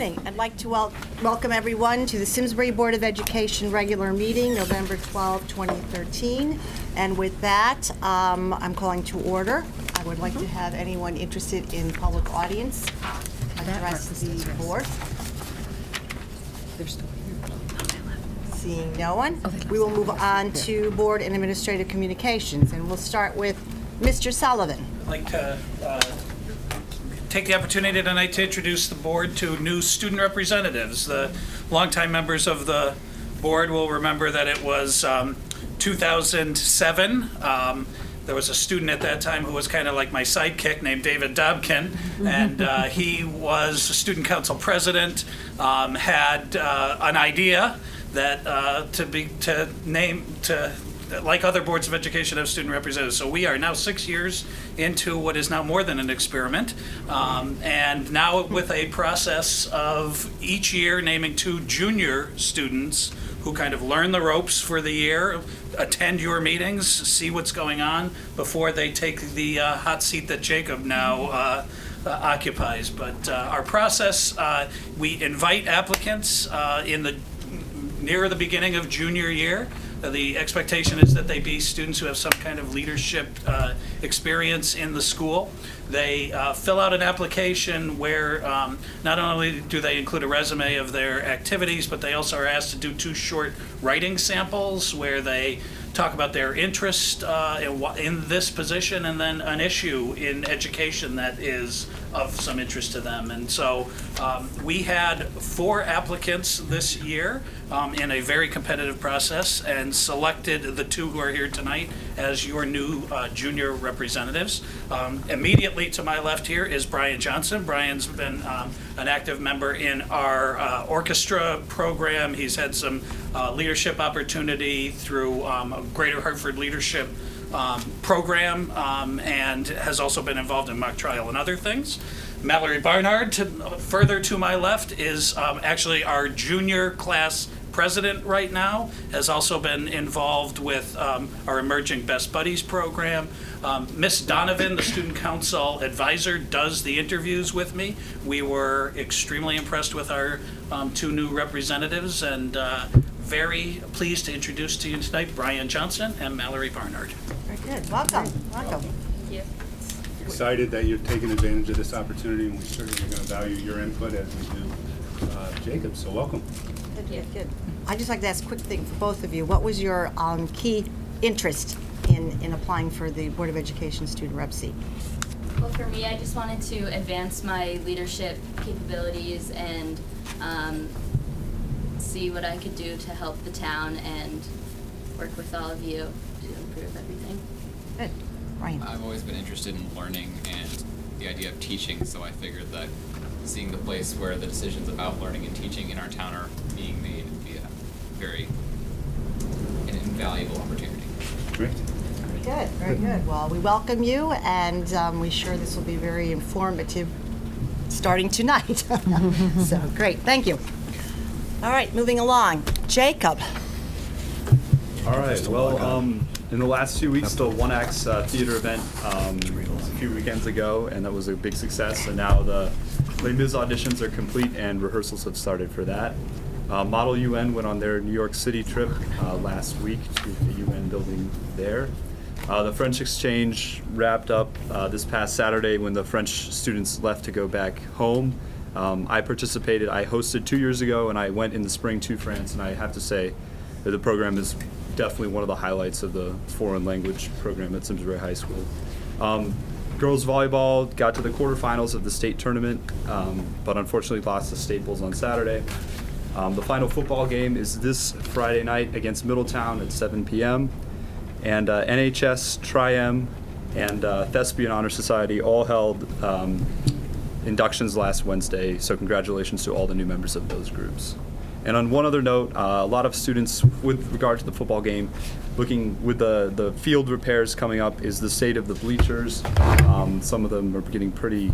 morning. I'd like to welcome everyone to the Simsbury Board of Education regular meeting, November 12, 2013. And with that, I'm calling to order. I would like to have anyone interested in public audience address the board. They're still here. Seeing no one, we will move on to board and administrative communications, and we'll start with Mr. Sullivan. I'd like to take the opportunity tonight to introduce the board to new student representatives. The longtime members of the board will remember that it was 2007. There was a student at that time who was kind of like my sidekick named David Dobkin, and he was student council president, had an idea that like other boards of education, have student representatives. So we are now 6 years into what is now more than an experiment, and now with a process of each year naming 2 junior students who kind of learn the ropes for the year, attend your meetings, see what's going on before they take the hot seat that Jacob now occupies. But our process, we invite applicants near the beginning of junior year. The expectation is that they be students who have some kind of leadership experience in the school. They fill out an application where not only do they include a resume of their activities, but they also are asked to do 2 short writing samples where they talk about their interest in this position and then an issue in education that is of some interest to them. And so we had 4 applicants this year in a very competitive process and selected the 2 who are here tonight as your new junior representatives. Immediately to my left here is Brian Johnson. Brian's been an active member in our orchestra program. He's had some leadership opportunity through a Greater Hartford Leadership program and has also been involved in mock trial and other things. Mallory Barnard, further to my left, is actually our junior class president right now, has also been involved with our Emerging Best Buddies program. Miss Donovan, the student council advisor, does the interviews with me. We were extremely impressed with our 2 new representatives, and very pleased to introduce to you tonight Brian Johnson and Mallory Barnard. Very good. Welcome. Welcome. Thank you. Excited that you're taking advantage of this opportunity, and we certainly are going to value your input as we do Jacob. So welcome. Good, good. I'd just like to ask a quick thing for both of you. What was your key interest in applying for the Board of Education student rep seat? Well, for me, I just wanted to advance my leadership capabilities and see what I could do to help the town and work with all of you to improve everything. Good. Ryan. I've always been interested in learning and the idea of teaching, so I figured that seeing the place where the decisions about learning and teaching in our town are being made would be an invaluable opportunity. Great. Very good, very good. Well, we welcome you, and we're sure this will be very informative starting tonight. So, great, thank you. All right, moving along. Jacob. All right, well, in the last 2 weeks, the One Acts theater event a few weekends ago, and that was a big success, and now the Les Mis auditions are complete and rehearsals have started for that. Model UN went on their New York City trip last week to the UN building there. The French exchange wrapped up this past Saturday when the French students left to go back home. I participated. I hosted 2 years ago, and I went in the spring to France, and I have to say that the program is definitely one of the highlights of the foreign language program at Simsbury High School. Girls volleyball got to the quarterfinals of the state tournament, but unfortunately lost to Staples on Saturday. The final football game is this Friday night against Middletown at 7 p.m. And NHS, Tri-M, and Thespian Honor Society all held inductions last Wednesday, so congratulations to all the new members of those groups. And on one other note, a lot of students, with regard to the football game, looking with the field repairs coming up, is the state of the bleachers. Some of them are getting pretty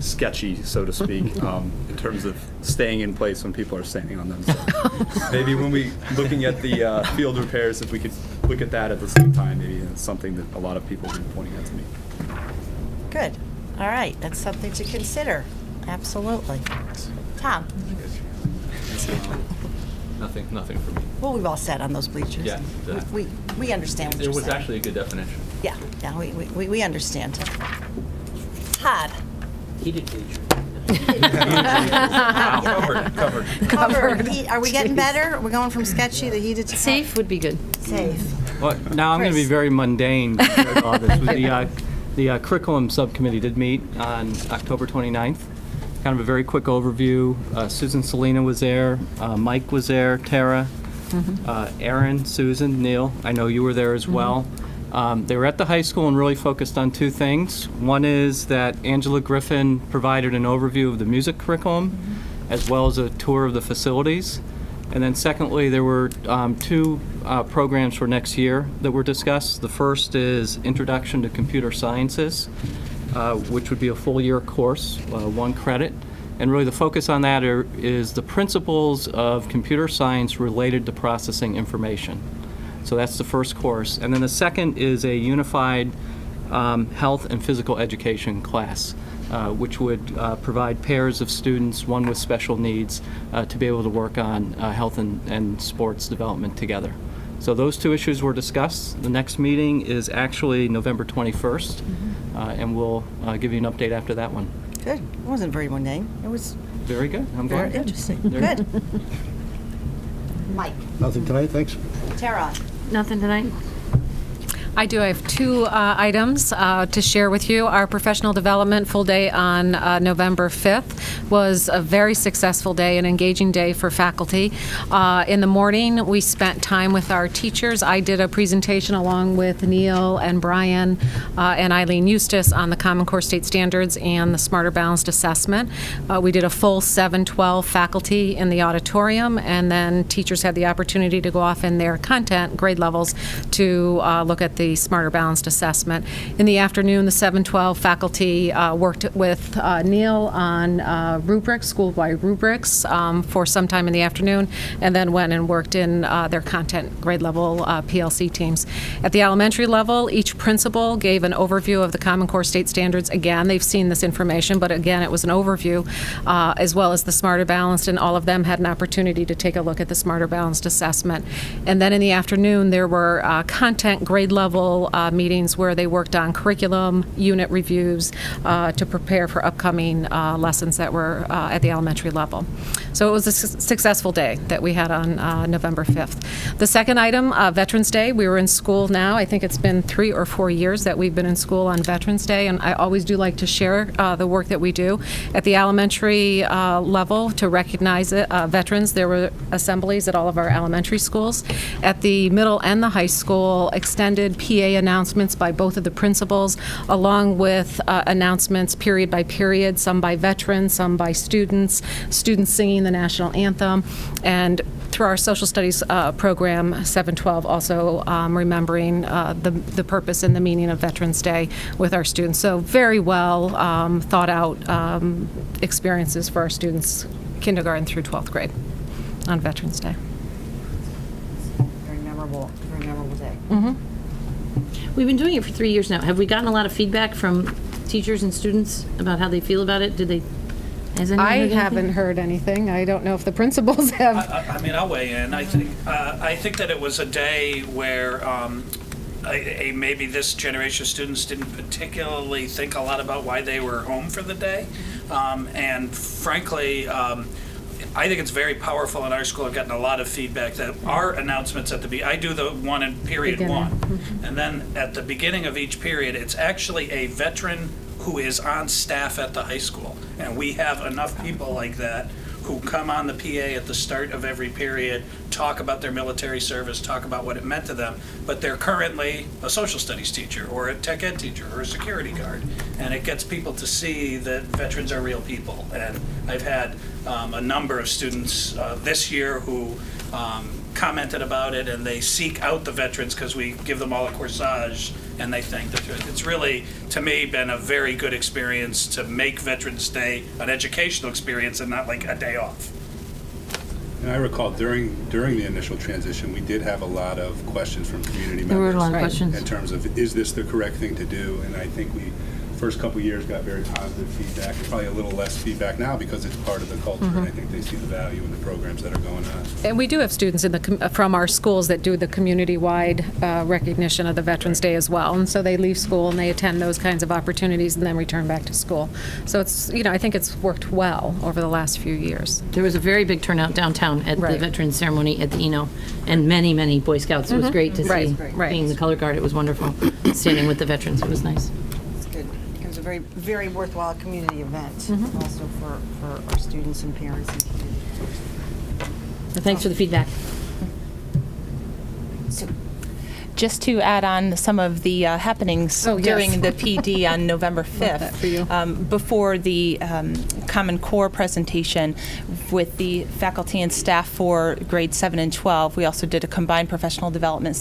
sketchy, so to speak, in terms of staying in place when people are standing on them. So maybe when we looking at the field repairs, if we could look at that at the same time, maybe it's something that a lot of people have been pointing out to me. Good. All right, that's something to consider. Absolutely. Tom? Nothing for me. Well, we've all sat on those bleachers. Yeah, exactly. We understand what It you're was saying. actually a good definition. Yeah, we understand. Todd? Heated bleacher. Covered. Are we getting better? We're going from sketchy to heated to Safe would be good. safe. Well, now I'm going to be Chris. very mundane. The curriculum subcommittee did meet on October 29th. Kind of a very quick overview. Susan Selena was there, Mike was there, Tara, Aaron, Susan, Neil. I know you were there as well. They were at the high school and really focused on two things. One is that Angela Griffin provided an overview of the music curriculum, as well as a tour of the facilities. And then secondly, there were two programs for next year that were discussed. The first is Introduction to Computer Sciences, which would be a full year course, 1 credit. And really the focus on that is the principles of computer science related to processing information. So that's the first course. And then the second is a unified health and physical education class, which would provide pairs of students, one with special needs, to be able to work on health and sports development together. So those two issues were discussed. The next meeting is actually November 21st, and we'll give you an update after that one. Good. It wasn't very mundane. It was Very good. I'm very glad. interesting. Very Good. Mike? Nothing tonight, thanks. Tara? Nothing tonight? I do. I have two items to share with you. Our professional development full day on November 5th was a very successful day, an engaging day for faculty. In the morning, we spent time with our teachers. I did a presentation along with Neil and Brian and Eileen Eustace on the Common Core State Standards and the Smarter Balanced Assessment. We did a full 7-12 faculty in the auditorium, and then teachers had the opportunity to go off in their content grade levels to look at the Smarter Balanced Assessment. In the afternoon, the 7-12 faculty worked with Neil on rubrics, school-wide rubrics, for some time in the afternoon, and then went and worked in their content grade level PLC teams. At the elementary level, each principal gave an overview of the Common Core State Standards. Again, they've seen this information, but again, it was an overview, as well as the Smarter Balanced, and all of them had an opportunity to take a look at the Smarter Balanced Assessment. And then in the afternoon, there were content grade level meetings where they worked on curriculum, unit reviews to prepare for upcoming lessons that were at the elementary level. So it was a successful day that we had on November 5th. The second item, Veterans Day. We were in school now. I think it's been 3 or 4 years that we've been in school on Veterans Day, and I always do like to share the work that we do. At the elementary level, to recognize veterans, there were assemblies at all of our elementary schools. At the middle and the high school, extended PA announcements by both of the principals, along with announcements period by period, some by veterans, some by students singing the national anthem, and through our social studies program, 7-12, also remembering the purpose and the meaning of Veterans Day with our students. So very well thought out experiences for our students, kindergarten through 12th grade on Veterans Day. Very memorable day. We've been doing it for 3 years now. Have we gotten a lot of feedback from teachers and students about how they feel about it? Has anyone I heard anything? haven't heard anything. I don't know if the principals have. I mean, I'll weigh in. I think that it was a day where maybe this generation of students didn't particularly think a lot about why they were home for the day. And frankly, I think it's very powerful in our school. I've gotten a lot of feedback that our announcements I do the one in period Beginning. 1. And then at the beginning of each period, it's actually a veteran who is on staff at the high school. And we have enough people like that who come on the PA at the start of every period, talk about their military service, talk about what it meant to them, but they're currently a social studies teacher or a tech ed teacher or a security guard. And it gets people to see that veterans are real people. And I've had a number of students this year who commented about it, and they seek out the veterans because we give them all a corsage, and they thank the veterans. It's really, to me, been a very good experience to make Veterans Day an educational experience and not like a day off. And I recall during the initial transition, we did have a lot of questions from community members. There were a lot of Right. questions. In terms of, is this the correct thing to do? And I think we, first couple of years got very positive feedback. Probably a little less feedback now because it's part of the culture, and I think they see the value in the programs that are going on. And we do have students from our schools that do the community-wide recognition of the Veterans Day as well. And so they leave school and they attend those kinds of opportunities and then return back to school. So it's, I think it's worked well over the last few years. There was a very big turnout downtown at the Right. Veterans Ceremony at the Eno, and many, many Boy Scouts. It was great to Right, see. right. Being the color guard, it was wonderful. Standing with the veterans, it was nice. It's good. It was a very, very worthwhile community event, also for our students and parents and community. Thanks for the feedback. Just to add on some of the happenings Oh, yes. during the PD on November 5th. that for you. Before the Common Core presentation with the faculty and staff for grades 7 and 12, we also did a combined professional development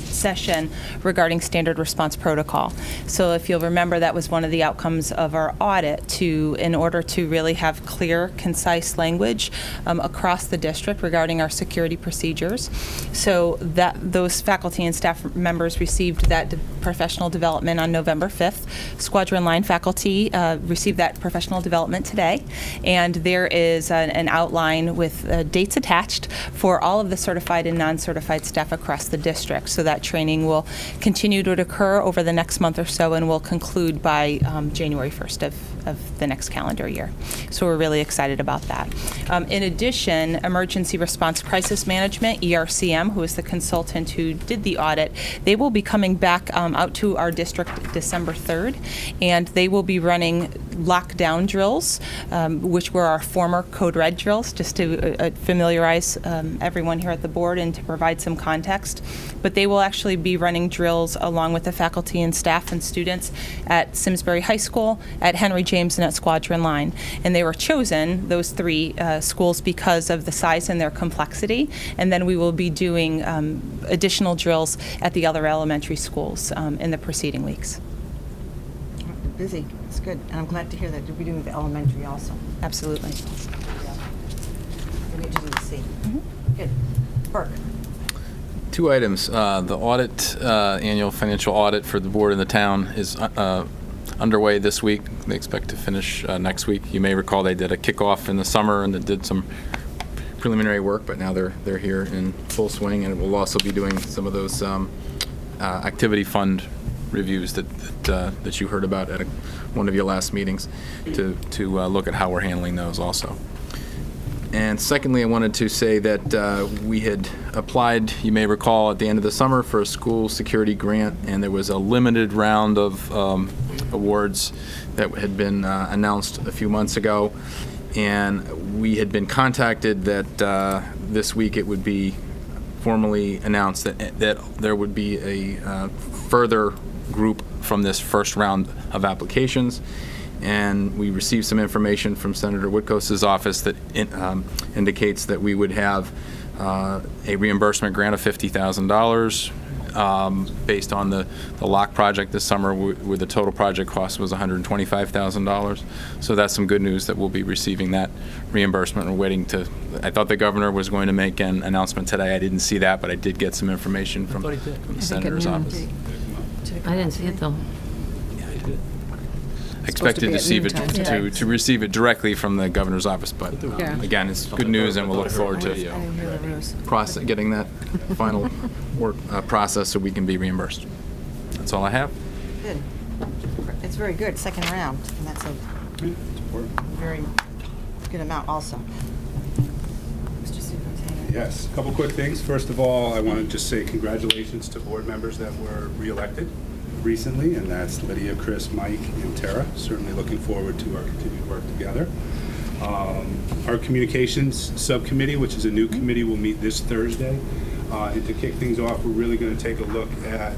session regarding standard response protocol. So if you'll remember, that was one of the outcomes of our audit in order to really have clear, concise language across the district regarding our security procedures. So that those faculty and staff members received that professional development on November 5th. Squadron Line faculty received that professional development today, and there is an outline with dates attached for all of the certified and non-certified staff across the district. So that training will continue to occur over the next month or so and will conclude by January 1st of the next calendar year. So we're really excited about that. In addition, Emergency Response Crisis Management, ERCM, who is the consultant who did the audit, they will be coming back out to our district December 3rd, and they will be running lockdown drills, which were our former Code Red drills, just to familiarize everyone here at the board and to provide some context. But they will actually be running drills along with the faculty and staff and students at Simsbury High School, at Henry James, and at Squadron Line. And they were chosen, those three schools, because of the size and their complexity. And then we will be doing additional drills at the other elementary schools in the preceding weeks. Busy. It's good. And I'm glad to hear that you'll be doing the elementary also. Absolutely. Yeah. We're interested to see. Good. Burke. Two items. The audit, annual financial audit for the board and the town is underway this week. They expect to finish next week. You may recall they did a kickoff in the summer and they did some preliminary work, but now they're here in full swing, and we'll also be doing some of those activity fund reviews that you heard about at one of your last meetings to look at how we're handling those also. And secondly, I wanted to say that we had applied, you may recall, at the end of the summer for a school security grant, and there was a limited round of awards that had been announced a few months ago. And we had been contacted that this week it would be formally announced that there would be a further group from this first round of applications. And we received some information from Senator Woodcoast's office that indicates that we would have a reimbursement grant of $50,000 based on the lock project this summer, where the total project cost was $125,000. So that's some good news that we'll be receiving that reimbursement. We're waiting to, I thought the governor was going to make an announcement today. I didn't see that, but I did get some information from the senator's office. I didn't see it though. Expected to receive it directly from the governor's office, but Yeah. again, it's good news, and we'll look forward to getting that final work process so we can be reimbursed. That's all I have. Good. It's very good, second round, and that's a very good amount also. Mr. Superintendent. Yes, a couple quick things. First of all, I want to just say congratulations to board members that were reelected recently, and that's Lydia, Chris, Mike, and Tara. Certainly looking forward to our continued work together. Our communications subcommittee, which is a new committee, will meet this Thursday. And to kick things off, we're really going to take a look at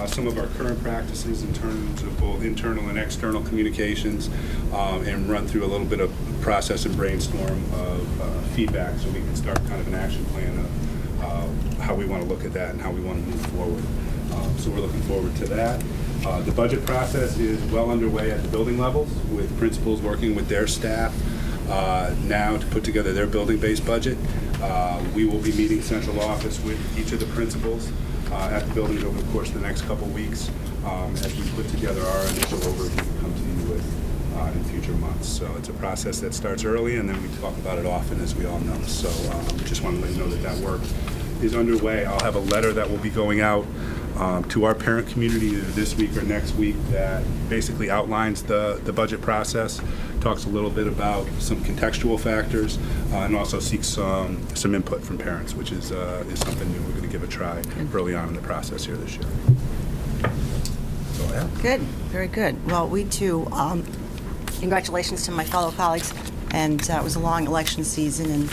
some of our current practices in terms of both internal and external communications, and run through a little bit of process and brainstorm of feedback so we can start kind of an action plan of how we want to look at that and how we want to move forward. So we're looking forward to that. The budget process is well underway at the building levels, with principals working with their staff now to put together their building-based budget. We will be meeting central office with each of the principals at the buildings over the course of the next couple weeks as we put together our initial overview to come to you with in future months. So it's a process that starts early, and then we talk about it often, as we all know. So just want to let you know that that work is underway. I'll have a letter that will be going out to our parent community either this week or next week that basically outlines the budget process, talks a little bit about some contextual factors, and also seeks some input from parents, which is something new we're going to give a try early on in the process here this year. So, yeah. Good, very good. Well, we too, congratulations to my fellow colleagues, and it was a long election season, and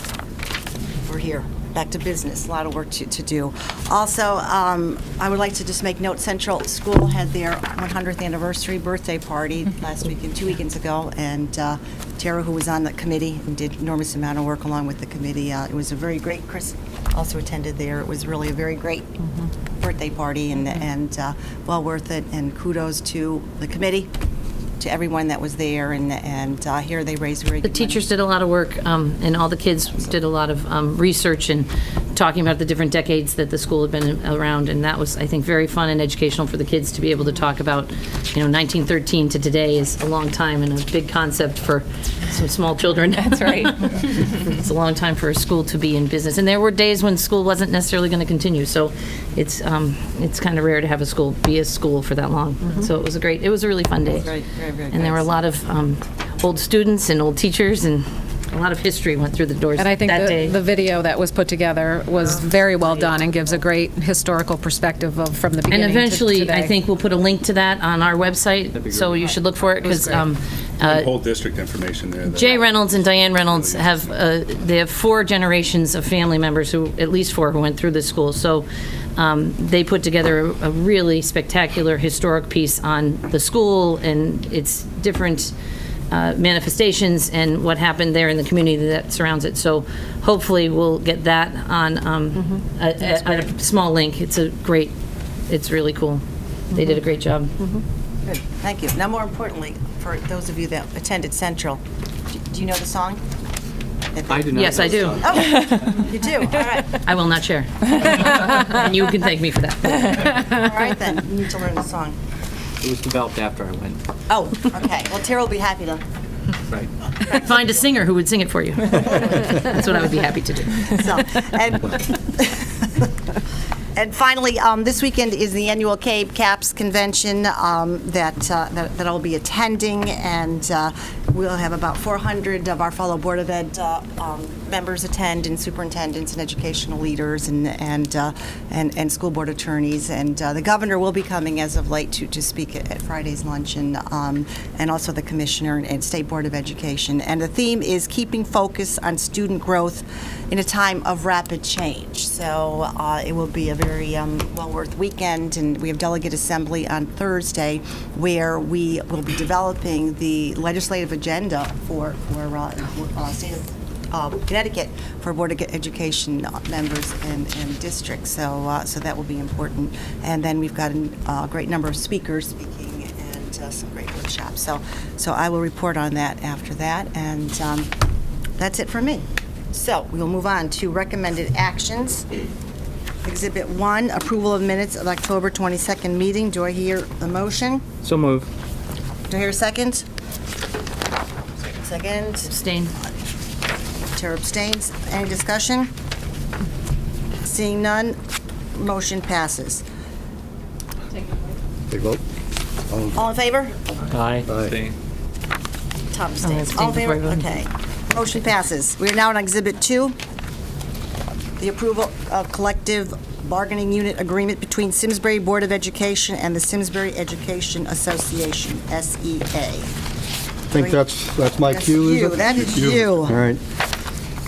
we're here. Back to business, a lot of work to do. Also, I would like to just make note, Central School had their 100th anniversary birthday party last weekend, 2 weekends ago, and Tara, who was on the committee, and did enormous amount of work along with the committee. It was a very great, Chris also attended there. It was really a very great birthday party, and well worth it, and kudos to the committee, to everyone that was there, and here they raised very The good money. teachers did a lot of work, and all the kids did a lot of research and talking about the different decades that the school had been around, and that was, I think, very fun and educational for the kids to be able to talk about, 1913 to today is a long time and a big concept for some small children. That's right. It's a long time for a school to be in business, and there were days when school wasn't necessarily going to continue, so it's kind of rare to have a school be a school for that long. So it was a really fun day. Very, very, very And there were a lot of old students and old teachers, and a lot of history went through the doors And I think that day. the video that was put together was very well done and gives a great historical perspective from the beginning And to eventually, today. I think we'll put a link to that on our website, so you should look for it, because The whole district information there. Jay Reynolds and Diane Reynolds have 4 generations of family members, at least 4, who went through this school. So they put together a really spectacular historic piece on the school and its different manifestations and what happened there in the community that surrounds it. So hopefully we'll get that on a small link. It's really cool. They did a great job. Good, thank you. Now, more importantly, for those of you that attended Central, do you know the song? I do not. Yes, I do. Oh, you do, all right. I will not share. And you can thank me for that. All right, then, you need to learn the song. It was developed after I went. Oh, okay. Well, Tara will be happy to. Right. Find a singer who would sing it for you. That's what I would be happy to do. So, and finally, this weekend is the annual Cape Caps Convention that I'll be attending, and we'll have about 400 of our fellow Board of Ed members attend, and superintendents and educational leaders and school board attorneys, and the governor will be coming as of late to speak at Friday's luncheon, and also the commissioner and State Board of Education. And the theme is keeping focus on student growth in a time of rapid change. So it will be a very well worth weekend, and we have delegate assembly on Thursday, where we will be developing the legislative agenda for state of Connecticut for Board of Education members and districts. So that will be important. And then we've got a great number of speakers speaking and some great workshops. So I will report on that after that, and that's it for me. So we will move on to recommended actions. Exhibit 1, approval of minutes of October 22nd meeting. Do I hear the motion? So move. Do I hear a second? Second. Abstain. Tara abstains. Any discussion? Seeing none, motion passes. Take vote. All in favor? Aye. Tom abstain abstains. All in favor? before I vote. Okay. Motion passes. We are now on Exhibit 2, the approval of collective bargaining unit agreement between Simsbury Board of Education and the Simsbury Education Association, SEA. I think that's my cue, is it? That is you. All right.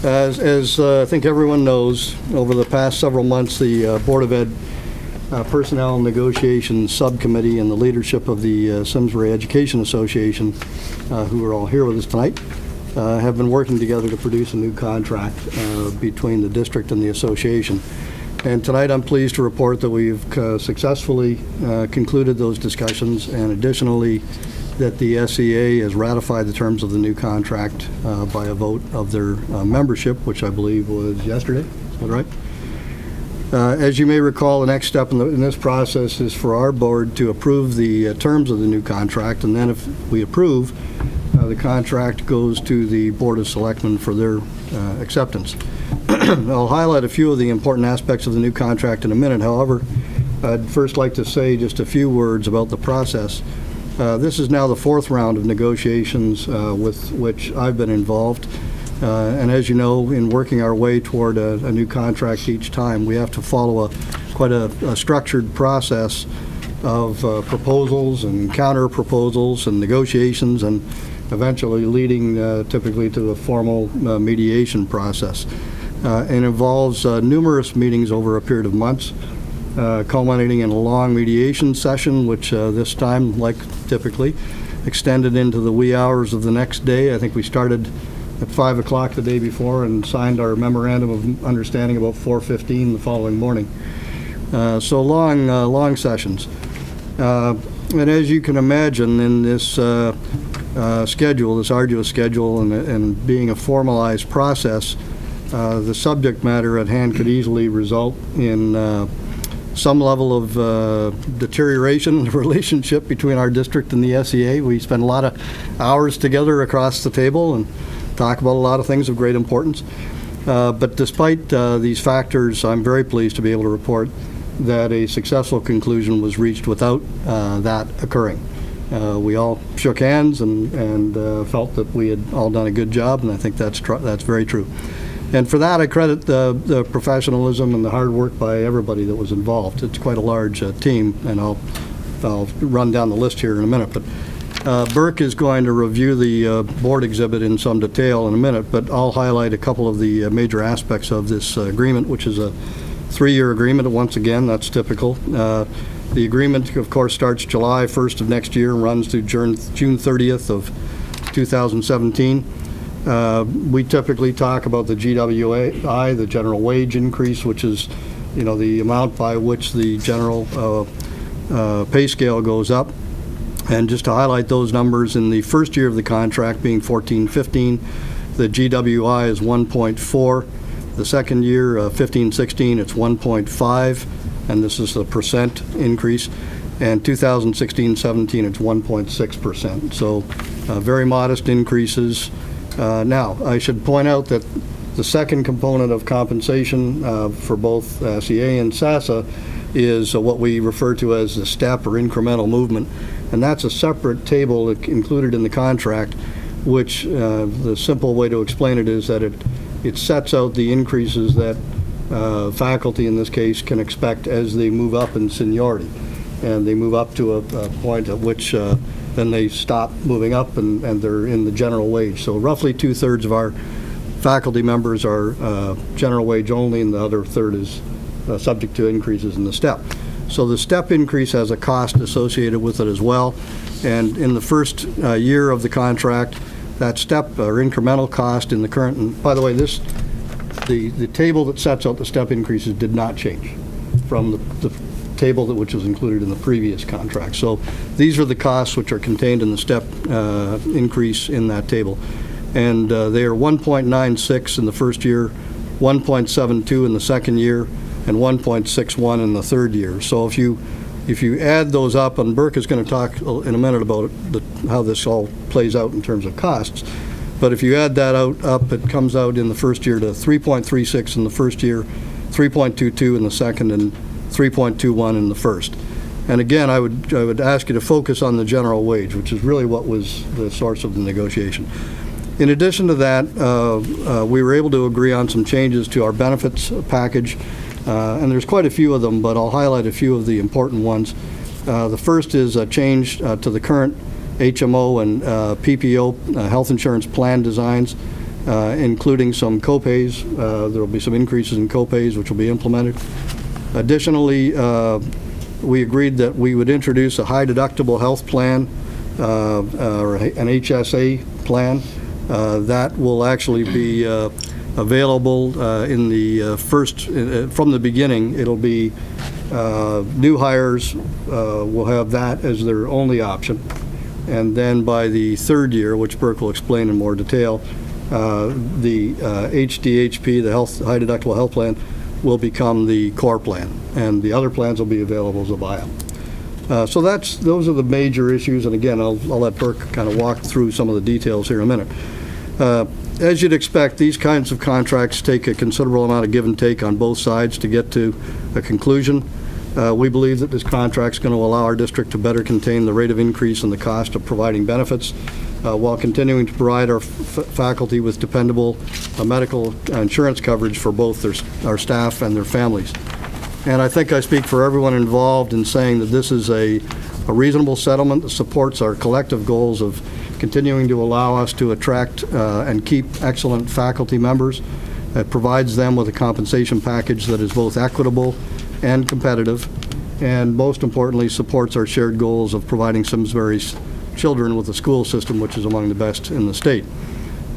As I think everyone knows, over the past several months, the Board of Ed Personnel Negotiations Subcommittee and the leadership of the Simsbury Education Association, who are all here with us tonight, have been working together to produce a new contract between the district and the association. And tonight I'm pleased to report that we've successfully concluded those discussions, and additionally that the SEA has ratified the terms of the new contract by a vote of their membership, which I believe was yesterday. Is that right? As you may recall, the next step in this process is for our board to approve the terms of the new contract, and then if we approve, the contract goes to the Board of Selectmen for their acceptance. I'll highlight a few of the important aspects of the new contract in a minute. However, I'd first like to say just a few words about the process. This is now the fourth round of negotiations with which I've been involved. And as you know, in working our way toward a new contract each time, we have to follow quite a structured process of proposals and counter proposals and negotiations, and eventually leading typically to a formal mediation process. It involves numerous meetings over a period of months, culminating in a long mediation session, which this time, like typically, extended into the wee hours of the next day. I think we started at 5 o'clock the day before and signed our memorandum of understanding about 4:15 the following morning. So long sessions. And as you can imagine, in this schedule, this arduous schedule, and being a formalized process, the subject matter at hand could easily result in some level of deterioration in the relationship between our district and the SEA. We spend a lot of hours together across the table and talk about a lot of things of great importance. But despite these factors, I'm very pleased to be able to report that a successful conclusion was reached without that occurring. We all shook hands and felt that we had all done a good job, and I think that's very true. And for that, I credit the professionalism and the hard work by everybody that was involved. It's quite a large team, and I'll run down the list here in a minute. But Burke is going to review the board exhibit in some detail in a minute, but I'll highlight a couple of the major aspects of this agreement, which is a 3-year agreement. Once again, that's typical. The agreement, of course, starts July 1st of next year and runs through June 30th of 2017. We typically talk about the GWI, the general wage increase, which is, the amount by which the general pay scale goes up. And just to highlight those numbers, in the first year of the contract, being 14-15, the GWI is 1.4. The second year, 15-16, it's 1.5, and this is the percent increase. And 2016-17, it's 1.6%. So very modest increases. Now, I should point out that the second component of compensation for both SEA and SASA is what we refer to as the step or incremental movement, and that's a separate table included in the contract, which the simple way to explain it is that it sets out the increases that faculty, in this case, can expect as they move up in seniority, and they move up to a point at which then they stop moving up and they're in the general wage. So roughly 2/3 of our faculty members are general wage only, and the other third is subject to increases in the step. So the step increase has a cost associated with it as well, and in the first year of the contract, that step or incremental cost in the current, and by the way, the table that sets out the step increases did not change from the table which was included in the previous contract. So these are the costs which are contained in the step increase in that table. And they are 1.96 in the first year, 1.72 in the second year, and 1.61 in the third year. So if you add those up, and Burke is going to talk in a minute about how this all plays out in terms of costs, but if you add that up, it comes out in the first year to 3.36 in the first year, 3.22 in the second, and 3.21 in the first. And again, I would ask you to focus on the general wage, which is really what was the source of the negotiation. In addition to that, we were able to agree on some changes to our benefits package, and there's quite a few of them, but I'll highlight a few of the important ones. The first is a change to the current HMO and PPO health insurance plan designs, including some copays. There will be some increases in copays which will be implemented. Additionally, we agreed that we would introduce a high deductible health plan, or an HSA plan, that will actually be available in the from the beginning. It'll be new hires will have that as their only option, and then by the third year, which Burke will explain in more detail, the HDHP, the high deductible health plan, will become the core plan, and the other plans will be available as a buyout. So those are the major issues, and again, I'll let Burke kind of walk through some of the details here in a minute. As you'd expect, these kinds of contracts take a considerable amount of give and take on both sides to get to a conclusion. We believe that this contract is going to allow our district to better contain the rate of increase in the cost of providing benefits while continuing to provide our faculty with dependable medical insurance coverage for both our staff and their families. And I think I speak for everyone involved in saying that this is a reasonable settlement that supports our collective goals of continuing to allow us to attract and keep excellent faculty members. It provides them with a compensation package that is both equitable and competitive, and most importantly, supports our shared goals of providing Simsbury's children with a school system which is among the best in the state.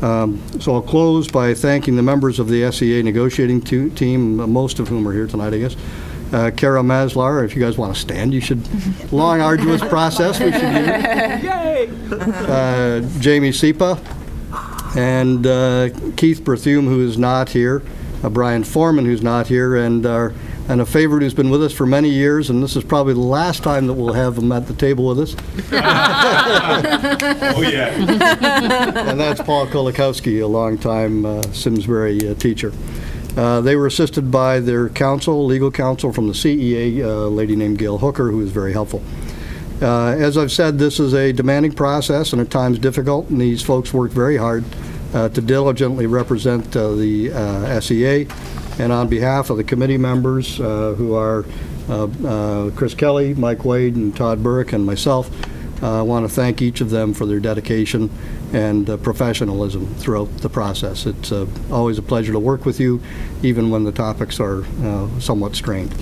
So I'll close by thanking the members of the SEA negotiating team, most of whom are here tonight, I guess. Kara Maslar, if you guys want to stand, you should. Long, arduous process. We should Yay! Jamie Sipa and Keith Berthume, who is not here. Brian Foreman, who's not here, and a favorite who's been with us for many years, and this is probably the last time that we'll have him at the table with us. Oh, yeah. And that's Paul Kolakowski, a longtime Simsbury teacher. They were assisted by their legal counsel from the CEA, a lady named Gail Hooker, who was very helpful. As I've said, this is a demanding process and at times difficult, and these folks worked very hard to diligently represent the SEA. And on behalf of the committee members, who are Chris Kelly, Mike Wade, and Todd Burke, and myself, I want to thank each of them for their dedication and professionalism throughout the process. It's always a pleasure to work with you, even when the topics are somewhat strained.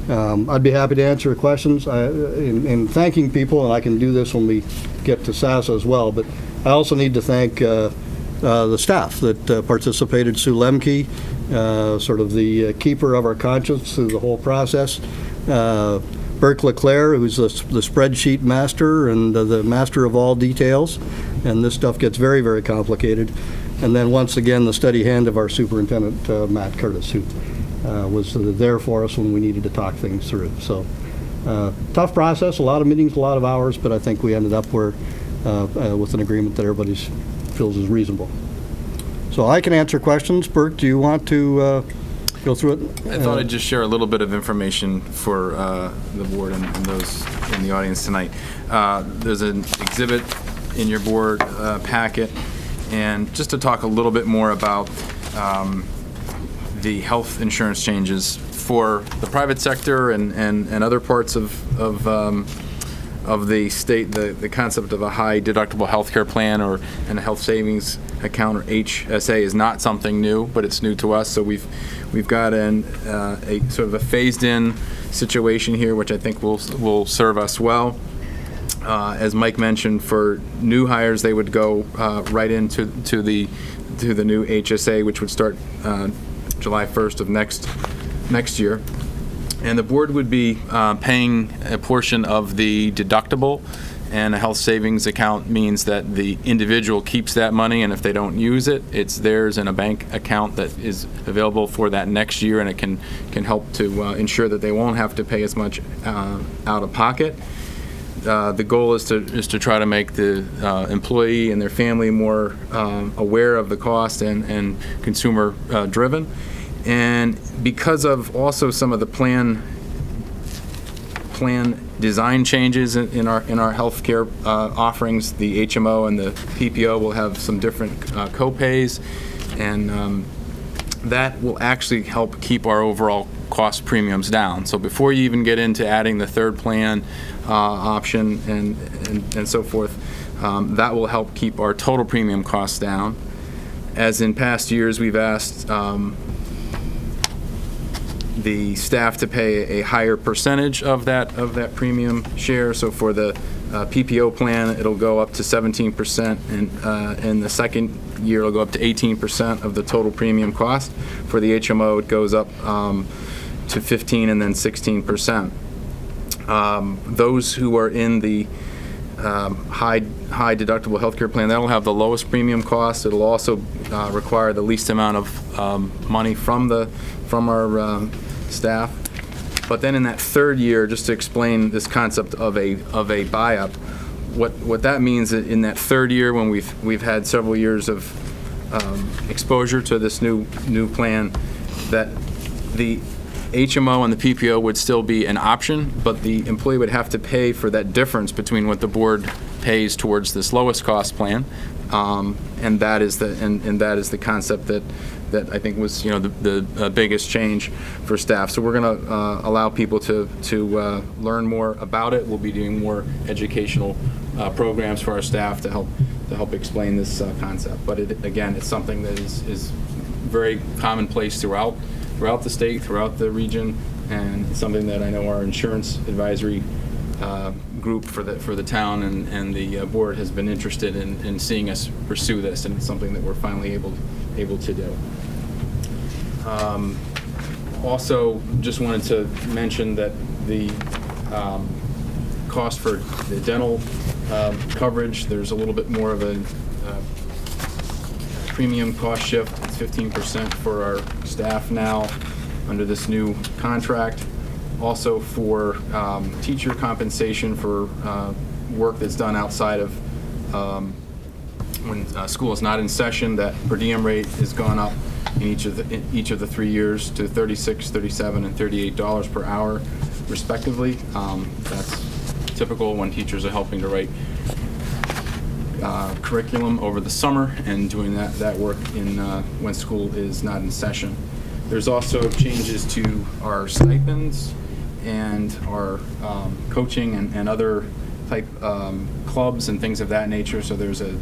I'd be happy to answer questions. In thanking people, and I can do this when we get to SASA as well, but I also need to thank the staff that participated. Sue Lemke, sort of the keeper of our conscience through the whole process. Burke LeClaire, who's the spreadsheet master and the master of all details. And this stuff gets very, very complicated. And then once again, the steady hand of our superintendent, Matt Curtis, who was there for us when we needed to talk things through. So tough process, a lot of meetings, a lot of hours, but I think we ended up with an agreement that everybody feels is reasonable. So I can answer questions. Burke, do you want to go through it? I thought I'd just share a little bit of information for the board and those in the audience tonight. There's an exhibit in your board packet, and just to talk a little bit more about the health insurance changes for the private sector and other parts of the state. The concept of a high deductible health care plan and a health savings account, or HSA, is not something new, but it's new to us. So we've got a sort of a phased-in situation here, which I think will serve us well. As Mike mentioned, for new hires, they would go right into the new HSA, which would start July 1st of next year. And the board would be paying a portion of the deductible, and a health savings account means that the individual keeps that money, and if they don't use it, it's theirs in a bank account that is available for that next year, and it can help to ensure that they won't have to pay as much out of pocket. The goal is to try to make the employee and their family more aware of the cost and consumer driven. And because of also some of the plan design changes in our healthcare offerings, the HMO and the PPO will have some different co-pays, and that will actually help keep our overall cost premiums down. So before you even get into adding the third plan option and so forth, that will help keep our total premium costs down. As in past years, we've asked the staff to pay a higher percentage of that premium share. So for the PPO plan, it'll go up to 17%, and in the second year, it'll go up to 18% of the total premium cost. For the HMO, it goes up to 15% and then 16%. Those who are in the high deductible healthcare plan. That'll have the lowest premium cost. It'll also require the least amount of money from our staff. But then in that third year, just to explain this concept of a buy-up, what that means in that third year, when we've had several years of exposure to this new plan, that the HMO and the PPO would still be an option, but the employee would have to pay for that difference between what the board pays towards this lowest cost plan, and that is the concept that I think was the biggest change for staff. So we're going to allow people to learn more about it. We'll be doing more educational programs for our staff to help explain this concept. But again, it's something that is very commonplace throughout the state, throughout the region, and it's something that I know our insurance advisory group for the town and the board has been interested in seeing us pursue this, and it's something that we're finally able to do. Also, just wanted to mention that the cost for the dental coverage, there's a little bit more of a premium cost shift. It's 15% for our staff now under this new contract. Also for teacher compensation for work that's done outside of when school is not in session, that per diem rate has gone up in each of the 3 years to $36, $37, and $38 per hour, respectively. That's typical when teachers are helping to write curriculum over the summer and doing that work when school is not in session. There's also changes to our stipends and our coaching and other type clubs and things of that nature. So there's a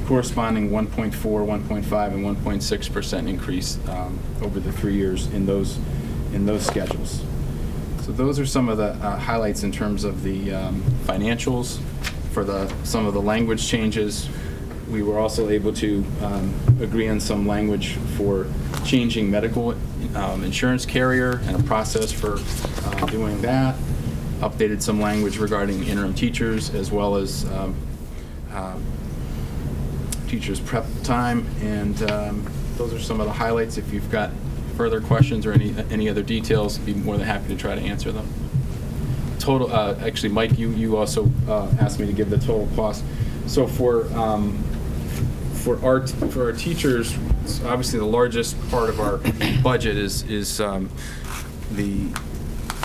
corresponding 1.4, 1.5, and 1.6% increase over the 3 years in those schedules. So those are some of the highlights in terms of the financials. For some of the language changes, we were also able to agree on some language for changing medical insurance carrier and a process for doing that. Updated some language regarding interim teachers as well as teachers prep time, and those are some of the highlights. If you've got further questions or any other details, I'd be more than happy to try to answer them. Total, actually, Mike, you also asked me to give the total cost. So for our teachers, obviously the largest part of our budget is the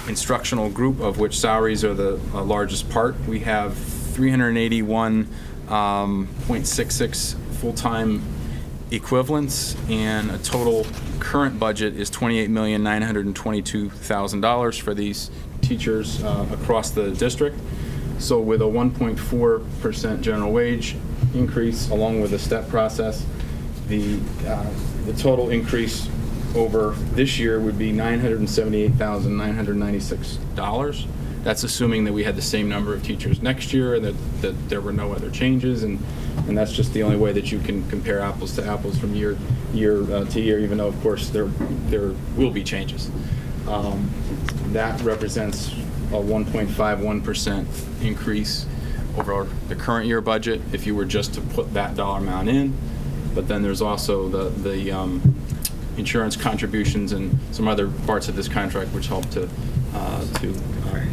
instructional group, of which salaries are the largest part. We have 381.66 full-time equivalents, and a total current budget is $28,922,000 for these teachers across the district. So with a 1.4% general wage increase along with the step process, the total increase over this year would be $978,996. That's assuming that we had the same number of teachers next year and that there were no other changes, and that's just the only way that you can compare apples to apples from year to year, even though of course there will be changes. That represents a 1.51% increase over the current year budget if you were just to put that dollar amount in. But then there's also the insurance contributions and some other parts of this contract which help to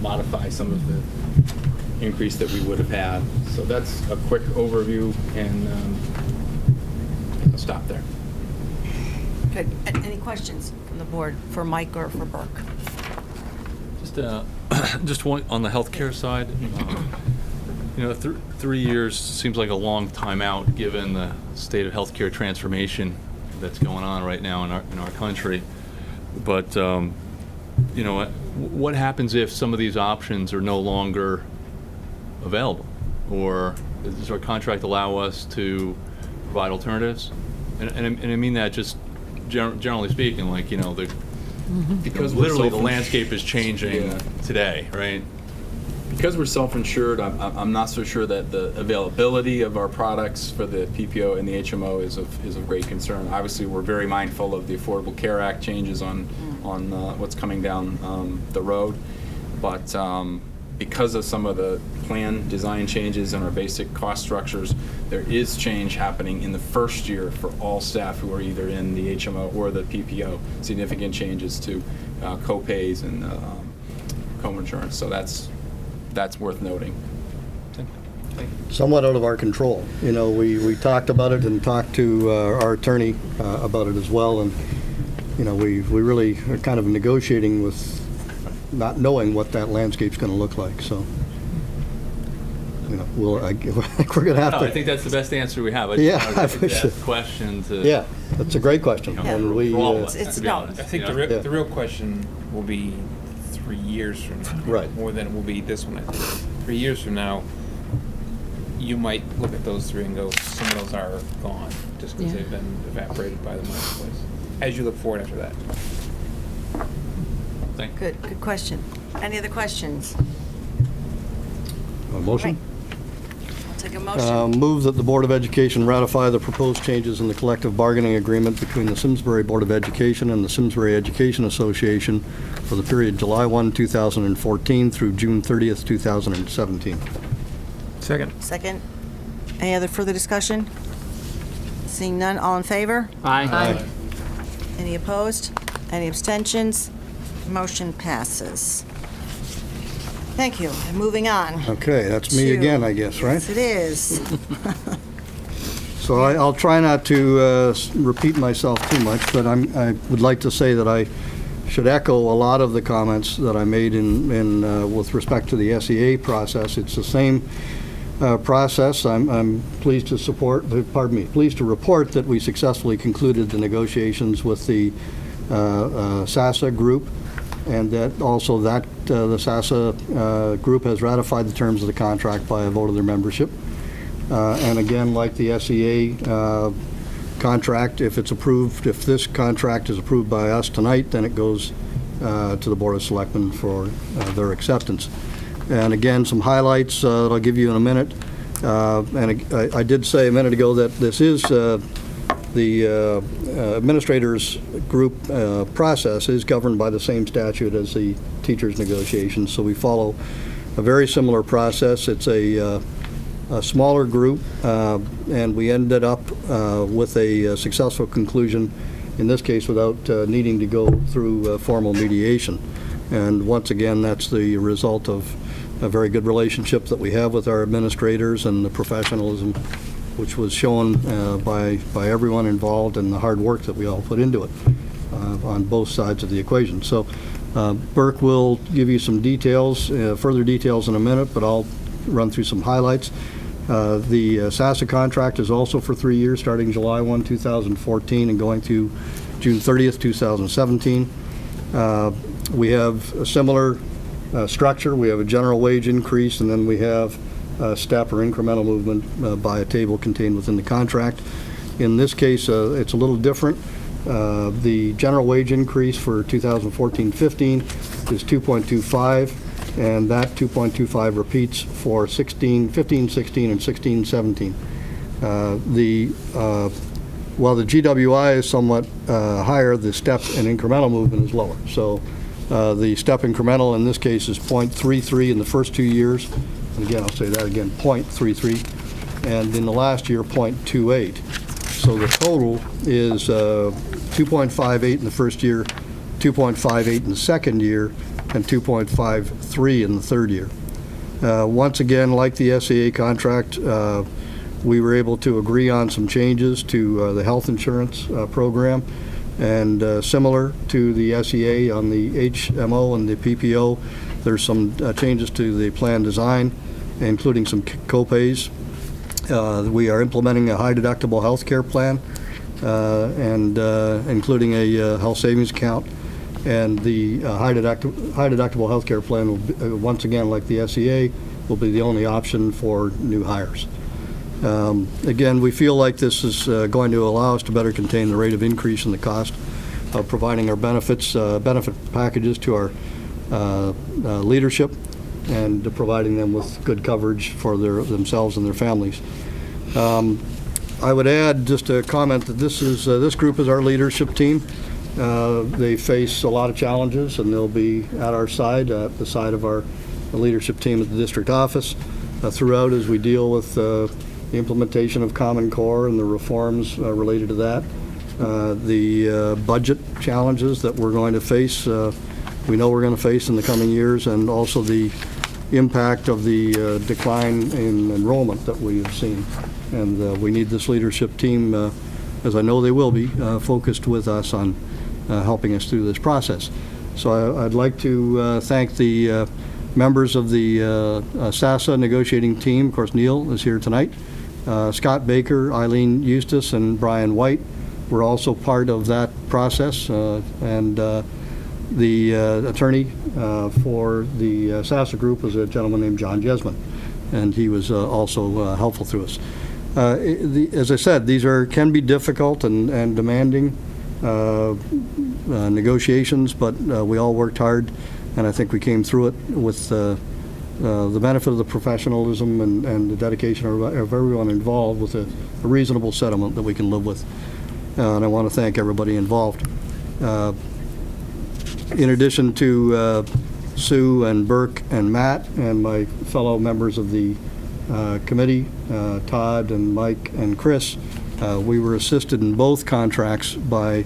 modify some of the increase that we would have had. So that's a quick overview, and I'll stop there. Good. Any questions from the board for Mike or for Burke? Just one on the healthcare side. 3 years seems like a long time out given the state of healthcare transformation that's going on right now in our country. But what happens if some of these options are no longer available, or does our contract allow us to provide alternatives? And I mean that just generally speaking, like because literally the landscape is changing today, right? Because we're self-insured, I'm not so sure that the availability of our products for the PPO and the HMO is of great concern. Obviously, we're very mindful of the Affordable Care Act changes on what's coming down the road, but because of some of the plan design changes and our basic cost structures, there is change happening in the first year for all staff who are either in the HMO or the PPO, significant changes to co-pays and co-insurance. So that's worth noting. Somewhat out of our control. You know, we talked about it and talked to our attorney about it as well, and, you know, we really are kind of negotiating with not knowing what that landscape's going to look like, so, you know, I think we're going to have to... I think that's the best answer we have. I just wanted to ask questions. Yeah, that's a great question. And we, to be honest. I think the real question will be 3 years from now. Right. More than it will be this one, I think. 3 years from now, you might look at those three and go, some of those are gone, just because they've been evaporated by the marketplace. As you look forward after that. Good question. Any other questions? a motion? I'll take a motion. Move that the Board of Education ratify the proposed changes in the collective bargaining agreement between the Simsbury Board of Education and the Simsbury Education Association for the period July 1, 2014 through June 30th, 2017. Second. Any other further discussion? Seeing none, all in favor? Aye. Any opposed? Any abstentions? Motion passes. Thank you. And moving on. Okay, that's me again, I guess, right? Yes, it is. So I'll try not to repeat myself too much, but I would like to say that I should echo a lot of the comments that I made in with respect to the SEA process. It's the same process. I'm pleased to pleased to report that we successfully concluded the negotiations with the SASA group, and that also the SASA group has ratified the terms of the contract by a vote of their membership. And again, like the SEA contract, if this contract is approved by us tonight, then it goes to the Board of Selectmen for their acceptance. And again, some highlights that I'll give you in a minute. And I did say a minute ago that this is the administrators group process is governed by the same statute as the teachers' negotiations, so we follow a very similar process. It's a smaller group, and we ended up with a successful conclusion, in this case without needing to go through formal mediation. And once again, that's the result of a very good relationship that we have with our administrators and the professionalism which was shown by everyone involved and the hard work that we all put into it on both sides of the equation. So Burke will give you some details, further details in a minute, but I'll run through some highlights. The SASA contract is also for 3 years, starting July 1, 2014 and going to June 30th, 2017. We have a similar structure. We have a general wage increase, and then we have step or incremental movement by a table contained within the contract. In this case, it's a little different. The general wage increase for 2014-15 is 2.25, and that 2.25 repeats for 15-16, and 16-17. While the GWI is somewhat higher, the step and incremental movement is lower. So the step incremental in this case is 0.33 in the first 2 years. And again, I'll say that again, 0.33. And in the last year, 0.28. So the total is 2.58 in the first year, 2.58 in the second year, and 2.53 in the third year. Once again, like the SEA contract, we were able to agree on some changes to the health insurance program. And similar to the SEA on the HMO and the PPO, there's some changes to the plan design, including some co-pays. We are implementing a high deductible health care plan and including a health savings account. And the high deductible health care plan will be, once again, like the SEA, will be the only option for new hires. Again, we feel like this is going to allow us to better contain the rate of increase in the cost of providing our benefit packages to our leadership and providing them with good coverage for themselves and their families. I would add just a comment that this group is our leadership team. They face a lot of challenges, and they'll be at our side, at the side of our the leadership team at the district office throughout as we deal with the implementation of Common Core and the reforms related to that. The budget challenges that we're going to face, we know we're going to face in the coming years, and also the impact of the decline in enrollment that we have seen. And we need this leadership team, as I know they will be, focused with us on helping us through this process. So I'd like to thank the members of the SASA negotiating team. Of course, Neil is here tonight. Scott Baker, Eileen Eustace, and Brian White were also part of that process. And the attorney for the SASA group was a gentleman named John Jesman, and he was also helpful through us. As I said, these can be difficult and demanding negotiations, but we all worked hard, and I think we came through it with the benefit of the professionalism and the dedication of everyone involved, with a reasonable settlement that we can live with. And I want to thank everybody involved. In addition to Sue and Burke and Matt and my fellow members of the committee, Todd and Mike and Chris, we were assisted in both contracts by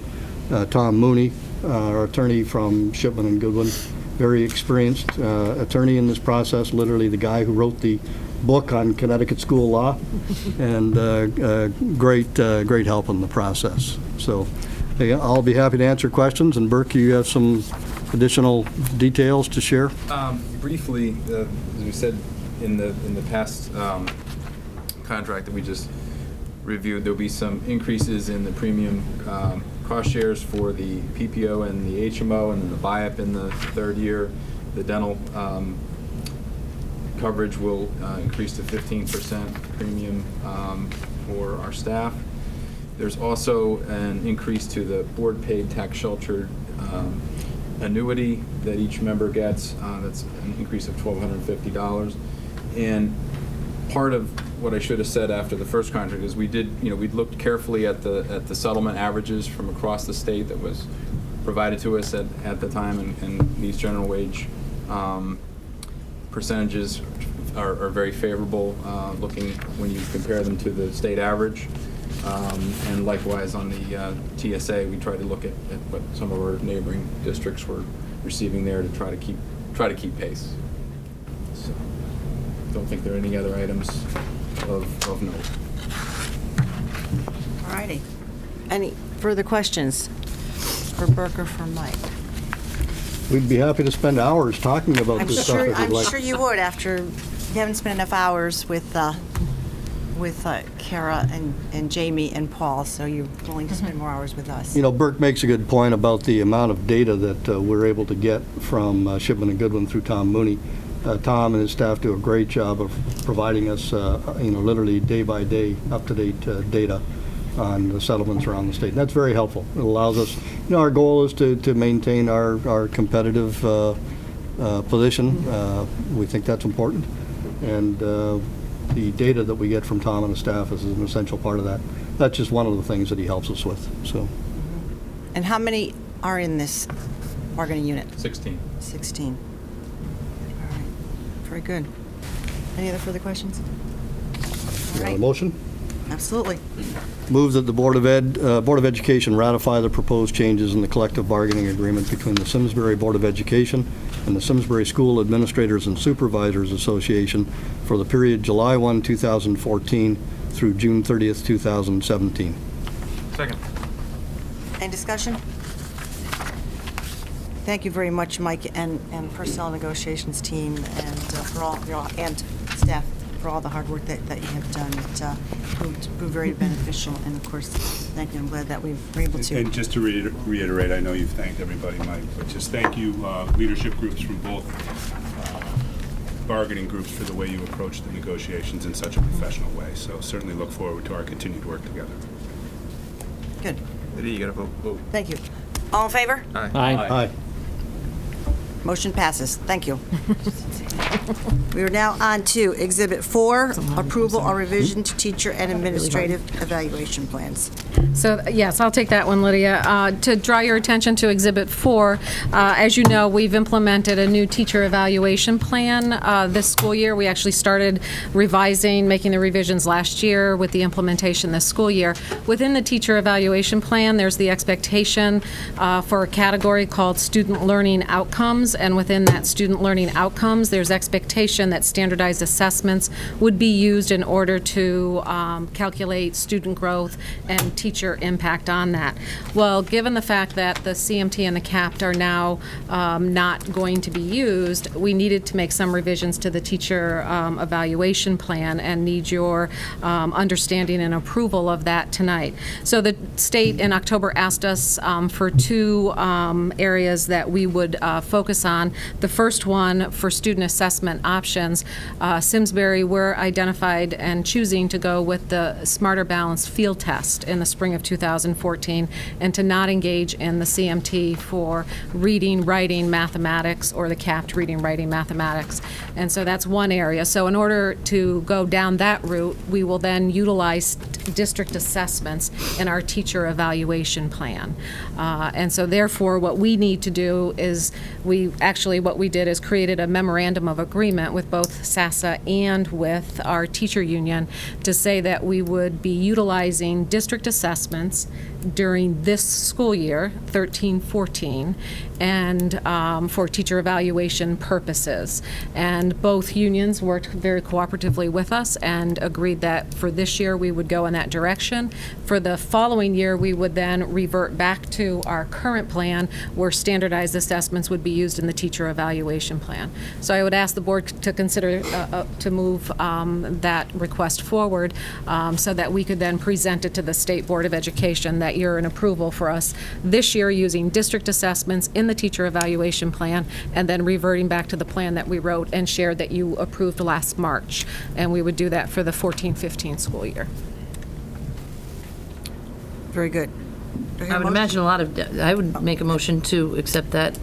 Tom Mooney, our attorney from Shipman and Goodwin, very experienced attorney in this process, literally the guy who wrote the book on Connecticut school law, and great help in the process. So I'll be happy to answer questions, and Burke, you have some additional details to share? Briefly, as we said in the past contract that we just reviewed, there'll be some increases in the premium cost shares for the PPO and the HMO, and then the BIAP in the third year. The dental coverage will increase to 15% premium for our staff. There's also an increase to the board-paid tax-sheltered annuity that each member gets. That's an increase of $1,250. And part of what I should have said after the first contract is we looked carefully at the settlement averages from across the state that was provided to us at the time, and these general wage percentages are very favorable looking when you compare them to the state average. And likewise on the TSA, we tried to look at what some of our neighboring districts were receiving there to try to keep pace. So, don't think there are any other items of note. All righty. Any further questions for Burke or for Mike? We'd be happy to spend hours talking about this stuff if you'd I'm like. sure you would, after you haven't spent enough hours with Kara and Jamie and Paul, so you're willing to spend more hours with us. You know, Burke makes a good point about the amount of data that we're able to get from Shipman and Goodwin through Tom Mooney. Tom and his staff do a great job of providing us, literally day by day, up-to-date data on the settlements around the state. And that's very helpful. It allows us, our goal is to maintain our competitive position. We think that's important. And the data that we get from Tom and the staff is an essential part of that. That's just one of the things that he helps us with. So. And how many are in this bargaining unit? 16. 16. All right. Very good. Any other further questions? All right. Motion? Absolutely. Move that the Board of Education ratify the proposed changes in the collective bargaining agreement between the Simsbury Board of Education and the Simsbury School Administrators and Supervisors Association for the period July 1, 2014 through June 30th, 2017. Second. Any discussion? Thank you very much, Mike, and Personnel Negotiations team, and for all, and staff, for all the hard work that you have done. It proved very beneficial, and of course, thank you. I'm glad that we were able to. And just to reiterate, I know you've thanked everybody, Mike, but just thank you, leadership groups from both bargaining groups, for the way you approach the negotiations in such a professional way. So certainly look forward to our continued work together. Good. Lydia, you gotta vote. Thank you. All in favor? Aye. Aye. Motion passes. Thank you. We are now on to Exhibit 4, approval or revision to teacher and administrative evaluation plans. So, yes, I'll take that one, Lydia. To draw your attention to Exhibit 4, as you know, we've implemented a new teacher evaluation plan this school year. We actually started revising, making the revisions last year with the implementation this school year. Within the teacher evaluation plan, there's the expectation for a category called student learning outcomes, and within that student learning outcomes, there's expectation that standardized assessments would be used in order to calculate student growth and teacher impact on that. Well, given the fact that the CMT and the CAPT are now not going to be used, we needed to make some revisions to the teacher evaluation plan and need your understanding and approval of that tonight. So the state in October asked us for two areas that we would focus on. The first one for student assessment options. Simsbury were identified and choosing to go with the Smarter Balanced field test in the spring of 2014 and to not engage in the CMT for reading, writing, mathematics, or the CAPT reading, writing, mathematics. And so that's one area. So in order to go down that route, we will then utilize district assessments in our teacher evaluation plan. And so therefore, what we need to do is what we did is created a memorandum of agreement with both SASA and with our teacher union to say that we would be utilizing district assessments during this school year, 13-14, and for teacher evaluation purposes. And both unions worked very cooperatively with us and agreed that for this year we would go in that direction. For the following year, we would then revert back to our current plan where standardized assessments would be used in the teacher evaluation plan. So I would ask the board to consider to move that request forward so that we could then present it to the State Board of Education that you're in approval for us this year using district assessments in the teacher evaluation plan and then reverting back to the plan that we wrote and shared that you approved last March. And we would do that for the 14-15 school year. Very good. Do I hear I a would motion? imagine a lot of, I would make a motion to accept that.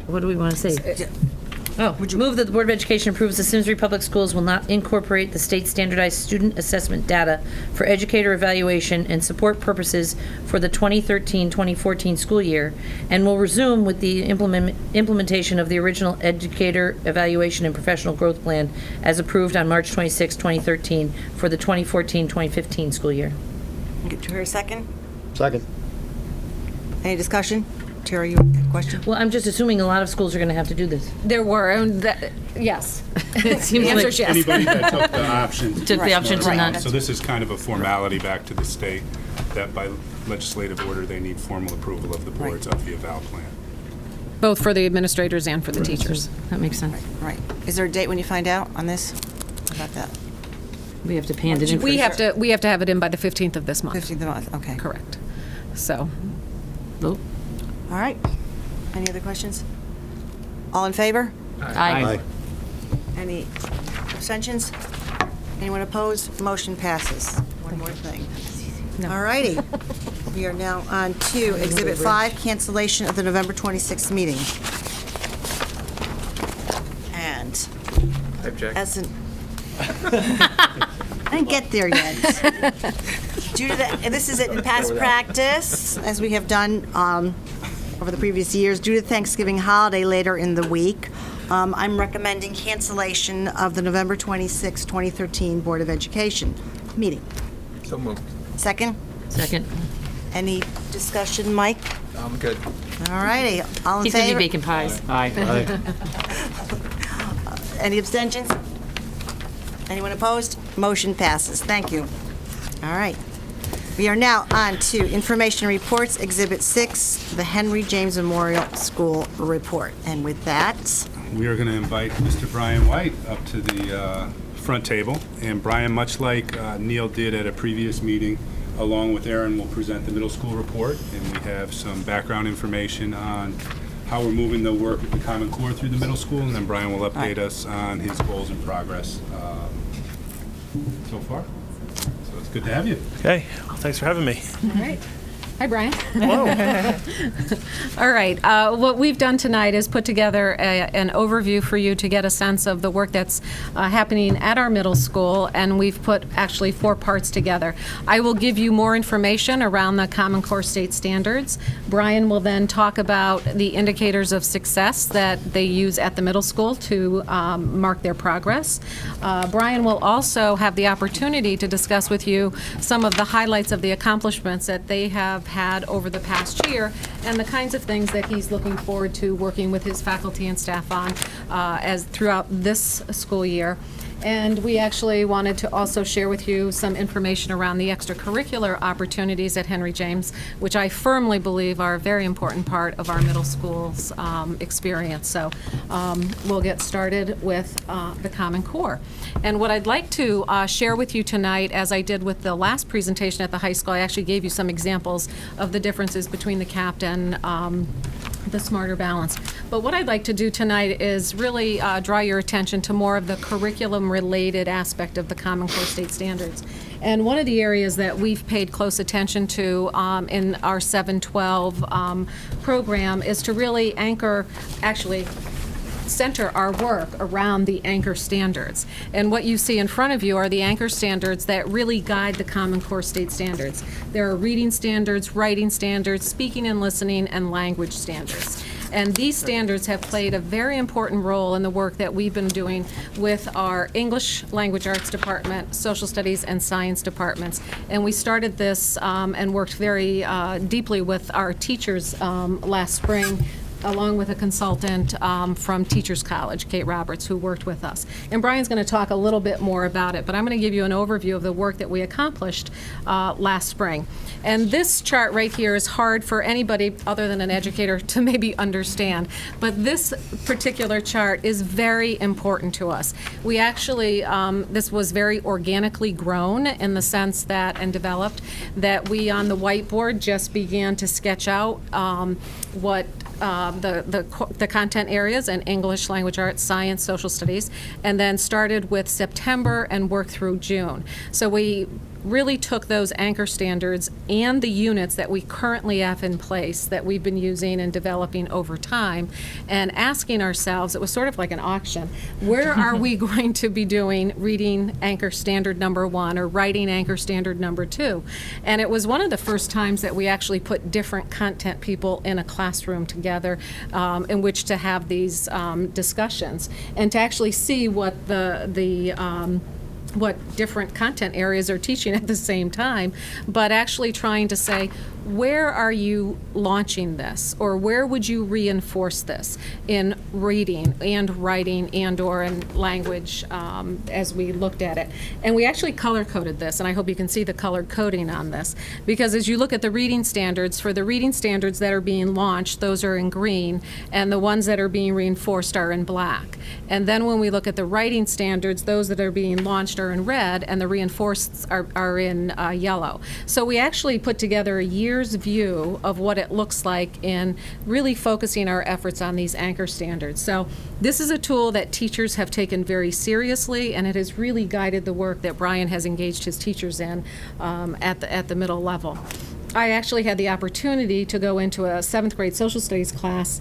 What do we want to say? Oh, move that the Board of Education approves the Simsbury Public Schools will not incorporate the state standardized student assessment data for educator evaluation and support purposes for the 2013-2014 school year, and will resume with the implementation of the original educator evaluation and professional growth plan as approved on March 26, 2013 for the 2014-2015 school year. Do you hear a second? Second. Any discussion? Terry, you have a question? Well, I'm just assuming a lot of schools are going to have to do this. There were, and yes. It seems The answer like is yes. Anybody that took the option. Took the option to not. So this is kind of a formality back to the state that by legislative order, they need formal approval of the boards of the eval plan. Both for the administrators and for the teachers. That makes sense. Right. Is there a date when you find out on this? How about that? We have to hand it in. We first. have to have it in by the 15th of this month. 15th of the month, okay. Correct. So, Vote. All right. Any other questions? All in favor? Aye. Any abstentions? Anyone opposed? Motion passes. One more thing. All righty. We are now on to Exhibit 5, cancellation of the November 26th meeting. And as an... I didn't get there yet. Due to the, and this is in past practice, as we have done over the previous years, due to Thanksgiving holiday later in the week, I'm recommending cancellation of the November 26, 2013 Board of Education meeting. So moved. Second? Second. Any discussion, Mike? I'm good. All righty. All in He's going to favor? be baking pies. Aye. Any abstentions? Anyone opposed? Motion passes. Thank you. All right. We are now on to Information Reports, Exhibit 6, the Henry James Memorial School Report. And with that, We are going to invite Mr. Brian White up to the front table. And Brian, much like Neil did at a previous meeting, along with Aaron, will present the middle school report. And we have some background information on how we're moving the work with the Common Core through the middle school. And then Brian will update us on his goals and progress so far. So it's good to have you. Okay, well, thanks for having me. all right. Hi, Brian. All right. What we've done tonight is put together an overview for you to get a sense of the work that's happening at our middle school, and we've put actually 4 parts together. I will give you more information around the Common Core state standards. Brian will then talk about the indicators of success that they use at the middle school to mark their progress. Brian will also have the opportunity to discuss with you some of the highlights of the accomplishments that they have had over the past year and the kinds of things that he's looking forward to working with his faculty and staff on as throughout this school year. And we actually wanted to also share with you some information around the extracurricular opportunities at Henry James, which I firmly believe are a very important part of our middle school's experience. So we'll get started with the Common Core. And what I'd like to share with you tonight, as I did with the last presentation at the high school, I actually gave you some examples of the differences between the CAPT and the Smarter Balance. But what I'd like to do tonight is really draw your attention to more of the curriculum-related aspect of the Common Core state standards. And one of the areas that we've paid close attention to in our 712 program is to really center our work around the anchor standards. And what you see in front of you are the anchor standards that really guide the Common Core state standards. There are reading standards, writing standards, speaking and listening, and language standards. And these standards have played a very important role in the work that we've been doing with our English Language Arts Department, Social Studies, and Science departments. And we started this and worked very deeply with our teachers last spring, along with a consultant from Teachers College, Kate Roberts, who worked with us. And Brian's going to talk a little bit more about it, but I'm going to give you an overview of the work that we accomplished last spring. And this chart right here is hard for anybody other than an educator to maybe understand, but this particular chart is very important to us. We actually, this was very organically grown in the sense that, and developed, that we on the whiteboard just began to sketch out what the content areas in English, language arts, science, social studies, and then started with September and worked through June. So we really took those anchor standards and the units that we currently have in place that we've been using and developing over time and asking ourselves, it was sort of like an auction, where are we going to be doing reading anchor standard number 1 or writing anchor standard number 2? And it was one of the first times that we actually put different content people in a classroom together in which to have these discussions and to actually see what what different content areas are teaching at the same time, but actually trying to say, where are you launching this, or where would you reinforce this in reading and writing and or in language as we looked at it. And we actually color-coded this, and I hope you can see the colored coding on this, because as you look at the reading standards, for the reading standards that are being launched, those are in green, and the ones that are being reinforced are in black. And then when we look at the writing standards, those that are being launched are in red, and the reinforced are in yellow. So we actually put together a year's view of what it looks like in really focusing our efforts on these anchor standards. So this is a tool that teachers have taken very seriously, and it has really guided the work that Brian has engaged his teachers in at the middle level. I actually had the opportunity to go into a 7th grade social studies class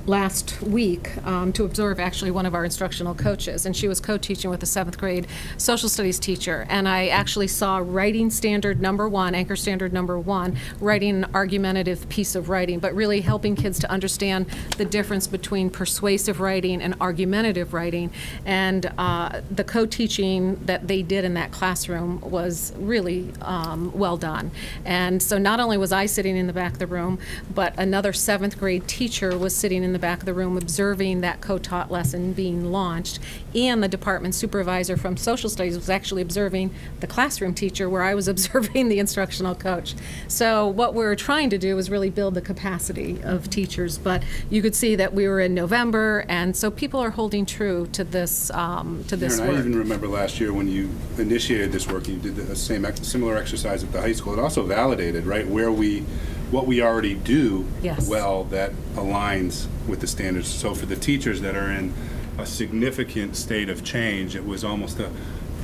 last week to observe actually one of our instructional coaches, and she was co-teaching with a 7th grade social studies teacher, and I actually saw writing standard number 1, anchor standard number 1, writing an argumentative piece of writing, but really helping kids to understand the difference between persuasive writing and argumentative writing. And the co-teaching that they did in that classroom was really well done. And so not only was I sitting in the back of the room, but another 7th grade teacher was sitting in the back of the room observing that co-taught lesson being launched, and the department supervisor from social studies was actually observing the classroom teacher where I was observing the instructional coach. So what we're trying to do is really build the capacity of teachers, but you could see that we were in November, and so people are holding true to this Aaron, work. I even remember last year when you initiated this work, you did the similar exercise at the high school. It also validated, right, what we already do well that aligns with the standards. So for the teachers that are in a significant state of change, it was almost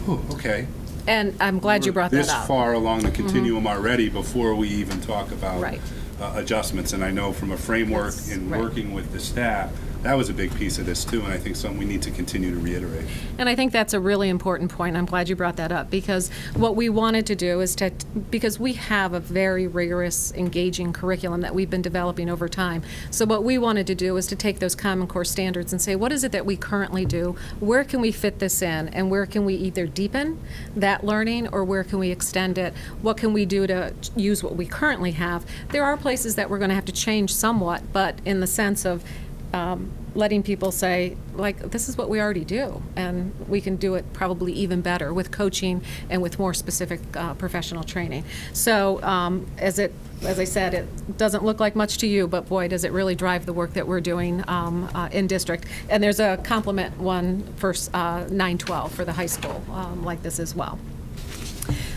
okay. And I'm glad you brought that This up. far along the continuum already before we even talk about Right. adjustments. And I know from a framework That's in right. working with the staff, that was a big piece of this too, and I think something we need to continue to reiterate. And I think that's a really important point. I'm glad you brought that up, because what we wanted to do is because we have a very rigorous, engaging curriculum that we've been developing over time. So what we wanted to do is to take those Common Core standards and say, what is it that we currently do? Where can we fit this in? And where can we either deepen that learning, or where can we extend it? What can we do to use what we currently have? There are places that we're going to have to change somewhat, but in the sense of letting people say, like, this is what we already do, and we can do it probably even better with coaching and with more specific professional training. So as I said, it doesn't look like much to you, but boy, does it really drive the work that we're doing in district. And there's a complement one for 9-12 for the high school like this as well.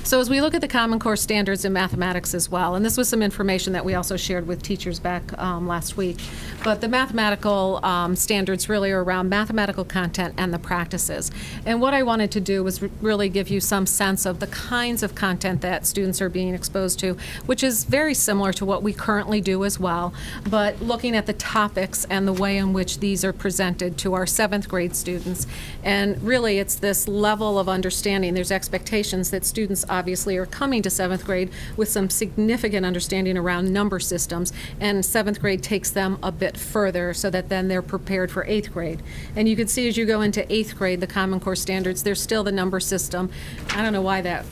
So as we look at the Common Core standards in mathematics as well, and this was some information that we also shared with teachers back last week, but the mathematical standards really are around mathematical content and the practices. And what I wanted to do was really give you some sense of the kinds of content that students are being exposed to, which is very similar to what we currently do as well, but looking at the topics and the way in which these are presented to our 7th grade students. And really, it's this level of understanding. There's expectations that students obviously are coming to 7th grade with some significant understanding around number systems, and 7th grade takes them a bit further so that then they're prepared for 8th grade. And you can see as you go into 8th grade, the Common Core standards, there's still the number system. I don't know why that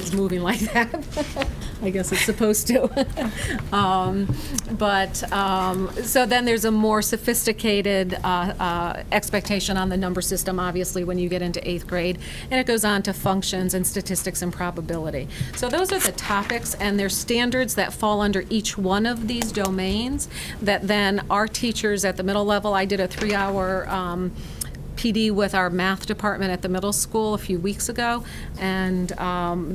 is moving like that. I guess it's supposed to. So then there's a more sophisticated expectation on the number system, obviously, when you get into 8th grade. And it goes on to functions and statistics and probability. So those are the topics, and there's standards that fall under each one of these domains that then our teachers at the middle level, I did a 3-hour PD with our math department at the middle school a few weeks ago, and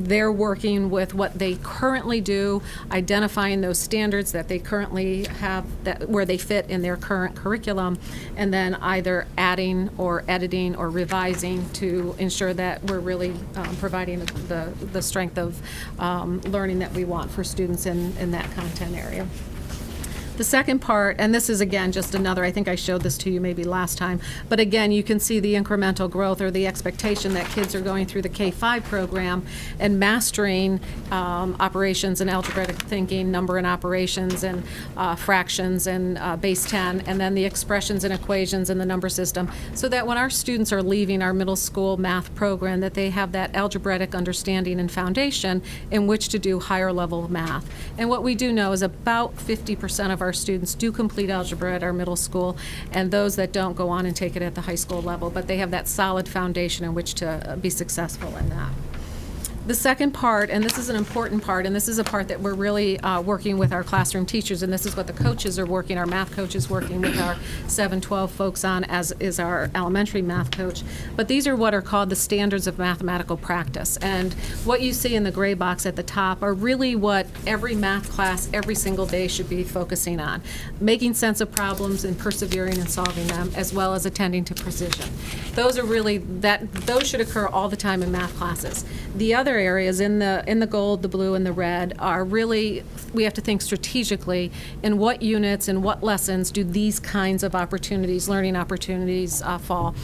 they're working with what they currently do, identifying those standards that they currently have, where they fit in their current curriculum, and then either adding or editing or revising to ensure that we're really providing the strength of learning that we want for students in that content area. The second part, and this is again just another, I think I showed this to you maybe last time, but again, you can see the incremental growth or the expectation that kids are going through the K-5 program and mastering operations and algebraic thinking, number and operations and fractions and base 10, and then the expressions and equations in the number system, so that when our students are leaving our middle school math program, that they have that algebraic understanding and foundation in which to do higher level math. And what we do know is about 50% of our students do complete algebra at our middle school, and those that don't go on and take it at the high school level, but they have that solid foundation in which to be successful in that. The second part, and this is an important part, and this is a part that we're really working with our classroom teachers, and this is what the coaches are working, our math coaches working with our 7-12 folks on, as is our elementary math coach. But these are what are called the standards of mathematical practice. And what you see in the gray box at the top are really what every math class every single day should be focusing on. Making sense of problems and persevering in solving them, as well as attending to precision. Those are really, those should occur all the time in math classes. The other areas in the gold, the blue, and the red are really, we have to think strategically in what units and what lessons do these kinds of opportunities, learning opportunities, fall.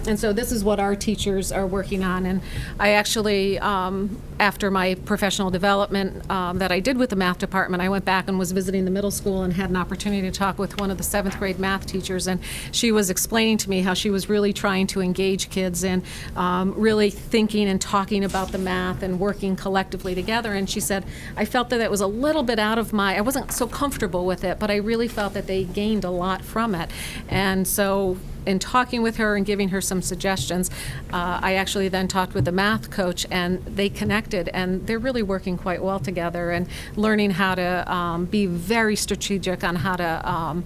And so this is what our teachers are working on. And I actually, after my professional development that I did with the math department, I went back and was visiting the middle school and had an opportunity to talk with one of the 7th grade math teachers. And she was explaining to me how she was really trying to engage kids in really thinking and talking about the math and working collectively together. And she said, I felt that it was a little bit out of I wasn't so comfortable with it, but I really felt that they gained a lot from it. And so in talking with her and giving her some suggestions, I actually then talked with the math coach, and they connected, and they're really working quite well together and learning how to be very strategic on how to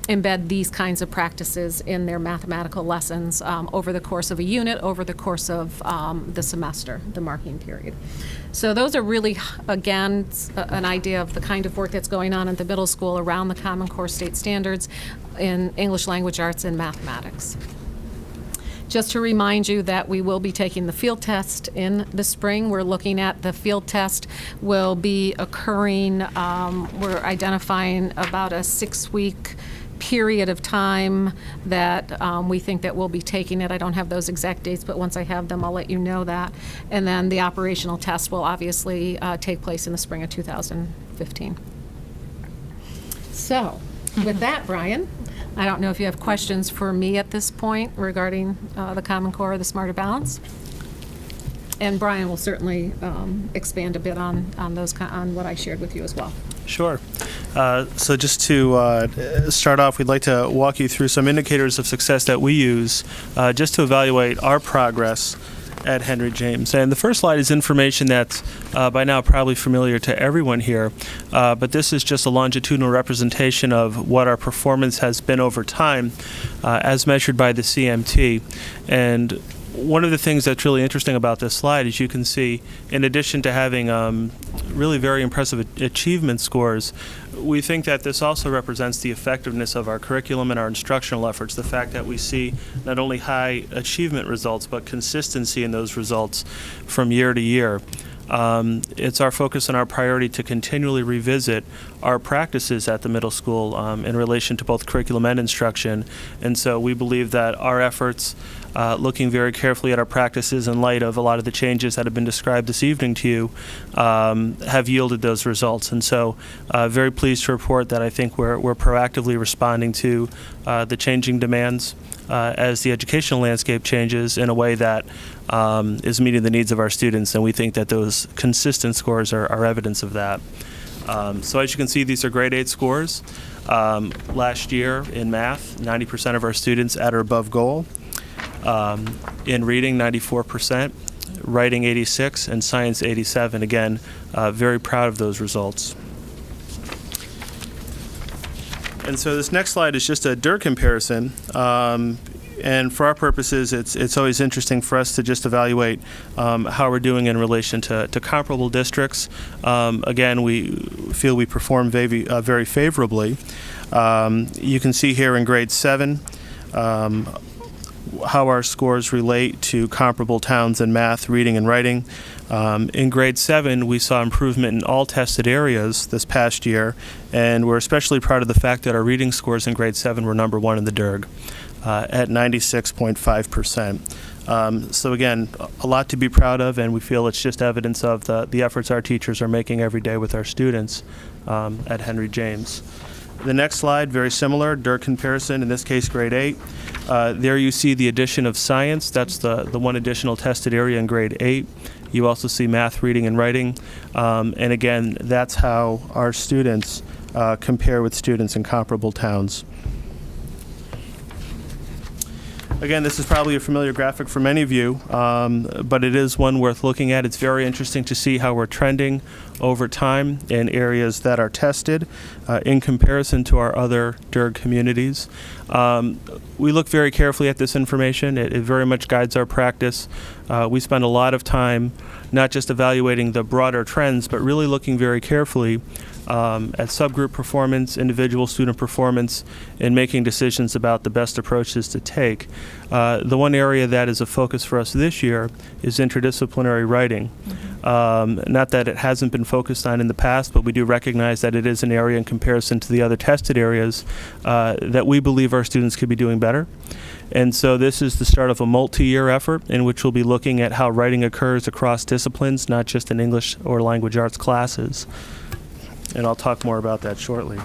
embed these kinds of practices in their mathematical lessons over the course of a unit, over the course of the semester, the marking period. So those are really, again, an idea of the kind of work that's going on at the middle school around the Common Core state standards in English language arts and mathematics. Just to remind you that we will be taking the field test in the spring. We're looking at the field test will be occurring, we're identifying about a 6-week period of time that we think that we'll be taking it. I don't have those exact dates, but once I have them, I'll let you know that. And then the operational test will obviously take place in the spring of 2015. So, with that, Brian, I don't know if you have questions for me at this point regarding the Common Core or the Smarter Balance. And Brian will certainly expand a bit on what I shared with you as well. Sure. So just to start off, we'd like to walk you through some indicators of success that we use just to evaluate our progress at Henry James. And the first slide is information that's by now probably familiar to everyone here, but this is just a longitudinal representation of what our performance has been over time as measured by the CMT. And one of the things that's really interesting about this slide is you can see, in addition to having really very impressive achievement scores, we think that this also represents the effectiveness of our curriculum and our instructional efforts, the fact that we see not only high achievement results, but consistency in those results from year to year. It's our focus and our priority to continually revisit our practices at the middle school in relation to both curriculum and instruction. And so we believe that our efforts, looking very carefully at our practices in light of a lot of the changes that have been described this evening to you, have yielded those results. And so very pleased to report that I think we're proactively responding to the changing demands as the educational landscape changes in a way that is meeting the needs of our students, and we think that those consistent scores are evidence of that. So as you can see, these are grade 8 scores. Last year in math, 90% of our students at or above goal. In reading, 94%, writing 86%, and science 87%. Again, very proud of those results. And so this next slide is just a DIR comparison. And for our purposes, it's always interesting for us to just evaluate how we're doing in relation to comparable districts. Again, we feel we perform very favorably. You can see here in grade 7 how our scores relate to comparable towns in math, reading, and writing. In grade 7, we saw improvement in all tested areas this past year, and we're especially proud of the fact that our reading scores in grade 7 were number 1 in the DIRG at 96.5%. So again, a lot to be proud of, and we feel it's just evidence of the efforts our teachers are making every day with our students at Henry James. The next slide, very similar, DIRG comparison, in this case grade 8. There you see the addition of science. That's the one additional tested area in grade 8. You also see math, reading, and writing. And again, that's how our students compare with students in comparable towns. Again, this is probably a familiar graphic for many of you, but it is one worth looking at. It's very interesting to see how we're trending over time in areas that are tested in comparison to our other DIRG communities. We look very carefully at this information. It very much guides our practice. We spend a lot of time not just evaluating the broader trends, but really looking very carefully at subgroup performance, individual student performance, and making decisions about the best approaches to take. The one area that is a focus for us this year is interdisciplinary writing. Not that it hasn't been focused on in the past, but we do recognize that it is an area in comparison to the other tested areas that we believe our students could be doing better. And so this is the start of a multi-year effort in which we'll be looking at how writing occurs across disciplines, not just in English or language arts classes. And I'll talk more about that shortly.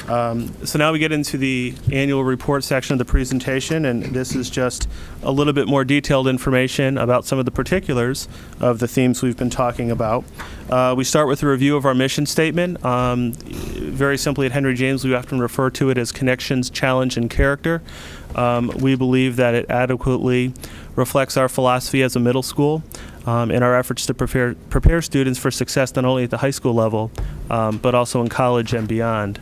So now we get into the annual report section of the presentation, and this is just a little bit more detailed information about some of the particulars of the themes we've been talking about. We start with a review of our mission statement. Very simply at Henry James, we often refer to it as connections, challenge, and character. We believe that it adequately reflects our philosophy as a middle school in our efforts to prepare students for success not only at the high school level, but also in college and beyond.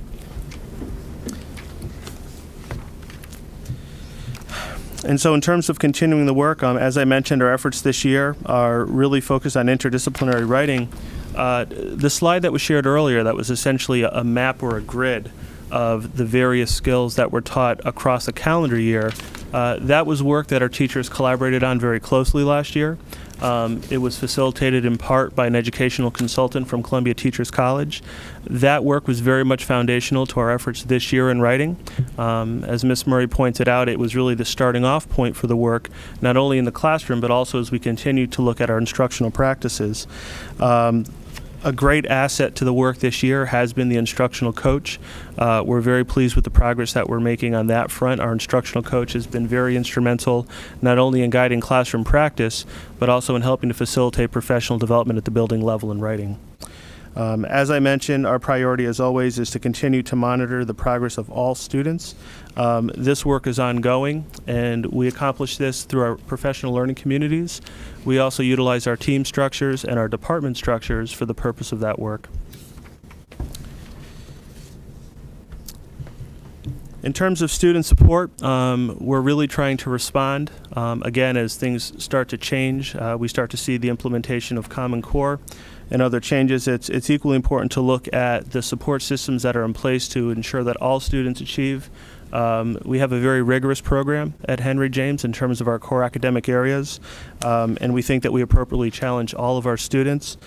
And so in terms of continuing the work, as I mentioned, our efforts this year are really focused on interdisciplinary writing. The slide that was shared earlier, that was essentially a map or a grid of the various skills that were taught across a calendar year, That was work that our teachers collaborated on very closely last year. It was facilitated in part by an educational consultant from Columbia Teachers College. That work was very much foundational to our efforts this year in writing. As Ms. Murray pointed out, it was really the starting off point for the work, not only in the classroom, but also as we continue to look at our instructional practices. A great asset to the work this year has been the instructional coach. We're very pleased with the progress that we're making on that front. Our instructional coach has been very instrumental, not only in guiding classroom practice, but also in helping to facilitate professional development at the building level in writing. As I mentioned, our priority, as always, is to continue to monitor the progress of all students. This work is ongoing, and we accomplish this through our professional learning communities. We also utilize our team structures and our department structures for the purpose of that work. In terms of student support, we're really trying to respond. Again, as things start to change, we start to see the implementation of Common Core and other changes. It's equally important to look at the support systems that are in place to ensure that all students achieve. We have a very rigorous program at Henry James in terms of our core academic areas, and we think that we appropriately challenge all of our students.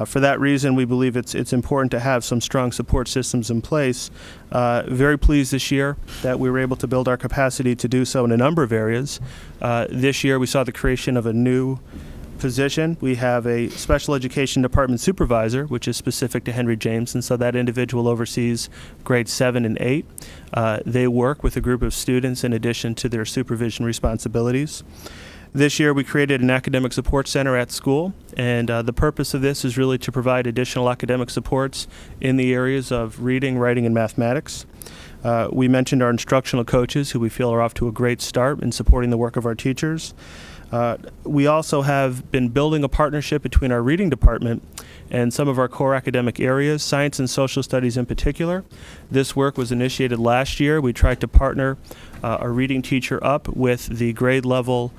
For that reason, we believe it's important to have some strong support systems in place. Very pleased this year that we were able to build our capacity to do so in a number of areas. This year, we saw the creation of a new position. We have a special education department supervisor, which is specific to Henry James, and so that individual oversees grades 7 and 8. They work with a group of students in addition to their supervision responsibilities. This year we created an academic support center at school, and the purpose of this is really to provide additional academic supports in the areas of reading, writing, and mathematics. We mentioned our instructional coaches, who we feel are off to a great start in supporting the work of our teachers. We also have been building a partnership between our reading department and some of our core academic areas, science and social studies in particular. This work was initiated last year. We tried to partner a reading teacher up with the grade level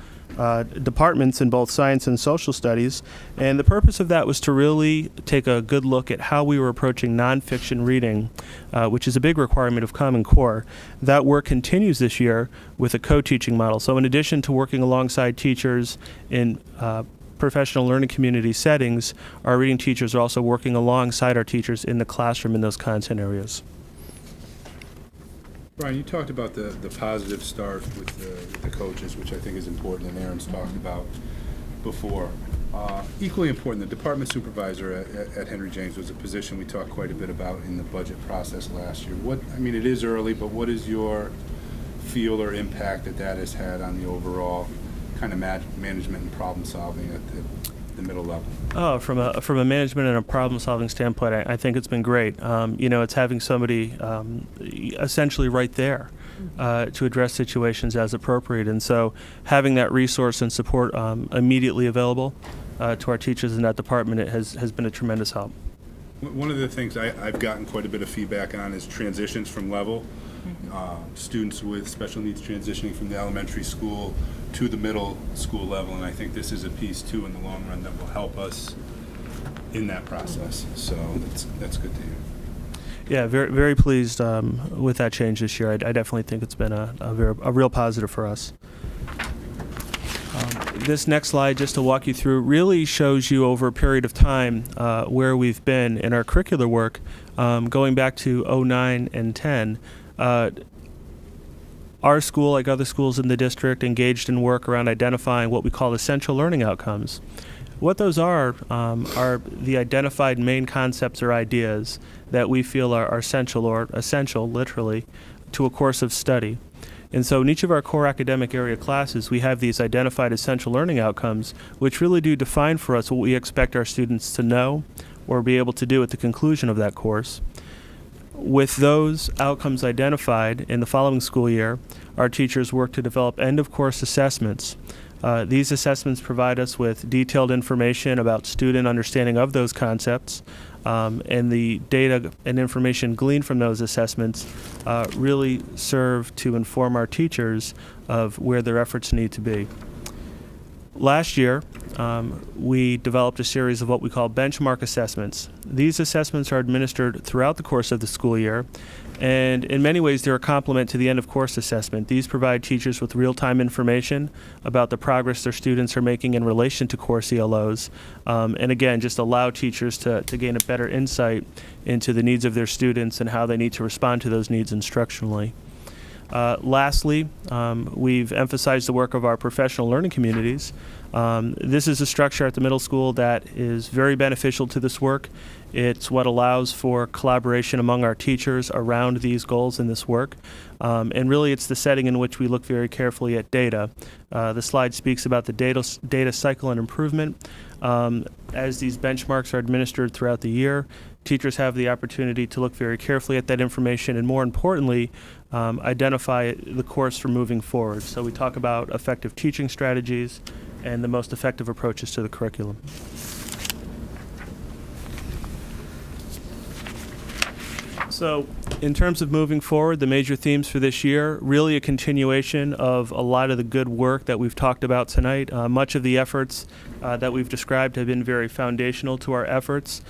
departments in both science and social studies, and the purpose of that was to really take a good look at how we were approaching nonfiction reading, which is a big requirement of Common Core. That work continues this year with a co-teaching model. So in addition to working alongside teachers in professional learning community settings, our reading teachers are also working alongside our teachers in the classroom in those content areas. Brian, you talked about the positive start with the coaches, which I think is important, and Aaron's talked about before. Equally important, the department supervisor at Henry James was a position we talked quite a bit about in the budget process last year. It is early, but what is your feel or impact that has had on the overall kind of management and problem solving at the middle level? Oh, from a management and a problem-solving standpoint, I think it's been great. It's having somebody essentially right there to address situations as appropriate, and so having that resource and support immediately available to our teachers in that department has been a tremendous help. One of the things I've gotten quite a bit of feedback on is transitions from level. Students with special needs transitioning from the elementary school to the middle school level, and I think this is a piece too in the long run that will help us in that process. So that's good to hear. Yeah, very very pleased with that change this year. I definitely think it's been a real positive for us. This next slide, just to walk you through, really shows you over a period of time where we've been in our curricular work, going back to 2009 and 10. Our school, like other schools in the district, engaged in work around identifying what we call essential learning outcomes. What those are the identified main concepts or ideas that we feel are essential, literally, to a course of study. And so in each of our core academic area classes, we have these identified essential learning outcomes, which really do define for us what we expect our students to know or be able to do at the conclusion of that course. With those outcomes identified in the following school year, our teachers work to develop end-of-course assessments. These assessments provide us with detailed information about student understanding of those concepts, and the data and information gleaned from those assessments really serve to inform our teachers of where their efforts need to be. Last year, we developed a series of what we call benchmark assessments. These assessments are administered throughout the course of the school year, And in many ways, they're a complement to the end-of-course assessment. These provide teachers with real-time information about the progress their students are making in relation to course ELOs. And again, just allow teachers to gain a better insight into the needs of their students and how they need to respond to those needs instructionally. Lastly, we've emphasized the work of our professional learning communities. This is a structure at the middle school that is very beneficial to this work. It's what allows for collaboration among our teachers around these goals and this work. And really, it's the setting in which we look very carefully at data. The slide speaks about the data cycle and improvement. As these benchmarks are administered throughout the year, teachers have the opportunity to look very carefully at that information and, more importantly, identify the course for moving forward. So we talk about effective teaching strategies and the most effective approaches to the curriculum. So in terms of moving forward, the major themes for this year, really a continuation of a lot of the good work that we've talked about tonight. Much of the efforts that we've described have been very foundational to our efforts.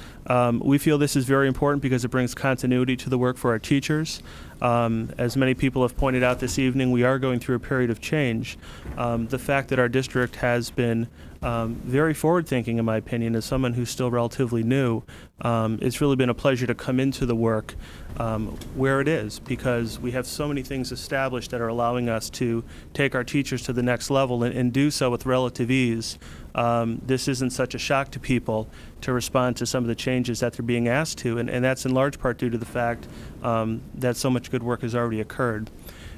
We feel this is very important because it brings continuity to the work for our teachers. As many people have pointed out this evening, we are going through a period of change. The fact that our district has been very forward-thinking, in my opinion, as someone who's still relatively new, it's really been a pleasure to come into the work where it is, because we have so many things established that are allowing us to take our teachers to the next level and do so with relative ease. This isn't such a shock to people to respond to some of the changes that they're being asked to, and that's in large part due to the fact that so much good work has already occurred.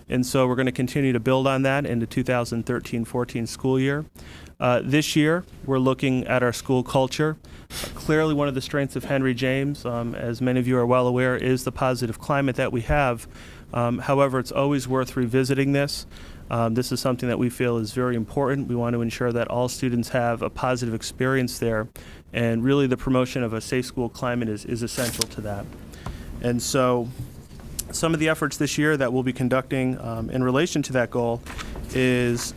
And so we're going to continue to build on that in the 2013-14 school year. This year, we're looking at our school culture. Clearly, one of the strengths of Henry James, as many of you are well aware, is the positive climate that we have. However, it's always worth revisiting this. This is something that we feel is very important. We want to ensure that all students have a positive experience there, and really the promotion of a safe school climate is essential to that. And so some of the efforts this year that we'll be conducting in relation to that goal is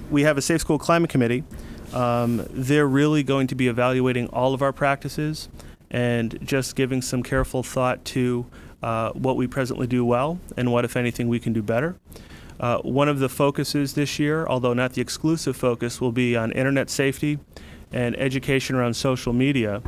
we have a Safe School Climate Committee. They're really going to be evaluating all of our practices and just giving some careful thought to what we presently do well and what, if anything, we can do better. One of the focuses this year, although not the exclusive focus, will be on internet safety and education around social media.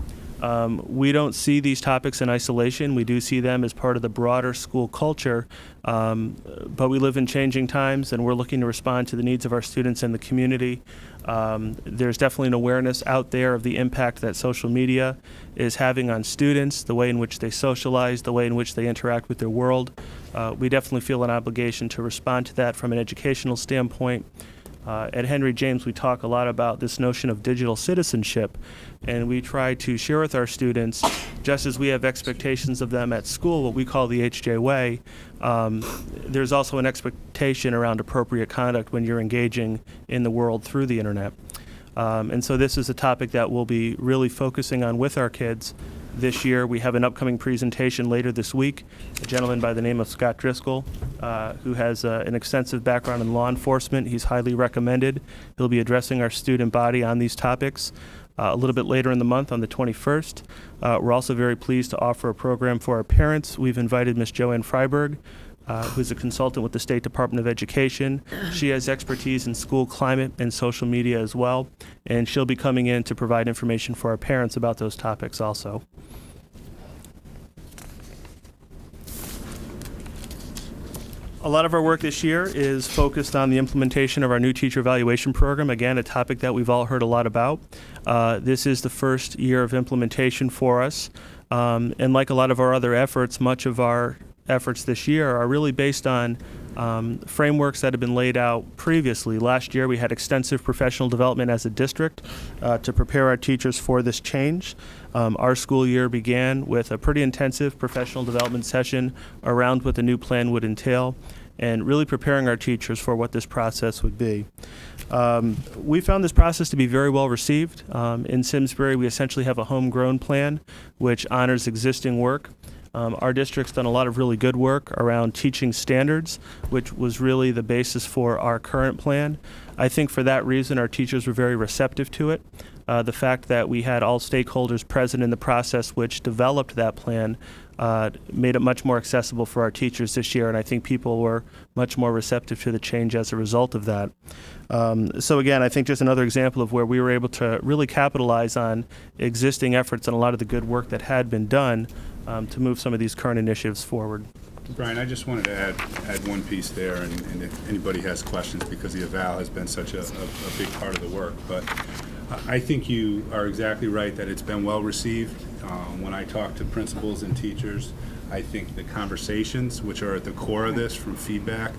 We don't see these topics in isolation. We do see them as part of the broader school culture, but we live in changing times, and we're looking to respond to the needs of our students and the community. There's definitely an awareness out there of the impact that social media is having on students, the way in which they socialize, the way in which they interact with their world. We definitely feel an obligation to respond to that from an educational standpoint. At Henry James, we talk a lot about this notion of digital citizenship, and we try to share with our students, just as we have expectations of them at school, what we call the HJ way, there's also an expectation around appropriate conduct when you're engaging in the world through the internet. And so this is a topic that we'll be really focusing on with our kids this year. We have an upcoming presentation later this week, a gentleman by the name of Scott Driscoll, who has an extensive background in law enforcement. He's highly recommended. He'll be addressing our student body on these topics a little bit later in the month on the 21st. We're also very pleased to offer a program for our parents. We've invited Ms. Joanne Freiberg, who's a consultant with the State Department of Education. She has expertise in school climate and social media as well, and she'll be coming in to provide information for our parents about those topics also. A lot of our work this year is focused on the implementation of our new teacher evaluation program. Again, a topic that we've all heard a lot about. This is the first year of implementation for us. And like a lot of our other efforts, much of our efforts this year are really based on frameworks that have been laid out previously. Last year, we had extensive professional development as a district to prepare our teachers for this change. Our school year began with a pretty intensive professional development session around what the new plan would entail, and really preparing our teachers for what this process would be. We found this process to be very well received. In Simsbury, we essentially have a homegrown plan which honors existing work. Our district's done a lot of really good work around teaching standards, which was really the basis for our current plan. I think for that reason, our teachers were very receptive to it. The fact that we had all stakeholders present in the process which developed that plan made it much more accessible for our teachers this year, and I think people were much more receptive to the change as a result of that. So again, I think just another example of where we were able to really capitalize on existing efforts and a lot of the good work that had been done to move some of these current initiatives forward. Brian, I just wanted to add one piece there, and if anybody has questions, because the eval has been such a big part of the work, but I think you are exactly right that it's been well received. When I talk to principals and teachers, I think the conversations, which are at the core of this from feedback,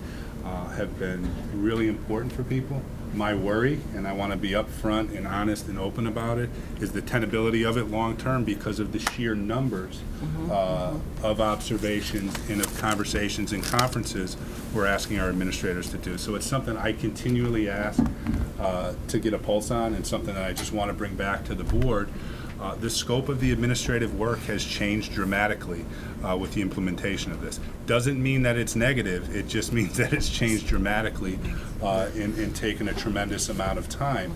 have been really important for people. My worry, and I want to be upfront and honest and open about it, is the tenability of it long term because of the sheer numbers of observations and of conversations and conferences we're asking our administrators to do. So it's something I continually ask to get a pulse on, and something that I just want to bring back to the board. The scope of the administrative work has changed dramatically with the implementation of this. Doesn't mean that it's negative, it just means that it's changed dramatically and taken a tremendous amount of time.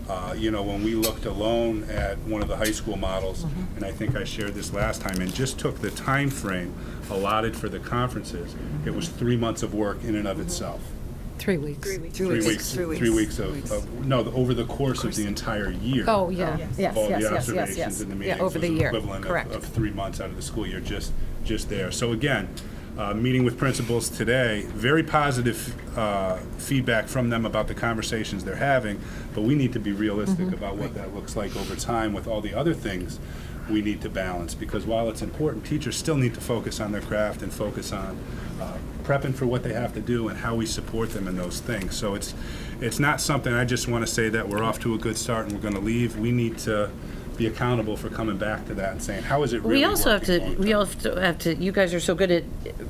When we looked alone at one of the high school models, and I think I shared this last time, and just took the time frame allotted for the conferences, it was 3 months of work in and of itself. 3 weeks. 3 weeks over the course of the entire year. Oh, yeah. Yes, All yes, the yes, observations yes. and the Yeah, meetings over the was year. equivalent Correct. of 3 months out of the school year, just there. So again, meeting with principals today, very positive feedback from them about the conversations they're having, but we need to be realistic about what that looks like over time with all the other things we need to balance, because while it's important, teachers still need to focus on their craft and focus on prepping for what they have to do and how we support them in those things. So it's not something I just want to say that we're off to a good start and we're going to leave. We need to be accountable for coming back to that and saying, how is it really We also have working long term? you guys are so good at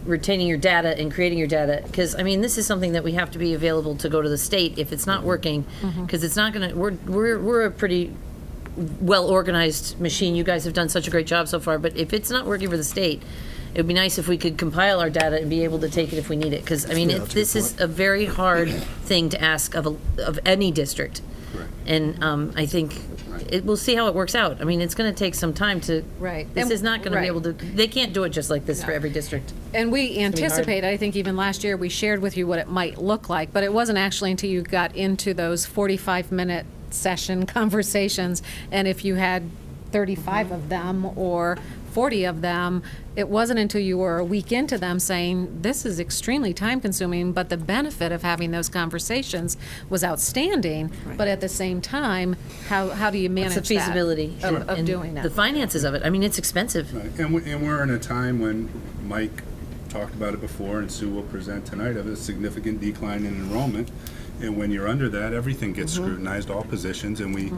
retaining your data and creating your data, because, I mean, this is something that we have to be available to go to the state if it's not working, because it's not gonna, we're a pretty well-organized machine. You guys have done such a great job so far, but if it's not working for the state, it would be nice if we could compile our data and be able to take it if we need it, because, I mean, this is a very hard thing to ask of any district. Correct. And I think we'll see how it works out. I mean, it's going to take some time to. Right. This And- is not going to be right. able to. They can't do it just like this for every district. And we be hard. anticipate, I think even last year, we shared with you what it might look like, but it wasn't actually until you got into those 45-minute session conversations, and if you had 35 of them or 40 of them, it wasn't until you were a week into them saying, this is extremely time-consuming, but the benefit of having those conversations was outstanding, but at the same time, how do you manage It's the that feasibility of and doing that? the finances of it. I mean, it's expensive. Right. And we're in a time when Mike talked about it before, and Sue will present tonight, of a significant decline in enrollment. And when you're under that, everything gets scrutinized, all positions, and we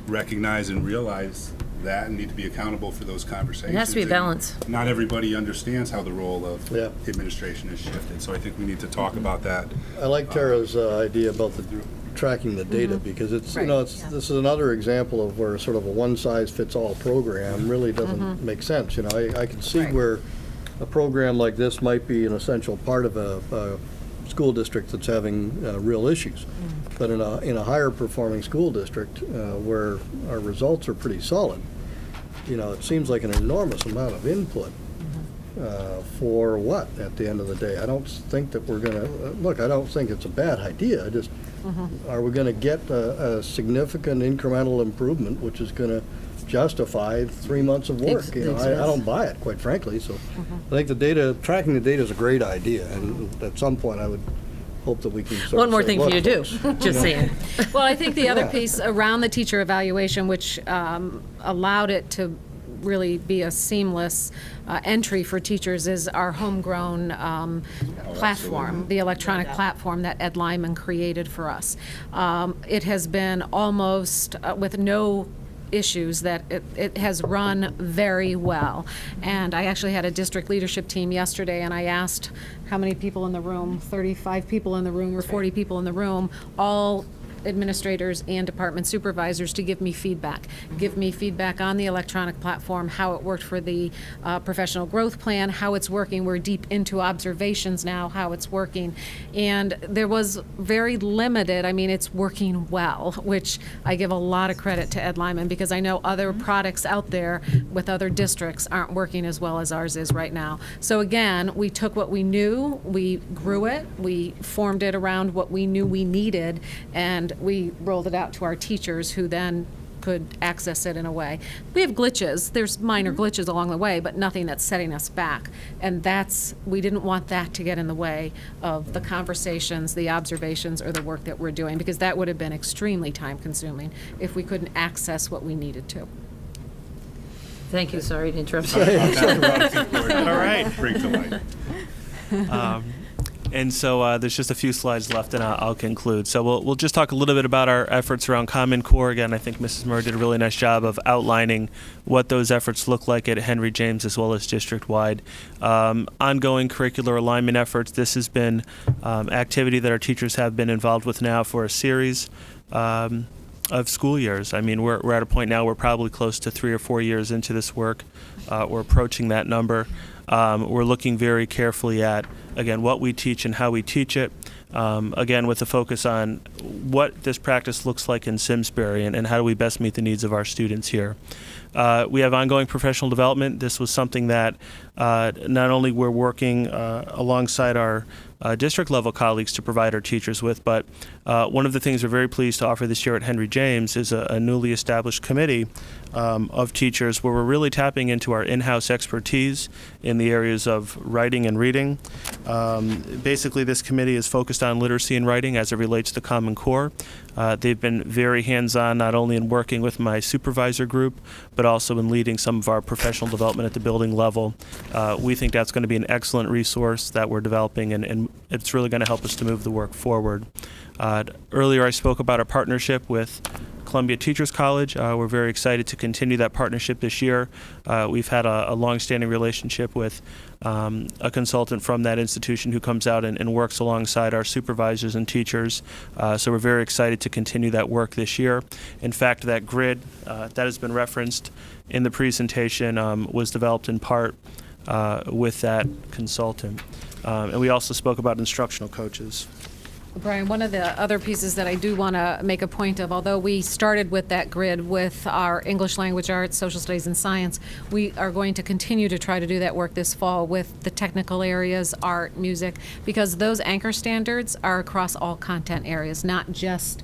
recognize and realize that and need to be accountable for those conversations. It has to be a And balance. Not everybody understands how the role of Yeah. administration has shifted, so I think we need to talk about that. I like Tara's idea about the tracking the data, because it's, this is another example of where sort of a one-size-fits-all program really doesn't make sense. I can see where a program like this might be an essential part of a school district that's having real issues. But in a higher performing school district where our results are pretty solid, it seems like an enormous amount of input for what at the end of the day? I don't think that we're going to, I don't think it's a bad idea. I just, are we going to get a significant incremental improvement which is going to justify 3 months of work? I don't buy it, quite frankly. So I think tracking the data is a great idea, and at some point I would hope that we can sort One of more say, thing for "Look, you to do, folks, just saying. Well, I think the other piece around the teacher evaluation, which allowed it to really be a seamless entry for teachers, is our homegrown platform, the electronic platform that Ed Lyman created for us. It has been almost with no issues that it has run very well. And I actually had a district leadership team yesterday, and I asked how many people in the room, 35 people in the room or 40 people in the room, all administrators and department supervisors to give me feedback. Give me feedback on the electronic platform, how it worked for the professional growth plan, how it's working. We're deep into observations now, how it's working. And there was very limited, I mean, it's working well, which I give a lot of credit to Ed Lyman, because I know other products out there with other districts aren't working as well as ours is right now. So again, we took what we knew, we grew it, we formed it around what we knew we needed, and we rolled it out to our teachers, who then could access it in a way. We have glitches, there's minor glitches along the way, but nothing that's setting us back. And we didn't want that to get in the way of the conversations, the observations, or the work that we're doing, because that would have been extremely time consuming if we couldn't access what we needed to. Thank you, sorry to interrupt you. All right. Bring to light. And so there's just a few slides left, and I'll conclude. So we'll just talk a little bit about our efforts around Common Core. Again, I think Mrs. Murray did a really nice job of outlining what those efforts look like at Henry James as well as district-wide. Ongoing curricular alignment efforts. This has been activity that our teachers have been involved with now for a series of school years. I mean, we're at a point now we're probably close to 3 or 4 years into this work. We're approaching that number. We're looking very carefully at, again, what we teach and how we teach it. Again, with the focus on what this practice looks like in Simsbury and how do we best meet the needs of our students here. We have ongoing professional development. This was something that not only we're working alongside our district level colleagues to provide our teachers with, but one of the things we're very pleased to offer this year at Henry James is a newly established committee of teachers where we're really tapping into our in-house expertise in the areas of writing and reading. Basically, this committee is focused on literacy and writing as it relates to Common Core. They've been very hands-on, not only in working with my supervisor group, but also in leading some of our professional development at the building level. We think that's going to be an excellent resource that we're developing, and it's really going to help us to move the work forward. Earlier, I spoke about our partnership with Columbia Teachers College. We're very excited to continue that partnership this year. We've had a long-standing relationship with a consultant from that institution who comes out and works alongside our supervisors and teachers. So we're very excited to continue that work this year. In fact, that grid that has been referenced in the presentation was developed in part with that consultant. And we also spoke about instructional coaches. Brian, one of the other pieces that I do want to make a point of, although we started with that grid with our English language arts, social studies, and science, we are going to continue to try to do that work this fall with the technical areas, art, music, because those anchor standards are across all content areas, not just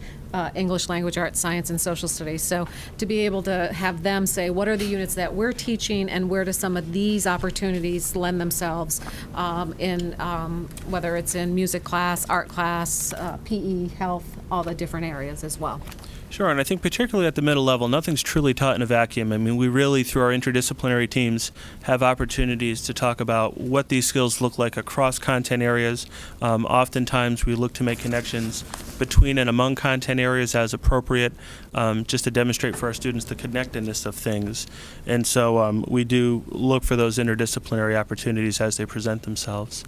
English language arts, science, and social studies. So to be able to have them say, what are the units that we're teaching and where do some of these opportunities lend themselves in whether it's in music class, art class, PE, health, all the different areas as well. Sure, and I think particularly at the middle level, nothing's truly taught in a vacuum. I mean, we really, through our interdisciplinary teams, have opportunities to talk about what these skills look like across content areas. Oftentimes, we look to make connections between and among content areas as appropriate, just to demonstrate for our students the connectedness of things. And so we do look for those interdisciplinary opportunities as they present themselves.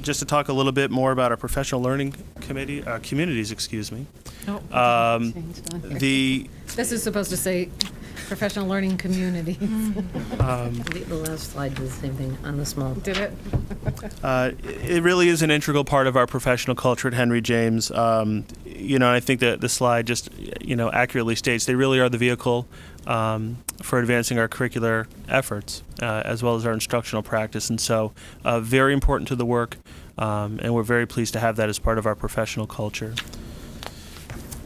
Just to talk a little bit more about our professional learning communities, excuse me. This is supposed to say professional learning community. The last slide did the same thing on the small. Did it? It really is an integral part of our professional culture at Henry James. I think that the slide just, accurately states they really are the vehicle for advancing our curricular efforts as well as our instructional practice. And so very important to the work, and we're very pleased to have that as part of our professional culture.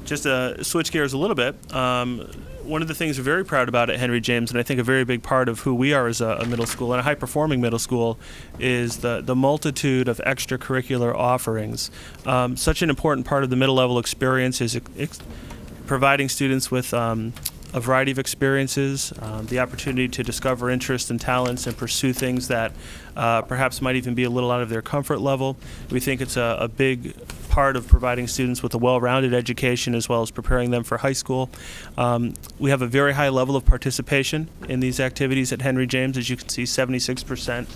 Just to switch gears a little bit, one of the things we're very proud about at Henry James, and I think a very big part of who we are as a middle school and a high-performing middle school, is the multitude of extracurricular offerings. Such an important part of the middle-level experience is providing students with a variety of experiences, the opportunity to discover interests and talents and pursue things that perhaps might even be a little out of their comfort level. We think it's a big part of providing students with a well-rounded education as well as preparing them for high school. We have a very high level of participation in these activities at Henry James. As you can see, 76%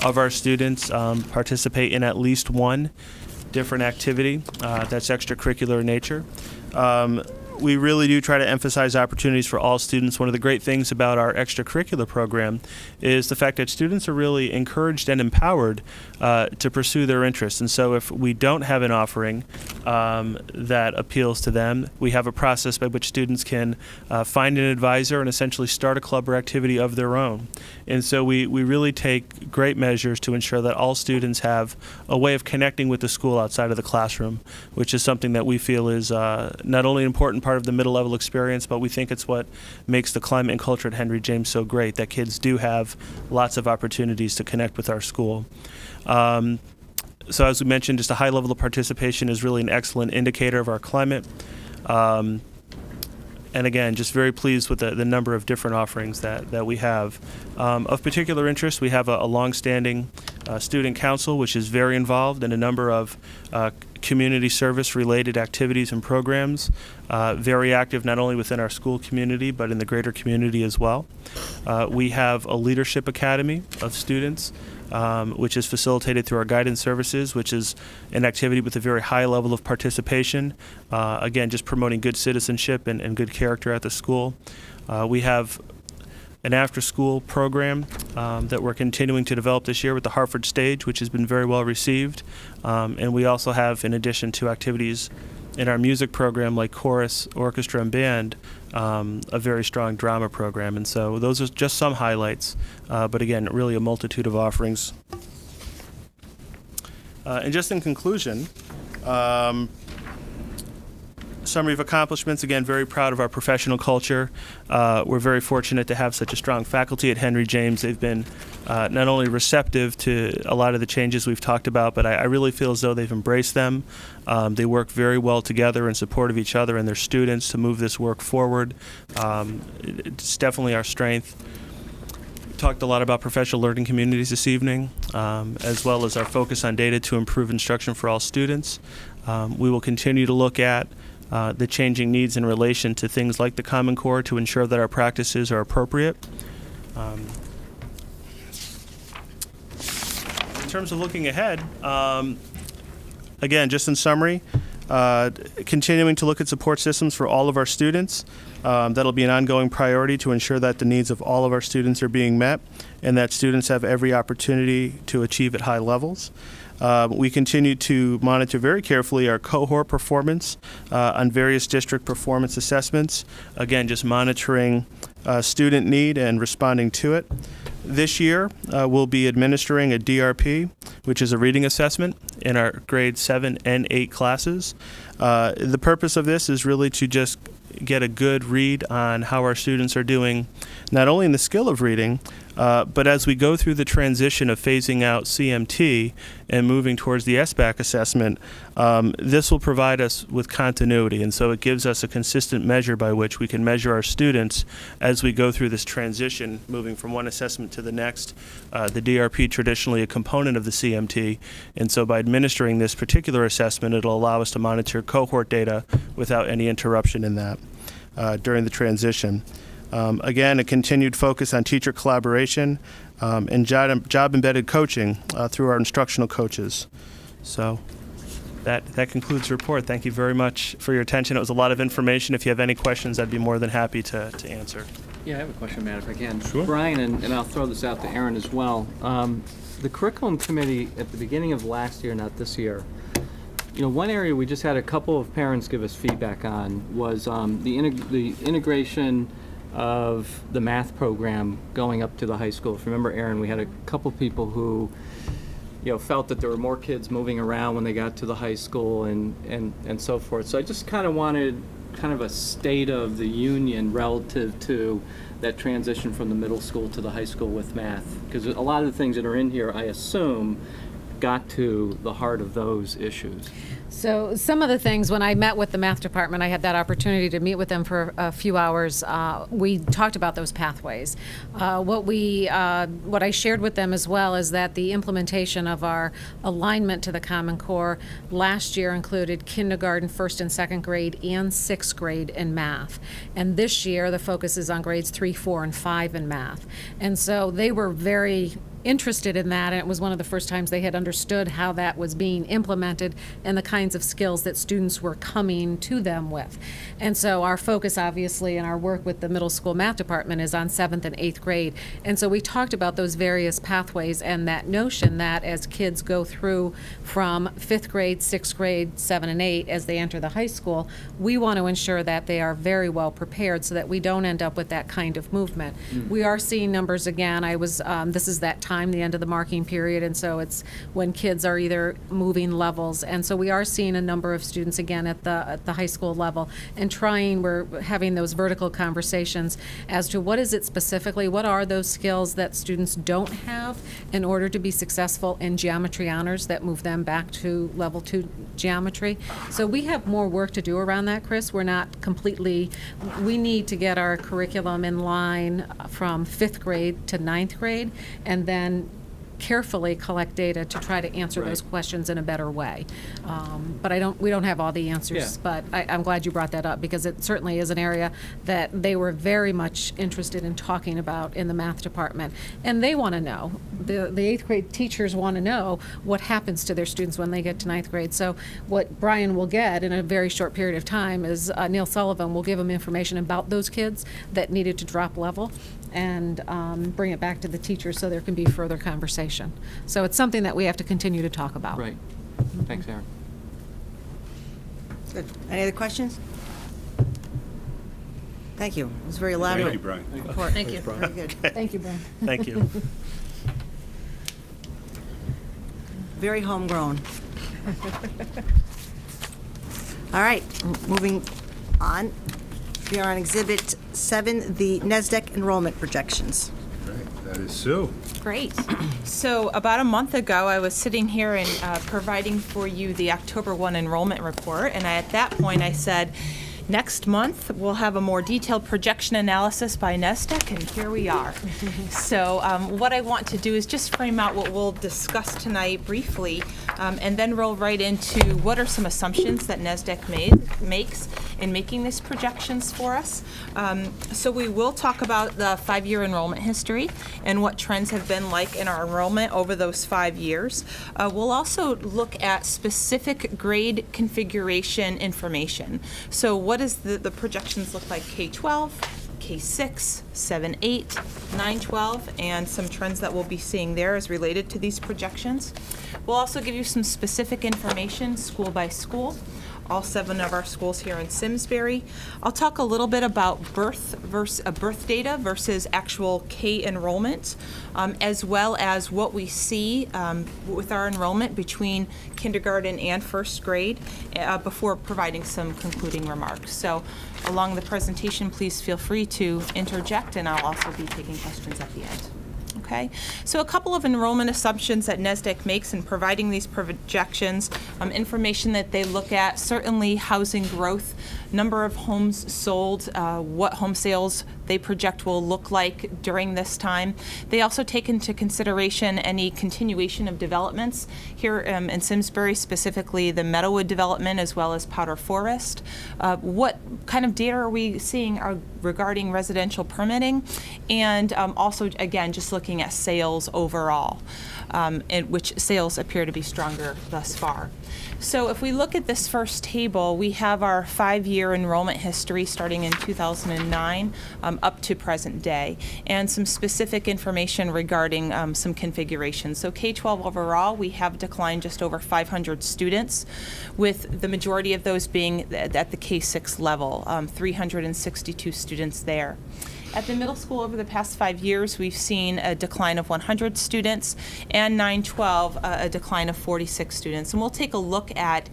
of our students participate in at least one. different activity that's extracurricular in nature. We really do try to emphasize opportunities for all students. One of the great things about our extracurricular program is the fact that students are really encouraged and empowered to pursue their interests. And so if we don't have an offering that appeals to them, we have a process by which students can find an advisor and essentially start a club or activity of their own. And so we really take great measures to ensure that all students have a way of connecting with the school outside of the classroom, which is something that we feel is not only an important part of the middle level experience, but we think it's what makes the climate and culture at Henry James so great, that kids do have lots of opportunities to connect with our school. So as we mentioned, just a high level of participation is really an excellent indicator of our climate. And again, just very pleased with the number of different offerings that we have. Of particular interest, we have a longstanding student council, which is very involved in a number of community service-related activities and programs, very active not only within our school community, but in the greater community as well. We have a leadership academy of students, which is facilitated through our guidance services, which is an activity with a very high level of participation. Again, just promoting good citizenship and good character at the school. We have an after-school program that we're continuing to develop this year with the Hartford Stage, which has been very well received. And we also have, in addition to activities in our music program like chorus, orchestra, and band, a very strong drama program. And so those are just some highlights, but again, really a multitude of offerings. And just in conclusion, summary of accomplishments, again, very proud of our professional culture. We're very fortunate to have such a strong faculty at Henry James. They've been not only receptive to a lot of the changes we've talked about, but I really feel as though they've embraced them. They work very well together in support of each other and their students to move this work forward. It's definitely our strength. We talked a lot about professional learning communities this evening, as well as our focus on data to improve instruction for all students. We will continue to look at the changing needs in relation to things like the Common Core to ensure that our practices are appropriate. In terms of looking ahead, again, just in summary, continuing to look at support systems for all of our students. That'll be an ongoing priority to ensure that the needs of all of our students are being met and that students have every opportunity to achieve at high levels. We continue to monitor very carefully our cohort performance on various district performance assessments. Again, just monitoring student need and responding to it. This year, we'll be administering a DRP, which is a reading assessment in our grade 7 and 8 classes. The purpose of this is really to just get a good read on how our students are doing, not only in the skill of reading, but as we go through the transition of phasing out CMT and moving towards the SBAC assessment, this will provide us with continuity. And so it gives us a consistent measure by which we can measure our students as we go through this transition, moving from one assessment to the next. The DRP traditionally a component of the CMT. And so by administering this particular assessment, it'll allow us to monitor cohort data without any interruption in that during the transition. Again, a continued focus on teacher collaboration and job-embedded coaching through our instructional coaches. So that concludes the report. Thank you very much for your attention. It was a lot of information. If you have any questions, I'd be more than happy to answer. Yeah, I have a question, Matt, if I can. Sure. Brian, and I'll throw this out to Aaron as well. The curriculum committee at the beginning of last year, not this year, one area we just had a couple of parents give us feedback on was the integration of the math program going up to the high school. If you remember, Aaron, we had a couple people who felt that there were more kids moving around when they got to the high school and so forth. So I just kind of wanted kind of a state of the union relative to that transition from the middle school to the high school with math, because a lot of the things that are in here, I assume, got to the heart of those issues. So some of the things, when I met with the math department, I had that opportunity to meet with them for a few hours. We talked about those pathways. What I shared with them as well is that the implementation of our alignment to the Common Core last year included kindergarten, first and second grade, and sixth grade in math. And this year, the focus is on grades 3, 4, and 5 in math. And so they were very interested in that, and it was one of the first times they had understood how that was being implemented and the kinds of skills that students were coming to them with. And so our focus, obviously, in our work with the middle school math department is on 7th and 8th grade. And so we talked about those various pathways and that notion that as kids go through from 5th grade, 6th grade, 7 and 8, as they enter the high school, we want to ensure that they are very well prepared so that we don't end up with that kind of movement. We are seeing numbers again. This is that time, the end of the marking period, and so it's when kids are either moving levels. And so we are seeing a number of students again at the high school level and we're having those vertical conversations as to what is it specifically, what are those skills that students don't have in order to be successful in geometry honors that move them back to level 2 geometry. So we have more work to do around that, Chris. We're not we need to get our curriculum in line from 5th grade to 9th grade, and then carefully collect data to try to answer those questions in a better way. But we don't have all the answers, but I'm glad you brought that up because it certainly is an area that they were very much interested in talking about in the math department. And they want to know, the 8th grade teachers want to know what happens to their students when they get to 9th grade. So what Brian will get in a very short period of time is Neil Sullivan will give him information about those kids that needed to drop level and bring it back to the teachers so there can be further conversation. So it's something that we have to continue to talk about. Right. Thanks, Aaron. Good. Any other questions? Thank you. It was very elaborate. Thank you, Brian. Report. Thank you. Very good. Thank you, Brian. Thank you. Very homegrown. All right, moving on. We are on Exhibit 7, the NESDEC enrollment projections. Right, that is Sue. Great. So about a month ago, I was sitting here and providing for you the October 1 enrollment report, and at that point I said, next month, we'll have a more detailed projection analysis by NESDEC, and here we are. So what I want to do is just frame out what we'll discuss tonight briefly, and then roll right into what are some assumptions that NESDEC makes in making these projections for us. So we will talk about the 5-year enrollment history and what trends have been like in our enrollment over those 5 years. We'll also look at specific grade configuration information. So what does the projections look like K-12, K-6, 7, 8, 9, 12, and some trends that we'll be seeing there as related to these projections. We'll also give you some specific information school by school, all 7 of our schools here in Simsbury. I'll talk a little bit about birth data versus actual K enrollment, as well as what we see with our enrollment between kindergarten and 1st grade before providing some concluding remarks. So along the presentation, please feel free to interject, and I'll also be taking questions at the end. Okay, so a couple of enrollment assumptions that NESDEC makes in providing these projections, information that they look at, certainly housing growth, number of homes sold, what home sales they project will look like during this time. They also take into consideration any continuation of developments here in Simsbury, specifically the Meadowood development as well as Powder Forest. What kind of data are we seeing regarding residential permitting? And also, again, just looking at sales overall, in which sales appear to be stronger thus far. So if we look at this first table, we have our 5-year enrollment history starting in 2009 up to present day, and some specific information regarding some configurations. So K-12 overall, we have declined just over 500 students, with the majority of those being at the K-6 level, 362 students there. At the middle school over the past 5 years, we've seen a decline of 100 students, and 9-12, a decline of 46 students. And we'll take a look at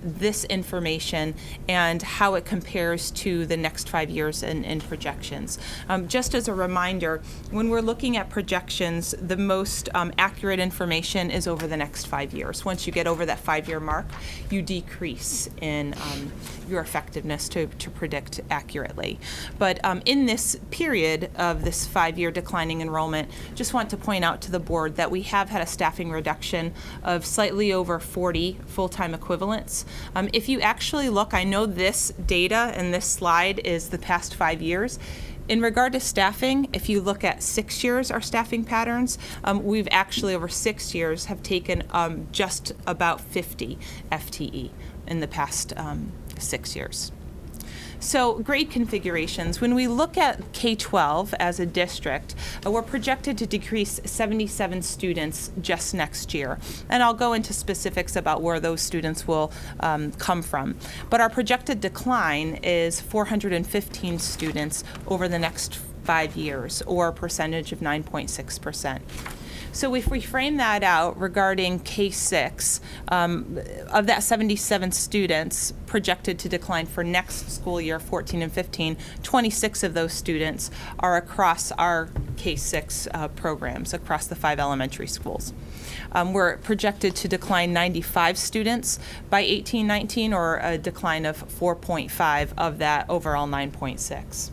this information and how it compares to the next 5 years in projections. Just as a reminder, when we're looking at projections, the most accurate information is over the next 5 years. Once you get over that 5-year mark, you decrease in your effectiveness to predict accurately. But in this period of this 5-year declining enrollment, just want to point out to the board that we have had a staffing reduction of slightly over 40 full-time equivalents. If you actually look, I know this data and this slide is the past 5 years. In regard to staffing, if you look at 6 years, our staffing patterns, we've actually over 6 years have taken just about 50 FTE in the past 6 years. So grade configurations, when we look at K-12 as a district, we're projected to decrease 77 students just next year. And I'll go into specifics about where those students will come from. But our projected decline is 415 students over the next 5 years, or a percentage of 9.6%. So if we frame that out regarding K-6, of that 77 students projected to decline for next school year, 14 and 15, 26 of those students are across our K-6 programs, across the 5 elementary schools. We're projected to decline 95 students by 18-19, or a decline of 4.5 of that overall 9.6.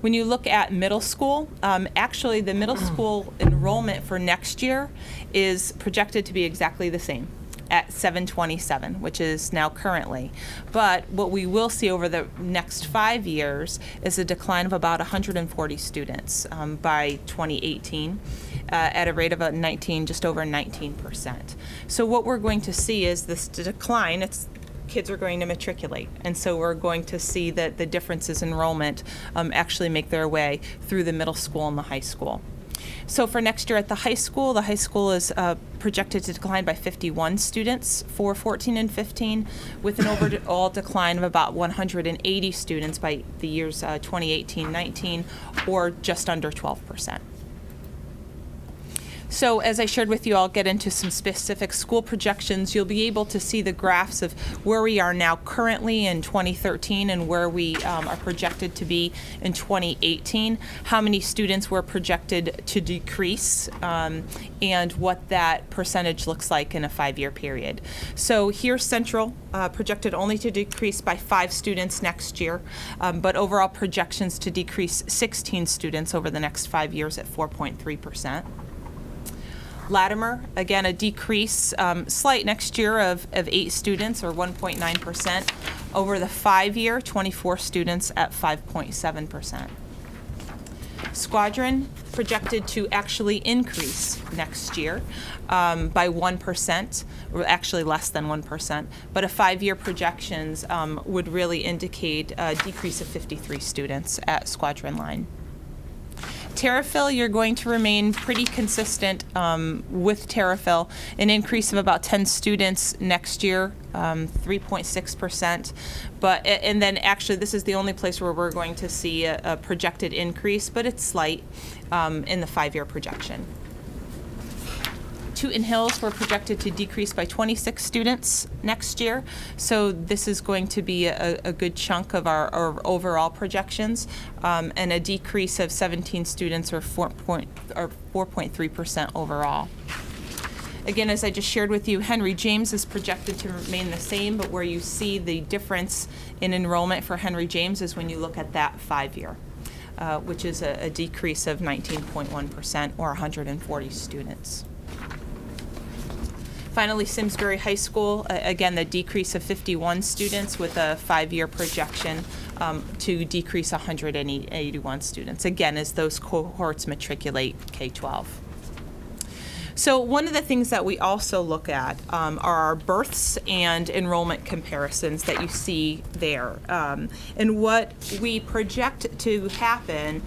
When you look at middle school, actually the middle school enrollment for next year is projected to be exactly the same at 727, which is now currently. But what we will see over the next 5 years is a decline of about 140 students by 2018 at a rate of just over 19%. So what we're going to see is this decline. Kids are going to matriculate, and so we're going to see that the differences in enrollment actually make their way through the middle school and the high school. So for next year at the high school is projected to decline by 51 students for 14 and 15, with an overall decline of about 180 students by the years 2018-19, or just under 12%. So as I shared with you, I'll get into some specific school projections. You'll be able to see the graphs of where we are now currently in 2013 and where we are projected to be in 2018, how many students were projected to decrease, and what that percentage looks like in a 5-year period. So here's Central, projected only to decrease by 5 students next year, but overall projections to decrease 16 students over the next 5 years at 4.3%. Latimer, again, a decrease, slight next year of 8 students, or 1.9%. Over the 5-year, 24 students at 5.7%. Squadron, projected to actually increase next year by 1%, or actually less than 1%, but a 5-year projections would really indicate a decrease of 53 students at Squadron line. Terrafil, you're going to remain pretty consistent with Terrafil, an increase of about 10 students next year, 3.6%. And then actually this is the only place where we're going to see a projected increase, but it's slight in the 5-year projection. Tooten Hills, we're projected to decrease by 26 students next year. So this is going to be a good chunk of our overall projections, and a decrease of 17 students, or 4.3% overall. Again, as I just shared with you, Henry James is projected to remain the same, but where you see the difference in enrollment for Henry James is when you look at that 5-year, which is a decrease of 19.1%, or 140 students. Finally, Simsbury High School, again, the decrease of 51 students with a 5-year projection to decrease 181 students, again, as those cohorts matriculate K-12. So one of the things that we also look at are our births and enrollment comparisons that you see there. And what we project to happen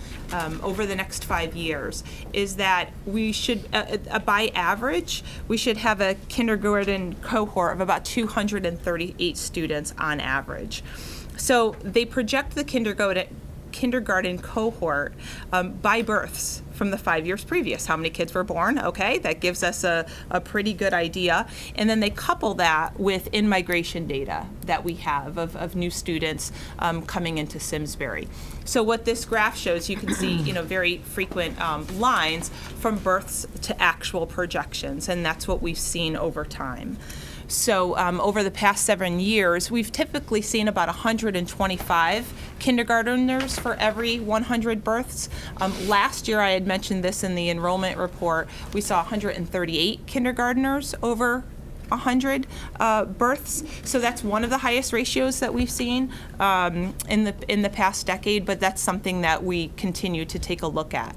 over the next 5 years is that we should, by average, we should have a kindergarten cohort of about 238 students on average. So they project the kindergarten cohort by births from the 5 years previous. How many kids were born? Okay, that gives us a pretty good idea. And then they couple that with in-migration data that we have of new students coming into Simsbury. So what this graph shows, you can see, very frequent lines from births to actual projections, and that's what we've seen over time. So over the past 7 years, we've typically seen about 125 kindergarteners for every 100 births. Last year, I had mentioned this in the enrollment report, we saw 138 kindergarteners over 100 births. So that's one of the highest ratios that we've seen in the past decade, but that's something that we continue to take a look at.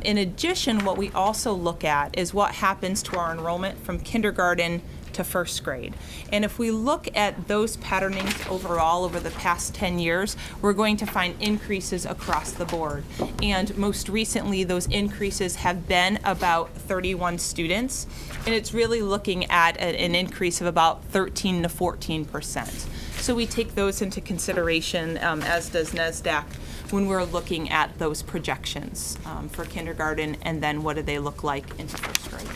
In addition, what we also look at is what happens to our enrollment from kindergarten to first grade. And if we look at those patternings overall over the past 10 years, we're going to find increases across the board. And most recently, those increases have been about 31 students. And it's really looking at an increase of about 13 to 14%. So we take those into consideration, as does NSDAC, when we're looking at those projections for kindergarten, and then what do they look like into first grade.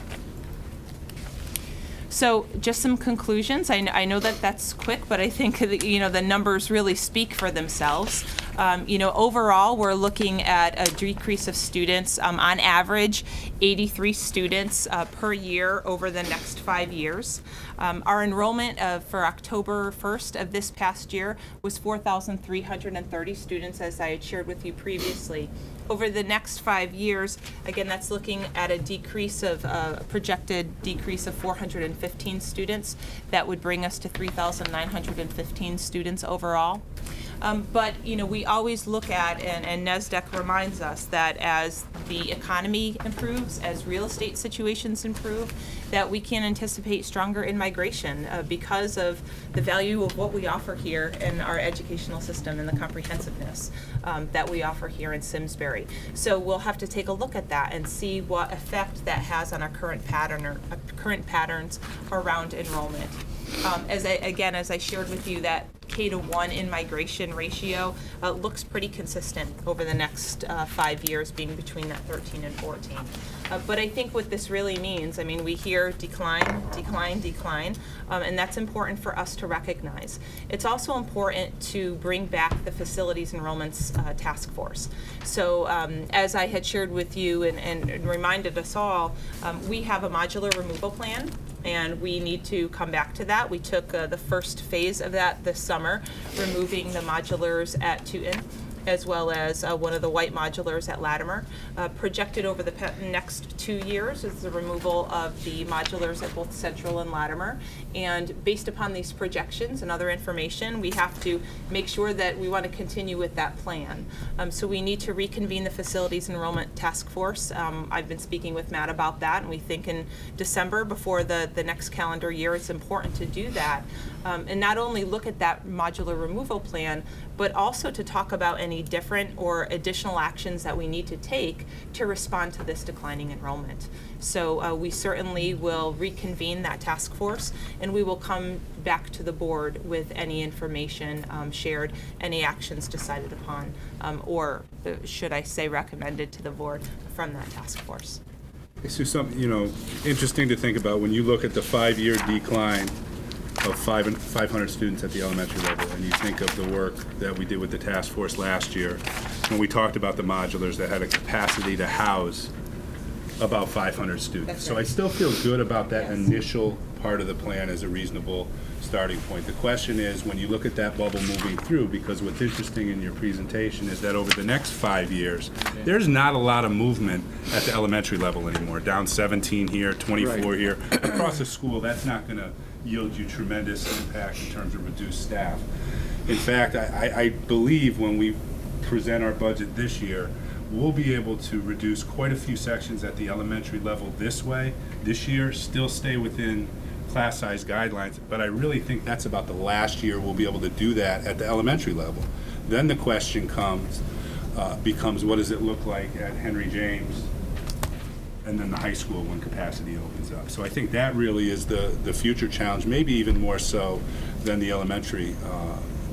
So just some conclusions. I know that that's quick, but I think the numbers really speak for themselves. Overall, we're looking at a decrease of students, on average, 83 students per year over the next 5 years. Our enrollment for October 1st of this past year was 4,330 students, as I had shared with you previously. Over the next 5 years, again, that's looking at a projected decrease of 415 students. That would bring us to 3,915 students overall. But we always look at, and NSDAC reminds us that as the economy improves, as real estate situations improve, that we can anticipate stronger in-migration because of the value of what we offer here in our educational system and the comprehensiveness that we offer here in Simsbury. So we'll have to take a look at that and see what effect that has on our current patterns around enrollment. As I shared with you, that K-1 in-migration ratio looks pretty consistent over the next 5 years, being between that 13 and 14. But I think what this really means, we hear decline, and that's important for us to recognize. It's also important to bring back the facilities enrollments task force. So as I had shared with you and reminded us all, we have a modular removal plan, and we need to come back to that. We took the first phase of that this summer, removing the modulars at Tooten, as well as one of the white modulars at Latimer. Projected over the next 2 years is the removal of the modulars at both Central and Latimer. And based upon these projections and other information, we have to make sure that we want to continue with that plan. So we need to reconvene the Facilities Enrollment Task Force. I've been speaking with Matt about that, and we think in December, before the next calendar year, it's important to do that. And not only look at that modular removal plan, but also to talk about any different or additional actions that we need to take to respond to this declining enrollment. So we certainly will reconvene that task force, and we will come back to the board with any information shared, any actions decided upon, or should I say recommended to the board from that task force. So something, interesting to think about when you look at the 5-year decline of 500 students at the elementary level, and you think of the work that we did with the task force last year, when we talked about the modulars that had a capacity to house about 500 students. That's So right. I still feel good about that Yes. initial part of the plan as a reasonable starting point. The question is, when you look at that bubble moving through, because what's interesting in your presentation is that over the next 5 years, there's not a lot of movement at the elementary level anymore. Down 17 here, 24 here. Across the school, that's not going to yield you tremendous impact in terms of reduced staff. In fact, I believe when we present our budget this year, we'll be able to reduce quite a few sections at the elementary level this year, still stay within class size guidelines, but I really think that's about the last year we'll be able to do that at the elementary level. Then the question becomes what does it look like at Henry James and then the high school when capacity opens up. So I think that really is the future challenge, maybe even more so than the elementary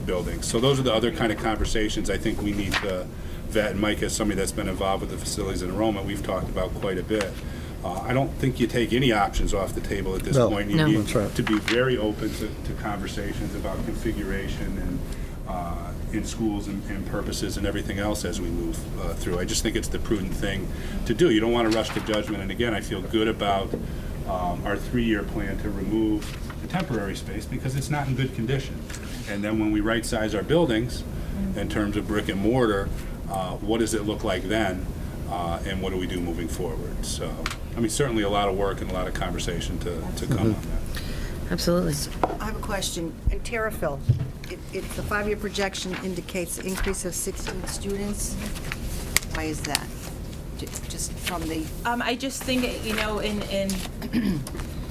building. So those are the other kind of conversations I think we need to vet. And Mike, as somebody that's been involved with the facilities and enrollment, we've talked about quite a bit. I don't think you take any options off the table at this point. You need to be very open to conversations about configuration and in schools and purposes and everything else as we move through. I just think it's the prudent thing to do. You don't want to rush to judgment. And again, I feel good about our 3-year plan to remove the temporary space because it's not in good condition. And then when we right-size our buildings in terms of brick and mortar, what does it look like then? And what do we do moving forward? So, I mean, certainly a lot of work and a lot of conversation to come on that. Absolutely. I have a question. In Terrafil, the 5-year projection indicates an increase of 16 students. Why is that? Just from the... I just think, in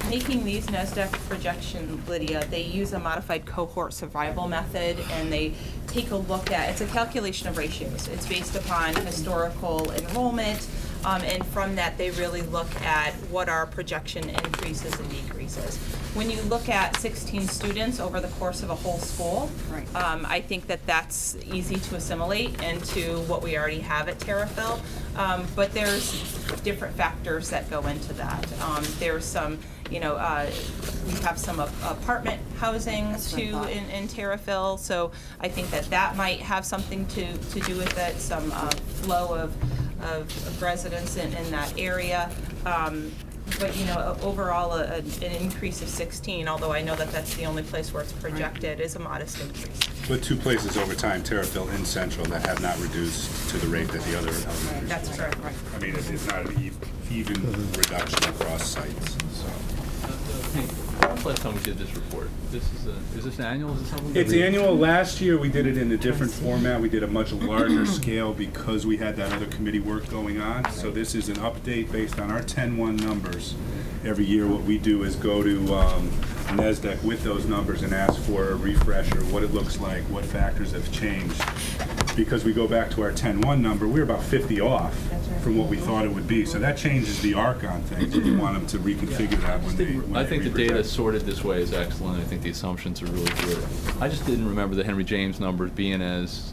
making these NASDAQ projections, Lydia, they use a modified cohort survival method, and they take a look at, it's a calculation of ratios. It's based upon historical enrollment, and from that, they really look at what are projection increases and decreases. When you look at 16 students over the course of a whole school, Right. I think that that's easy to assimilate into what we already have at Terrafil, but there's different factors that go into that. There's some, we have some apartment housing too in Terrafil, so I think that might have something to do with it, some flow of residents in that area. But, overall, an increase of 16, although I know that that's the only place where it's projected, is a modest increase. But 2 places over time, Terrafil and Central, that have not reduced to the rate that the other elementary That's schools correct. have. I mean, it's not an even reduction across sites, so. When was the last time we did this report? Is this annual? Is this something? It's annual. Last year, we did it in a different format. We did a much larger scale because we had that other committee work going on. So this is an update based on our 10-1 numbers. Every year, what we do is go to NASDAQ with those numbers and ask for a refresher, what it looks like, what factors have changed. Because we go back to our 10-1 number, we're about 50 off from what we thought it would be. So that changes the arc on things, and you want them to reconfigure that when they I think the re-project. data sorted this way is excellent. I think the assumptions are really good. I just didn't remember the Henry James numbers being as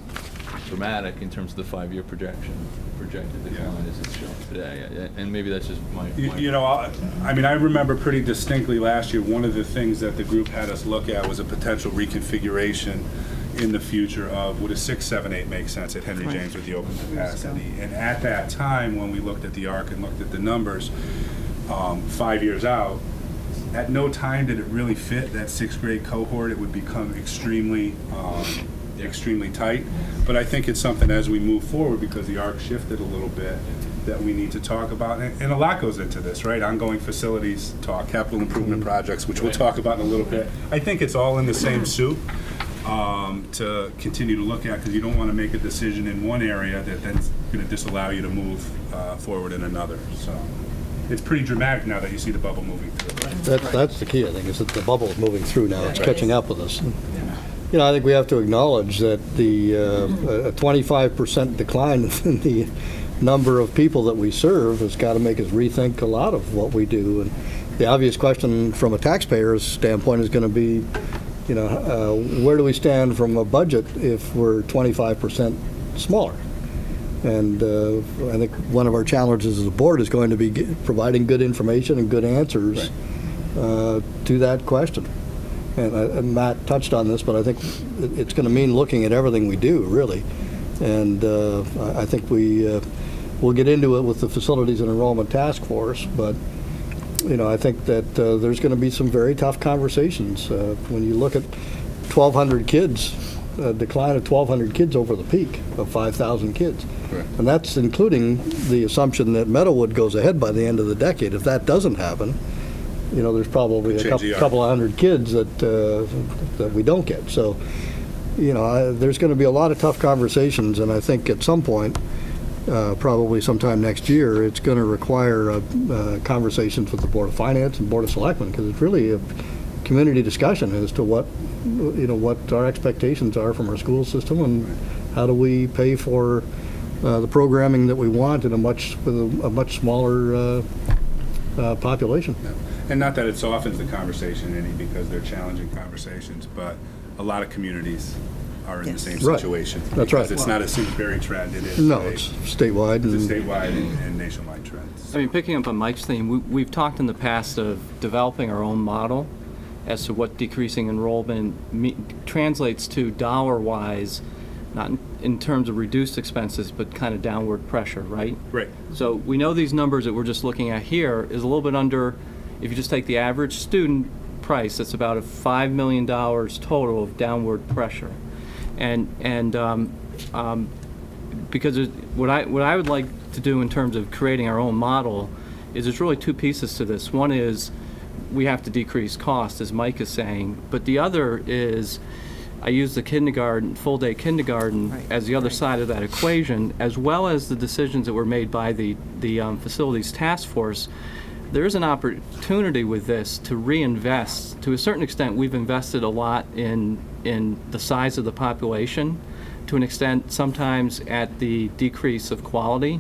dramatic in terms of the 5-year projected decline as it's shown today. And maybe that's just my... I remember pretty distinctly last year, one of the things that the group had us look at was a potential reconfiguration in the future of would a 6, 7, 8 make sense at Henry James with the open capacity. And at that time, when we looked at the arc and looked at the numbers, 5 years out, at no time did it really fit that 6th grade cohort. It would become extremely tight. But I think it's something as we move forward, because the arc shifted a little bit, that we need to talk about. And a lot goes into this, right? Ongoing facilities talk, capital improvement projects, which we'll talk about in a little bit. I think it's all in the same soup to continue to look at, because you don't want to make a decision in one area that then's going to disallow you to move forward in another. So it's pretty dramatic now that you see the bubble moving through. That's the key, I think, is that the bubble is moving through now. It's catching up with us. I think we have to acknowledge that a 25% decline in the number of people that we serve has got to make us rethink a lot of what we do. And the obvious question from a taxpayer's standpoint is going to be, where do we stand from a budget if we're 25% smaller? And I think one of our challenges as a board is going to be providing good information and good answers to that question. And Matt touched on this, but I think it's going to mean looking at everything we do, really. And I think we'll get into it with the Facilities and Enrollment Task Force, but I think that there's going to be some very tough conversations. When you look at 1,200 kids, a decline of 1,200 kids over the peak of 5,000 kids. Right. And that's including the assumption that Meadowwood goes ahead by the end of the decade. If that doesn't happen, there's probably a couple of hundred kids that we don't get. So, there's going to be a lot of tough conversations, and I think at some point, probably sometime next year, it's going to require conversations with the Board of Finance and Board of Selectmen, because it's really a community discussion as to what our expectations are from our school system and how do we pay for the programming that we want with a much smaller population. Yeah. And not that it softens the conversation any, because they're challenging conversations, but a lot of communities are in the same situation. That's right. Because it's not a Simsbury trend, it is it's statewide. It's a statewide and nationwide trend. I mean, picking up on Mike's theme, we've talked in the past of developing our own model as to what decreasing enrollment translates to dollar-wise, not in terms of reduced expenses, but kind of downward pressure, right? Right. So we know these numbers that we're just looking at here is a little bit under, if you just take the average student price. It's about a $5 million total of downward pressure. Because what I would like to do in terms of creating our own model is there's really two pieces to this. One is we have to decrease cost, as Mike is saying, but the other is I use the kindergarten, full-day kindergarten as the other side of that equation, as well as the decisions that were made by the facilities task force. There is an opportunity with this to reinvest. To a certain extent, we've invested a lot in the size of the population, to an extent sometimes at the decrease of quality.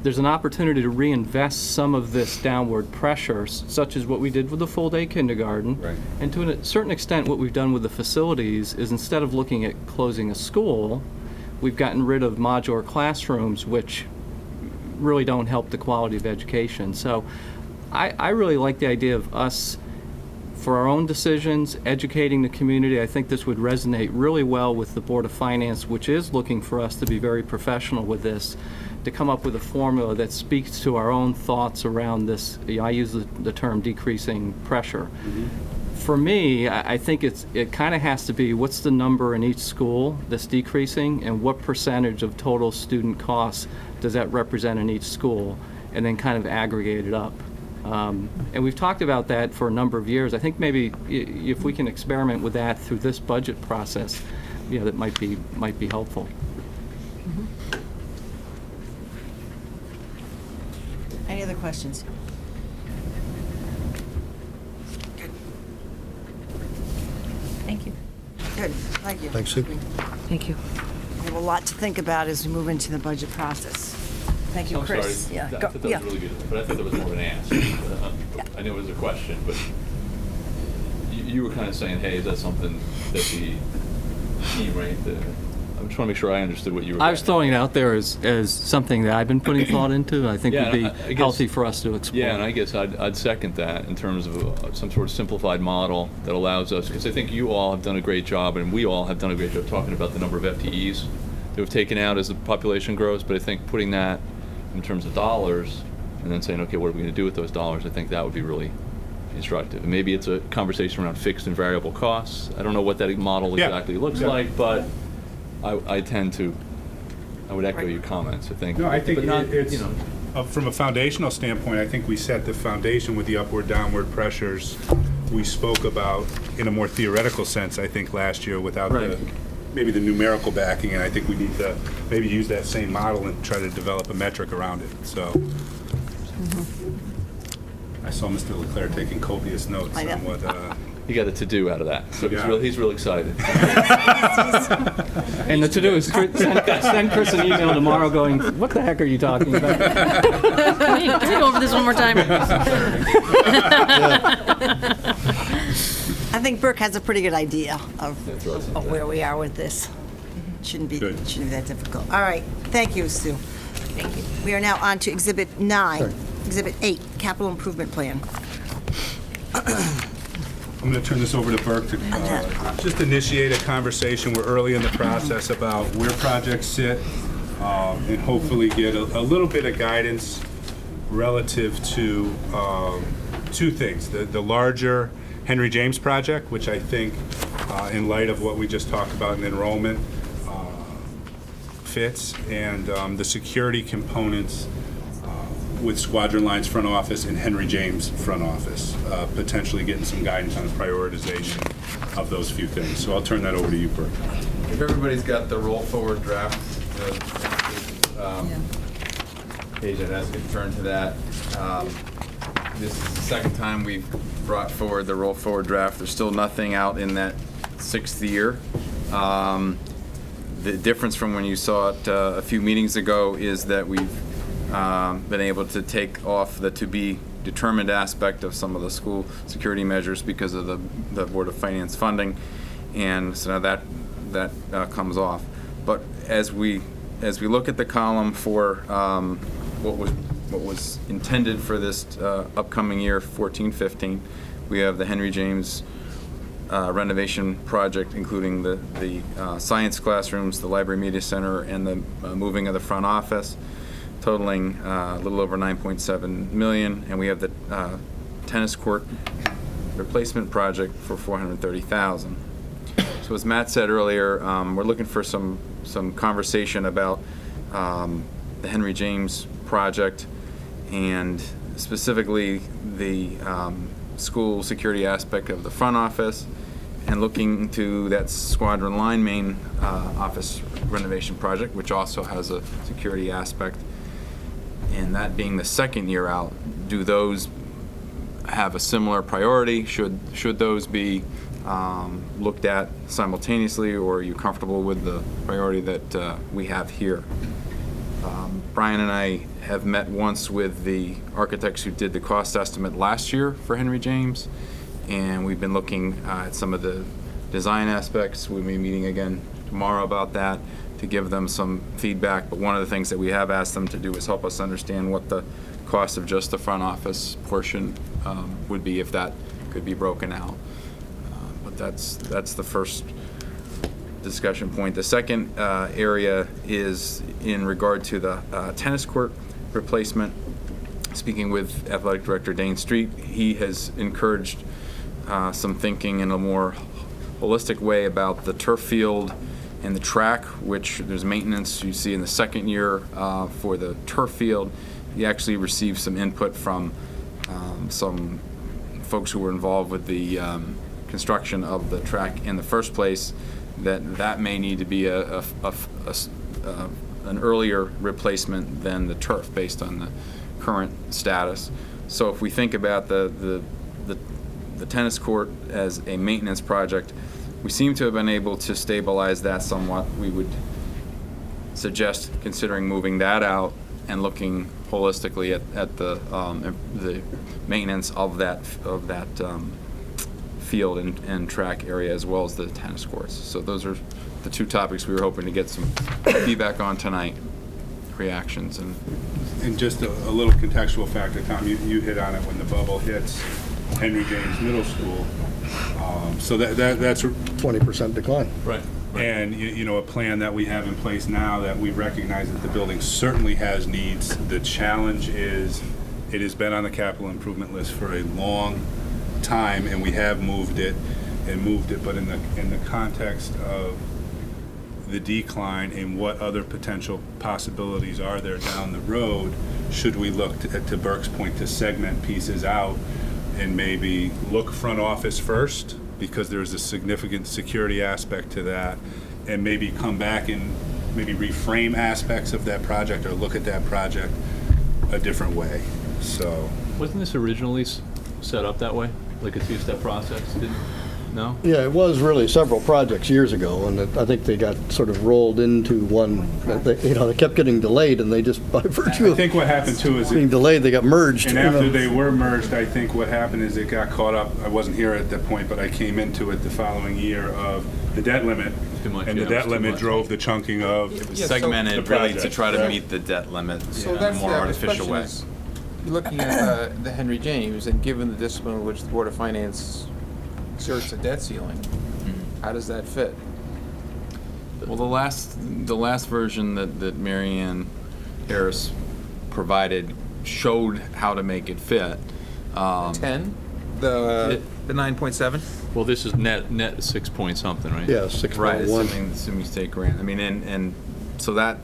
There's an opportunity to reinvest some of this downward pressure, such as what we did with the full-day kindergarten. Right. And to a certain extent, what we've done with the facilities is instead of looking at closing a school, we've gotten rid of modular classrooms, which really don't help the quality of education. So I really like the idea of us, for our own decisions, educating the community. I think this would resonate really well with the Board of Finance, which is looking for us to be very professional with this, to come up with a formula that speaks to our own thoughts around this. I use the term decreasing pressure. For me, I think it kind of has to be what's the number in each school that's decreasing, and what percentage of total student costs does that represent in each school, and then kind of aggregate it up. And we've talked about that for a number of years. I think maybe if we can experiment with that through this budget process, that might be helpful. Any other questions? Thank you. Good, thank you. Thanks, Sue. Thank you. We have a lot to think about as we move into the budget process. Thank you, I'm Chris. sorry, Yeah, I go- thought that yeah. was really good, but I thought that was more of an ask. I knew it was a question, but you were kind of saying, hey, is that something that the team, right? I'm just want to make sure I understood what you were. I was throwing it out there as something that I've been putting thought into. I think Yeah, would be I guess- healthy for us to explore. Yeah, and I guess I'd second that in terms of some sort of simplified model that allows us, because I think you all have done a great job, and we all have done a great job talking about the number of FTEs that we've taken out as the population grows, but I think putting that in terms of dollars, and then saying, okay, what are we going to do with those dollars? I think that would be really instructive. And maybe it's a conversation around fixed and variable costs. I don't know what that model Yeah. exactly looks Yeah. like, but I would echo your comments. I think. No, I think but not, it's, from a foundational standpoint, I think we set the foundation with the upward, downward pressures we spoke about in a more theoretical sense, I think, last year without maybe the numerical backing, and I think we need to maybe use that same model and try to develop a metric around it. So I saw Mr. Leclerc taking copious notes I know. on what he got a to-do out of that, so Yeah. he's real excited. And the to-do is send Chris an email tomorrow going, what the heck are you talking about? Can we go over this one more time? I think Burke has a pretty good idea of right. where we are with this. Shouldn't be Good. that difficult. All right, thank you, Sue. Thank you. We are now on to Exhibit 9. Sorry. Exhibit 8, Capital Improvement Plan. I'm going to turn this over to Burke to just initiate a conversation. We're early in the process about where projects sit, and hopefully get a little bit of guidance relative to two things. The larger Henry James project, which I think, in light of what we just talked about in enrollment, fits, and the security components with Squadron Lines front office and Henry James front office, potentially getting some guidance on the prioritization of those few things. So I'll turn that over to you, Burke. If everybody's got the roll forward draft page, I'd ask you to turn to that. This is the second time we've brought forward the roll forward draft. There's still nothing out in that 6th year. The difference from when you saw it a few meetings ago is that we've been able to take off the to-be determined aspect of some of the school security measures because of the Board of Finance funding, and so now that comes off. But as we look at the column for what was intended for this upcoming year, 14-15, we have the Henry James renovation project, including the science classrooms, the library media center, and the moving of the front office, totaling a little over $9.7 million, and we have the tennis court replacement project for $430,000. So as Matt said earlier, we're looking for some conversation about the Henry James project, and specifically the school security aspect of the front office, and looking to that Squadron Line main office renovation project, which also has a security aspect. And that being the second year out, do those have a similar priority? Should those be looked at simultaneously, or are you comfortable with the priority that we have here? Brian and I have met once with the architects who did the cost estimate last year for Henry James, and we've been looking at some of the design aspects. We'll be meeting again tomorrow about that to give them some feedback. But one of the things that we have asked them to do is help us understand what the cost of just the front office portion would be, if that could be broken out. But that's the first discussion point. The second area is in regard to the tennis court replacement. Speaking with Athletic Director Dane Street, he has encouraged some thinking in a more holistic way about the turf field and the track, which there's maintenance you see in the second year for the turf field. He actually received some input from some folks who were involved with the construction of the track in the first place, that may need to be an earlier replacement than the turf based on the current status. So if we think about the tennis court as a maintenance project, we seem to have been able to stabilize that somewhat. We would suggest considering moving that out and looking holistically at the maintenance of that field and track area, as well as the tennis courts. So those are the two topics we were hoping to get some feedback on tonight, reactions. And just a little contextual factor, Tom, you hit on it when the bubble hits Henry James Middle School. So that's a 20% decline. Right. And a plan that we have in place now, that we recognize that the building certainly has needs. The challenge is it has been on the capital improvement list for a long time, and we have moved it, but in the context of the decline and what other potential possibilities are there down the road, should we look to Burke's point, to segment pieces out and maybe look front office first, because there's a significant security aspect to that, and maybe come back and maybe reframe aspects of that project, or look at that project a different way. So Wasn't this originally set up that way, like a two-step process? No? Yeah, it was really several projects years ago, and I think they got sort of rolled into one. They kept getting delayed, and they just, by virtue I of think what happened too is being delayed, they got merged. And after they were merged, I think what happened is it got caught up. I wasn't here at that point, but I came into it the following year of the debt limit. Too much, and the debt limit drove the chunking of Segmented the really to project. try to meet the debt limit So in a that's more the artificial question way. is, looking at the Henry James, and given the discipline in which the Board of Finance exerts a debt ceiling, how does that fit? Well, the last version that Mary Ann Harris provided showed how to make it fit. 10? The 9.7? Well, this is net 6 point something, right? Yeah, Right, 6.1. assuming state grant. I mean, and so that,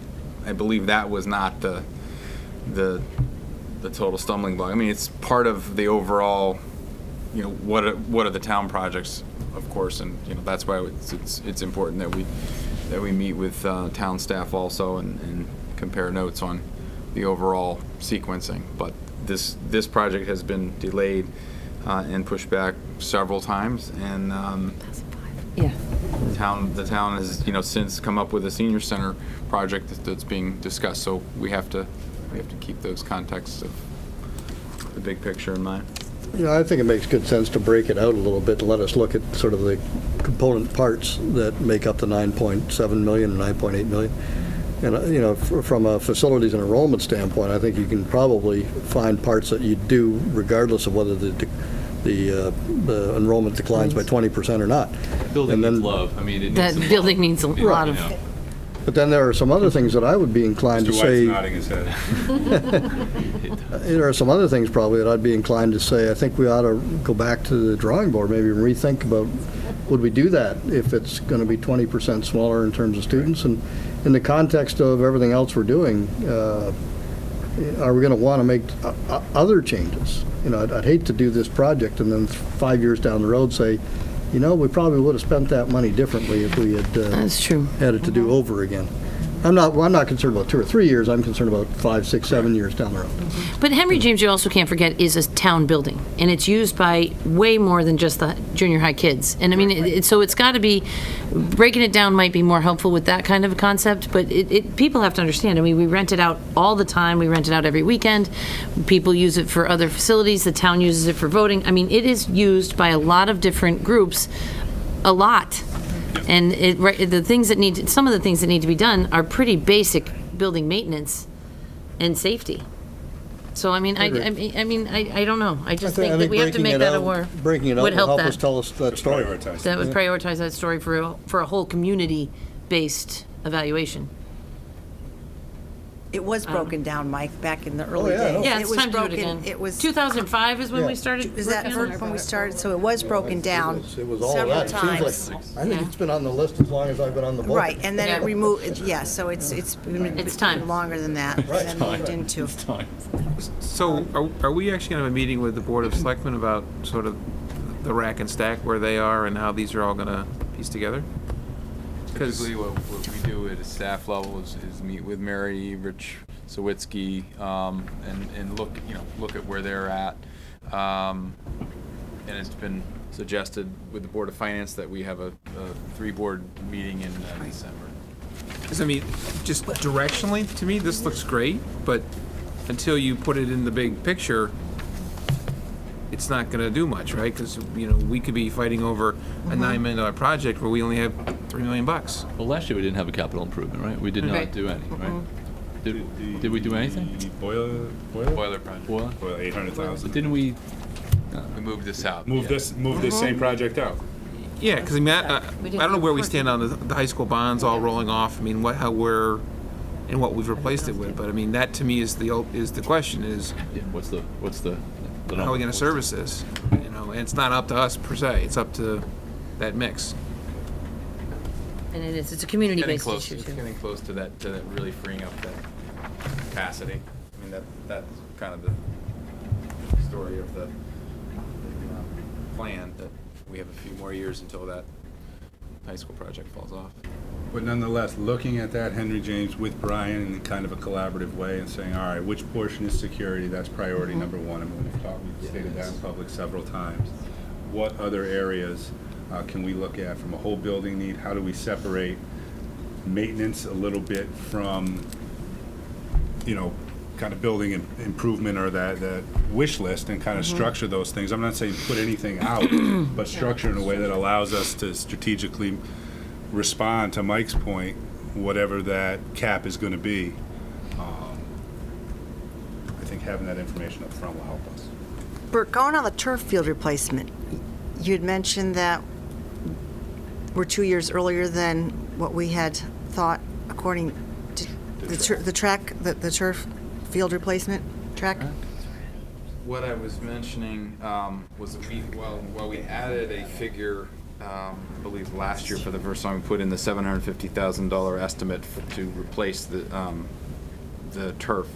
I believe that was not the total stumbling block. I mean, it's part of the overall, what are the town projects, of course, and that's why it's important that we meet with town staff also and compare notes on the overall sequencing. But this project has been delayed and pushed back several times, and Yeah. the town has since come up with a senior center project that's being discussed. So we have to keep those contexts of the big picture in mind. I think it makes good sense to break it out a little bit and let us look at sort of the component parts that make up the 9.7 million and 9.8 million. And, from a facilities and enrollment standpoint, I think you can probably find parts that you do regardless of whether the enrollment declines by 20% or not. Building And then- needs love. I mean, it needs That some building love. needs a lot of But then there are some other things that I would be inclined to Mr. say. White's nodding his head. There are some other things probably that I'd be inclined to say, I think we ought to go back to the drawing board, maybe rethink about, would we do that if it's going to be 20% smaller in terms of students? And in the context of everything else we're doing, are we going to want to make other changes? You know, I'd hate to do this project and then 5 years down the road say, you know, we probably would have spent that money differently if we had That's true. had it to do over again. I'm not concerned about 2 or 3 years. I'm concerned about 5, 6, 7 years down the road. But Henry James, you also can't forget, is a town building, and it's used by way more than just the junior high kids. And I mean, so it's got to be, breaking it down might be more helpful with that kind of a concept, but people have to understand. I mean, we rent it out all the time. We rent it out every weekend. People use it for other facilities. The town uses it for voting. I mean, it is used by a lot of different groups, a lot. And the things that some of the things that need to be done are pretty basic building maintenance and safety. So, I mean, I don't know. I just think that we have to make that aware. Breaking it out would will help that. us tell us that story. That would prioritize that story for a whole community-based evaluation. It was broken down, Mike, back in the early yeah, I know. days. Yeah, it's was time to do it broken. again. It was 2005 is when we started. Is that working on it? when we started? So it was broken down It was all several that. It times. seems like, I think it's been on the list as long as I've been on the board. Right, and then it removed. Yeah, so it's It's time. longer than that. And then moved into. So are we actually going to have a meeting with the Board of Selectmen about sort of the rack and stack, where they are and how these are all going to piece together? Typically, what we do at a staff level is meet with Mary, Rich Sawitsky, and look at where they're at. And it's been suggested with the Board of Finance that we have a 3-board meeting in December. Because, I mean, just directionally, to me, this looks great, but until you put it in the big picture, it's not going to do much, right? Because, we could be fighting over a $9 million project where we only have $3 million. Well, last year we didn't have a capital improvement, right? We did not Right. do any, right? Did we do anything? The boiler, Boiler project. Boiler? Boiler, But 800,000. didn't we? We moved this out. Move this same project out. Yeah, because I mean, I don't know where we stand on the high school bonds all rolling off. I mean, how we're and what we've replaced it with. But I mean, that to me is the question: is Yeah, what's the how are we going to service this? And it's not up to us per se. It's up to that mix. And it's a Getting community-based close. issue It's too. getting close to that really freeing up that capacity. I mean, that's kind of the story of the plan, that we have a few more years until that high school project falls off. But nonetheless, looking at that, Henry James, with Brian in kind of a collaborative way and saying, all right, which portion is security? That's priority number one. I mean, we've stated that in public several times. What other areas can we look at from a whole building need? How do we separate maintenance a little bit from, kind of building improvement or that wish list, and kind of structure those things? I'm not saying put anything out, but structure in a way that allows us to strategically respond, to Mike's point, whatever that cap is going to be. I think having that information up front will help us. Bert, going on the turf field replacement, you had mentioned that we're 2 years earlier than what we had thought, according to the turf field replacement track. What I was mentioning was that we added a figure, I believe last year for the first time, we put in the $750,000 estimate to replace the turf.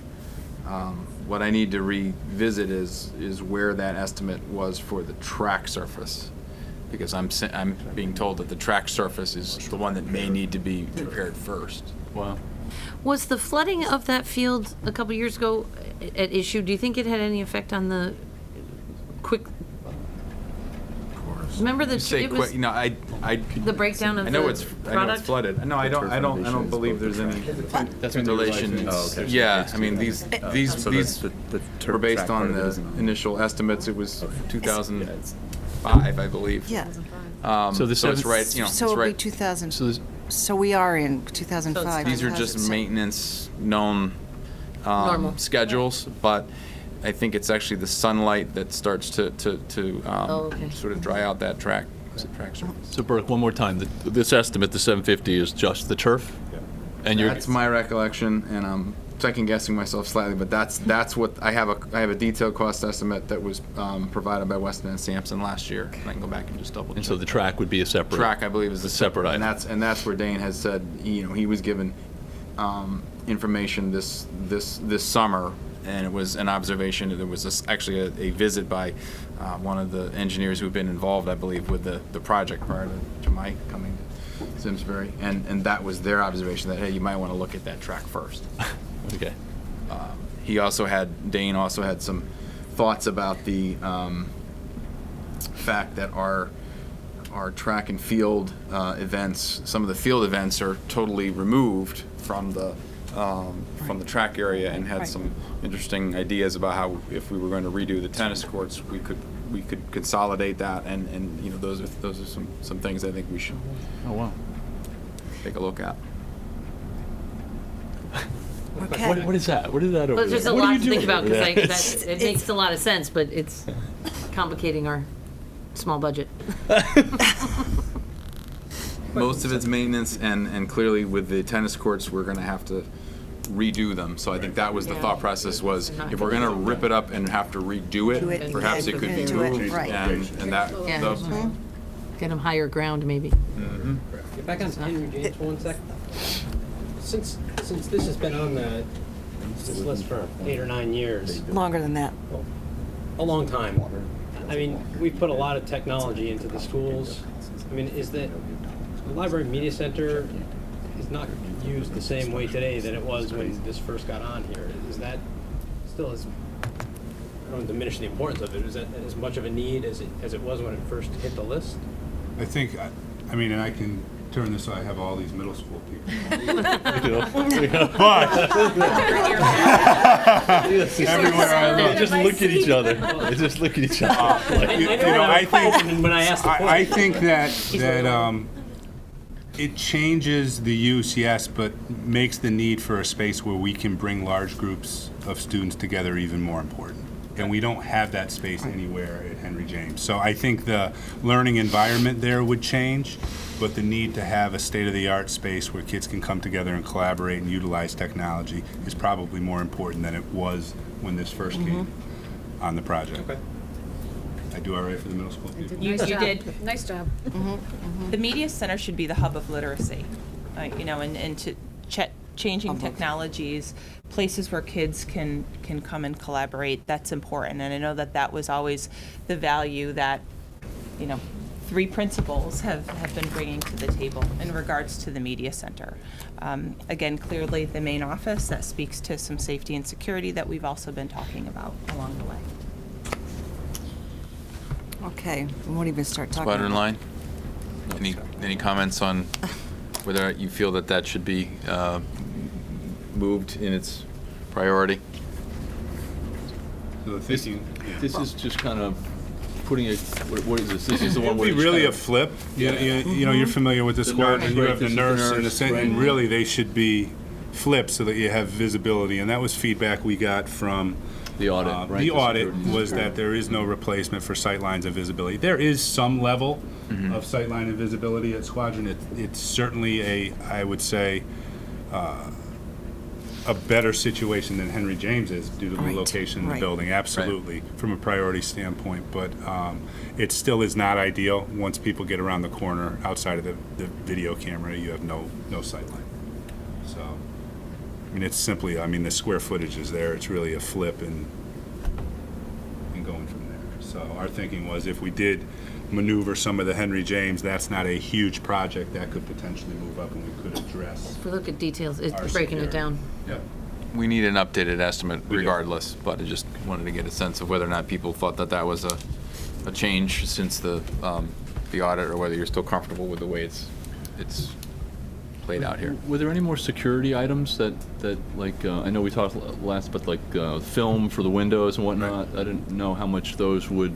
What I need to revisit is where that estimate was for the track surface, because I'm being told that the track surface is the one that may need to be repaired first. Wow. Was the flooding of that field a couple years ago at issue? Do you think it had any effect on the quick? Remember the Say it was quick, I the breakdown of I know the it's product? flooded. No, I don't believe there's any relation. Yeah, I mean these were based on the initial estimates. It was 2005, I believe. Yeah. So it's right. So it's it'll be right. 2000. So we are in 2005. These are just maintenance known Normal. schedules, but I think it's actually the sunlight that starts to okay. sort of dry out that track surface. So Burke, one more time, this estimate, the 750, is just the turf? And that's my recollection, and I'm second guessing myself slightly, but that's what I have a detailed cost estimate that was provided by Weston and Sampson last year. And I can go back and just double check. And so the track would be a separate. Track, I believe, is a separate item. and that's where Dane has said, he was given information this summer, and it was an observation. There was actually a visit by one of the engineers who've been involved, I believe, with the project prior to Mike coming to Simsbury, and that was their observation that, hey, you might want to look at that track first. Okay. Dane also had some thoughts about the fact that our track and field events, some of the field events are totally removed from the track area, and had some interesting ideas about how, if we were going to redo the tennis courts, we could consolidate that, and those are some things I think we should take a look at. Okay. What is that? What is that over Well, there's there? a What are lot you to think doing about, over there? because it makes a lot of sense, but it's complicating our small budget. Most of it's maintenance, and clearly with the tennis courts, we're going to have to redo them. So I think that was the thought process, was if we're going to rip it up and have to redo Do it, it perhaps it could be into it, moved. right. And that, Yeah. those- Get them higher ground, maybe. Get back on Henry James for 1 second. Since this has been on this list for 8 or 9 years, Longer than that. a long time. I mean, we've put a lot of technology into the schools. I mean, is the library media center is not used the same way today that it was when this first got on here? Is that still as, I don't want to diminish the importance of it, is that as much of a need as it was when it first hit the list? I think, I mean, and I can turn this so I have all these middle school people. Everywhere I look. They just look at each other. They just look at each other. I think that it changes the use, yes, but makes the need for a space where we can bring large groups of students together even more important. And we don't have that space anywhere at Henry James. So I think the learning environment there would change, but the need to have a state-of-the-art space where kids can come together and collaborate and utilize technology is probably more important than it was when this first came on the project. Okay. I do all right for the middle school people? You did. Nice job. The media center should be the hub of literacy, and to changing technologies, places where kids can come and collaborate. That's important, and I know that was always the value that 3 principals have been bringing to the table in regards to the media center. Again, clearly the main office, that speaks to some safety and security that we've also been talking about along the way. Okay, we won't even start talking. Squadron line? Any comments on whether you feel that should be moved in its priority? So thinking, This is just kind of putting it, what is this? This is the one It'd where be it's really kind a of- flip. You're familiar with the The squad, nurse, and you right, have the this is the nurse and the nurse, center, right. and really they should be flipped so that you have visibility. And that was feedback we got from The audit, right? The The audit security. was that there is no replacement for sightlines and visibility. There is some level of sightline and visibility at Squadron. It's certainly I would say, a better situation than Henry James is due to the location in the building, absolutely, from a priority standpoint. But it still is not ideal. Once people get around the corner outside of the video camera, you have no sightline. So, I mean, it's simply, the square footage is there. It's really a flip and going from there. So our thinking was, if we did maneuver some of the Henry James, that's not a huge project that could potentially move up, and we could address. If we look at details, it's Our breaking it security. down. Yep. We need an updated estimate We do. regardless, but I just wanted to get a sense of whether or not people thought that was a change since the audit, or whether you're still comfortable with the way it's played out here. Were there any more security items that like, I know we talked last, but like film for the windows and whatnot, I didn't know how much those would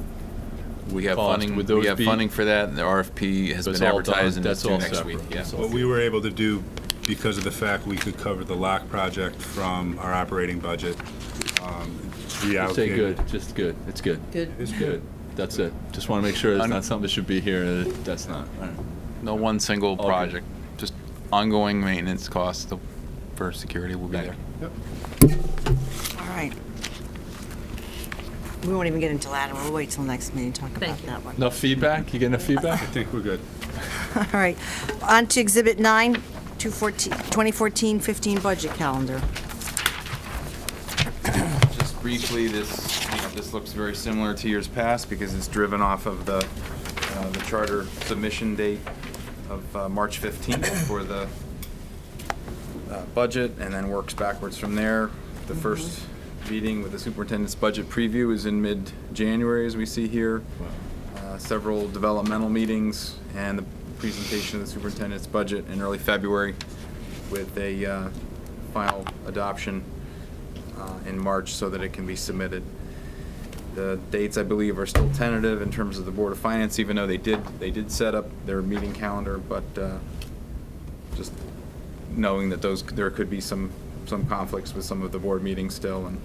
We have cost. funding. Would those We have be- funding for that. The RFP has So it's been all done. advertised, and That's it's due all next separate. week. Yeah. What we were able to do, because of the fact we could cover the lock project from our operating budget, reallocated. Say good, just good, it's good. Good. It's Good, that's it. Just want to make sure it's not something that should be here, that's not. No one single Okay. project, just ongoing maintenance costs. for security will be there. Yep. All right. We won't even get into that, and we'll wait till next meeting to talk about Thank you. that one. Enough feedback? You get enough feedback? I think we're good. All right. On to Exhibit 9, 2014-15 budget calendar. Just briefly, this looks very similar to years past because it's driven off of the charter submission date of March 15th for the budget, and then works backwards from there. The first meeting with the superintendent's budget preview is in mid-January, as we see here. Several developmental meetings and the presentation of the superintendent's budget in early February, with a final adoption in March so that it can be submitted. The dates, I believe, are still tentative in terms of the Board of Finance, even though they did set up their meeting calendar, but just knowing that there could be some conflicts with some of the board meetings still, and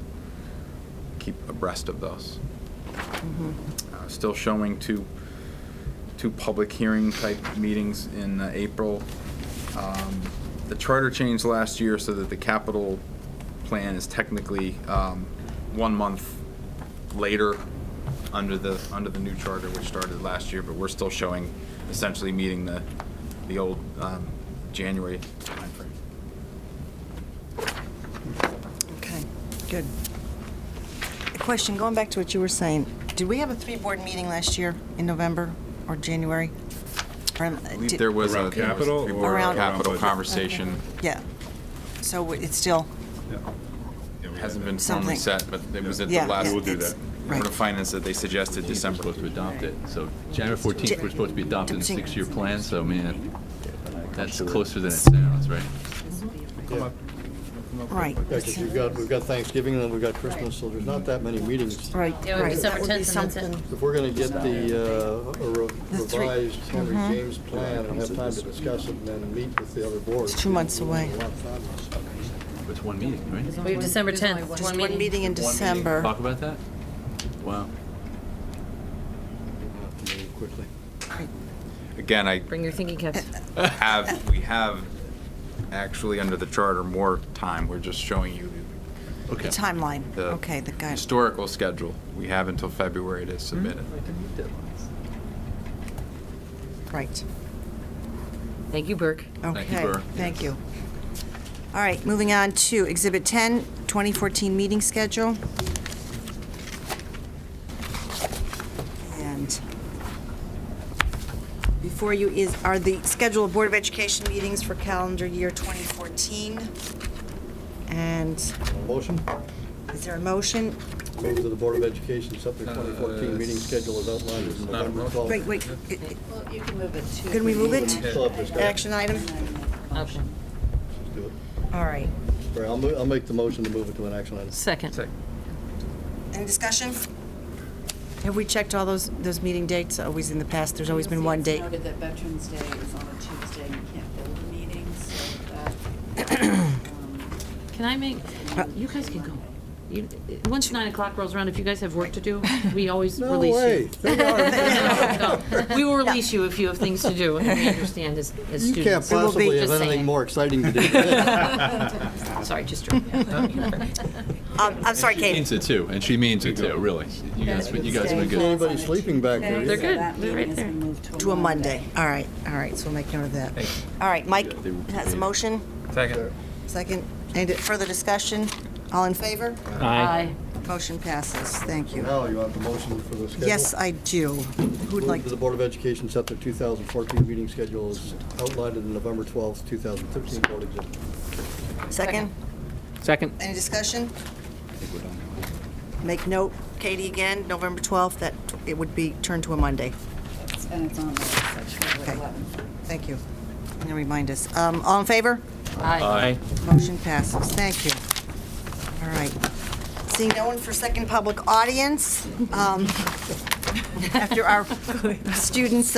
keep abreast of those. Still showing two public hearing type meetings in April. The charter changed last year so that the capital plan is technically 1 month later under the new charter, which started last year, but we're still showing essentially meeting the old January timeframe. Okay, good. A question, going back to what you were saying, did we have a 3-board meeting last year in November or January? Or, I believe there was Around capital or around capital budget? conversation. Yeah. So it's still, Hasn't been formally Something. set, but it was at the Yeah, last. yeah, We'll do it's- that. right. Board of Finance that they suggested We're December. supposed to adopt it, so January 14th, we're supposed to be adopting the 6-year plan, so man, that's closer than it sounds, right? Yeah. right. Yeah, because we've got Thanksgiving and then we've got Christmas, so there's not that many meetings. Right, Yeah, we have right. December That would be 10th and that's it. something. If we're going to get the three. revised Henry James plan and have time to discuss it and then meet with the other boards. It's 2 months away. It's one meeting, right? We have December 10th, Just one one meeting. meeting in December. Talk about that? Wow. Quickly. Again, Bring your thinking caps. we have actually under the charter more time. We're just showing you The timeline, the okay, the guide. historical schedule. We have until February to submit it. Right. Thank you, Burke. Okay, Burr. thank you. All right, moving on to Exhibit 10, 2014 meeting schedule. And before you are the schedule of Board of Education meetings for calendar year 2014. And Motion? is there a motion? Move to the Board of Education, set their 2014 meeting schedule as outlined in November 12th. Wait. Well, you can move it to. Can we move it? Still have discussion. Action item? Okay. Let's do it. All right. Sorry, I'll make the motion to move it to an action item. Second. Any discussion? Have we checked all those meeting dates? Always in the past, there's always been one date. It's noted that Veterans Day is on a Tuesday, and you can't hold a meeting, so that, Can I make, you guys can go. Once 9 o'clock rolls around, if you guys have work to do, we always No release way. you. No, we will release you if you have things to do, and we understand as students. You can't possibly have Just anything saying. more exciting to do. Sorry, just joking. I'm sorry, She Katie. means it too, and she means it too, really. You guys been Can't good. anybody sleeping back there. They're good. that They're meeting right has there. been moved to a To a Monday. All right, so we'll make note of that. All right, Mike has a motion. Second. Second. Any further discussion? All in favor? Aye. Motion passes. Thank you. Now, you want the motion for the schedule? Yes, I do. Who'd Move like to to? the Board of Education set their 2014 meeting schedule as outlined in the November 12th, 2015 board exhibit. Second? Second. Any discussion? Make note, Katie, again, November 12th, that it would be turned to a Monday. And it's on the section Okay. 11. Thank you. And remind us. All in favor? Aye. Motion passes. Thank you. All right. Seeing no one for second public audience, after our students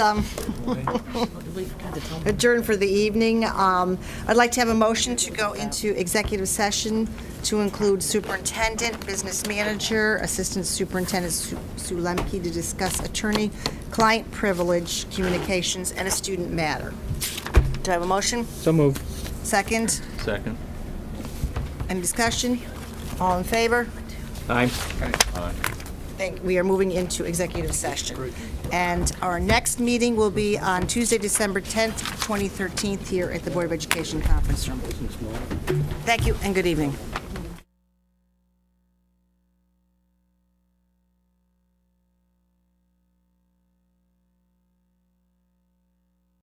adjourn for the evening, I'd like to have a motion to go into executive session to include superintendent, business manager, assistant superintendent Sue Lemke to discuss attorney-client privilege, communications, and a student matter. Do I have a motion? So moved. Second? Second. Any discussion? All in favor? Aye. We are moving into executive session. And our next meeting will be on Tuesday, December 10th, 2013, here at the Board of Education Conference Room. Thank you and good evening.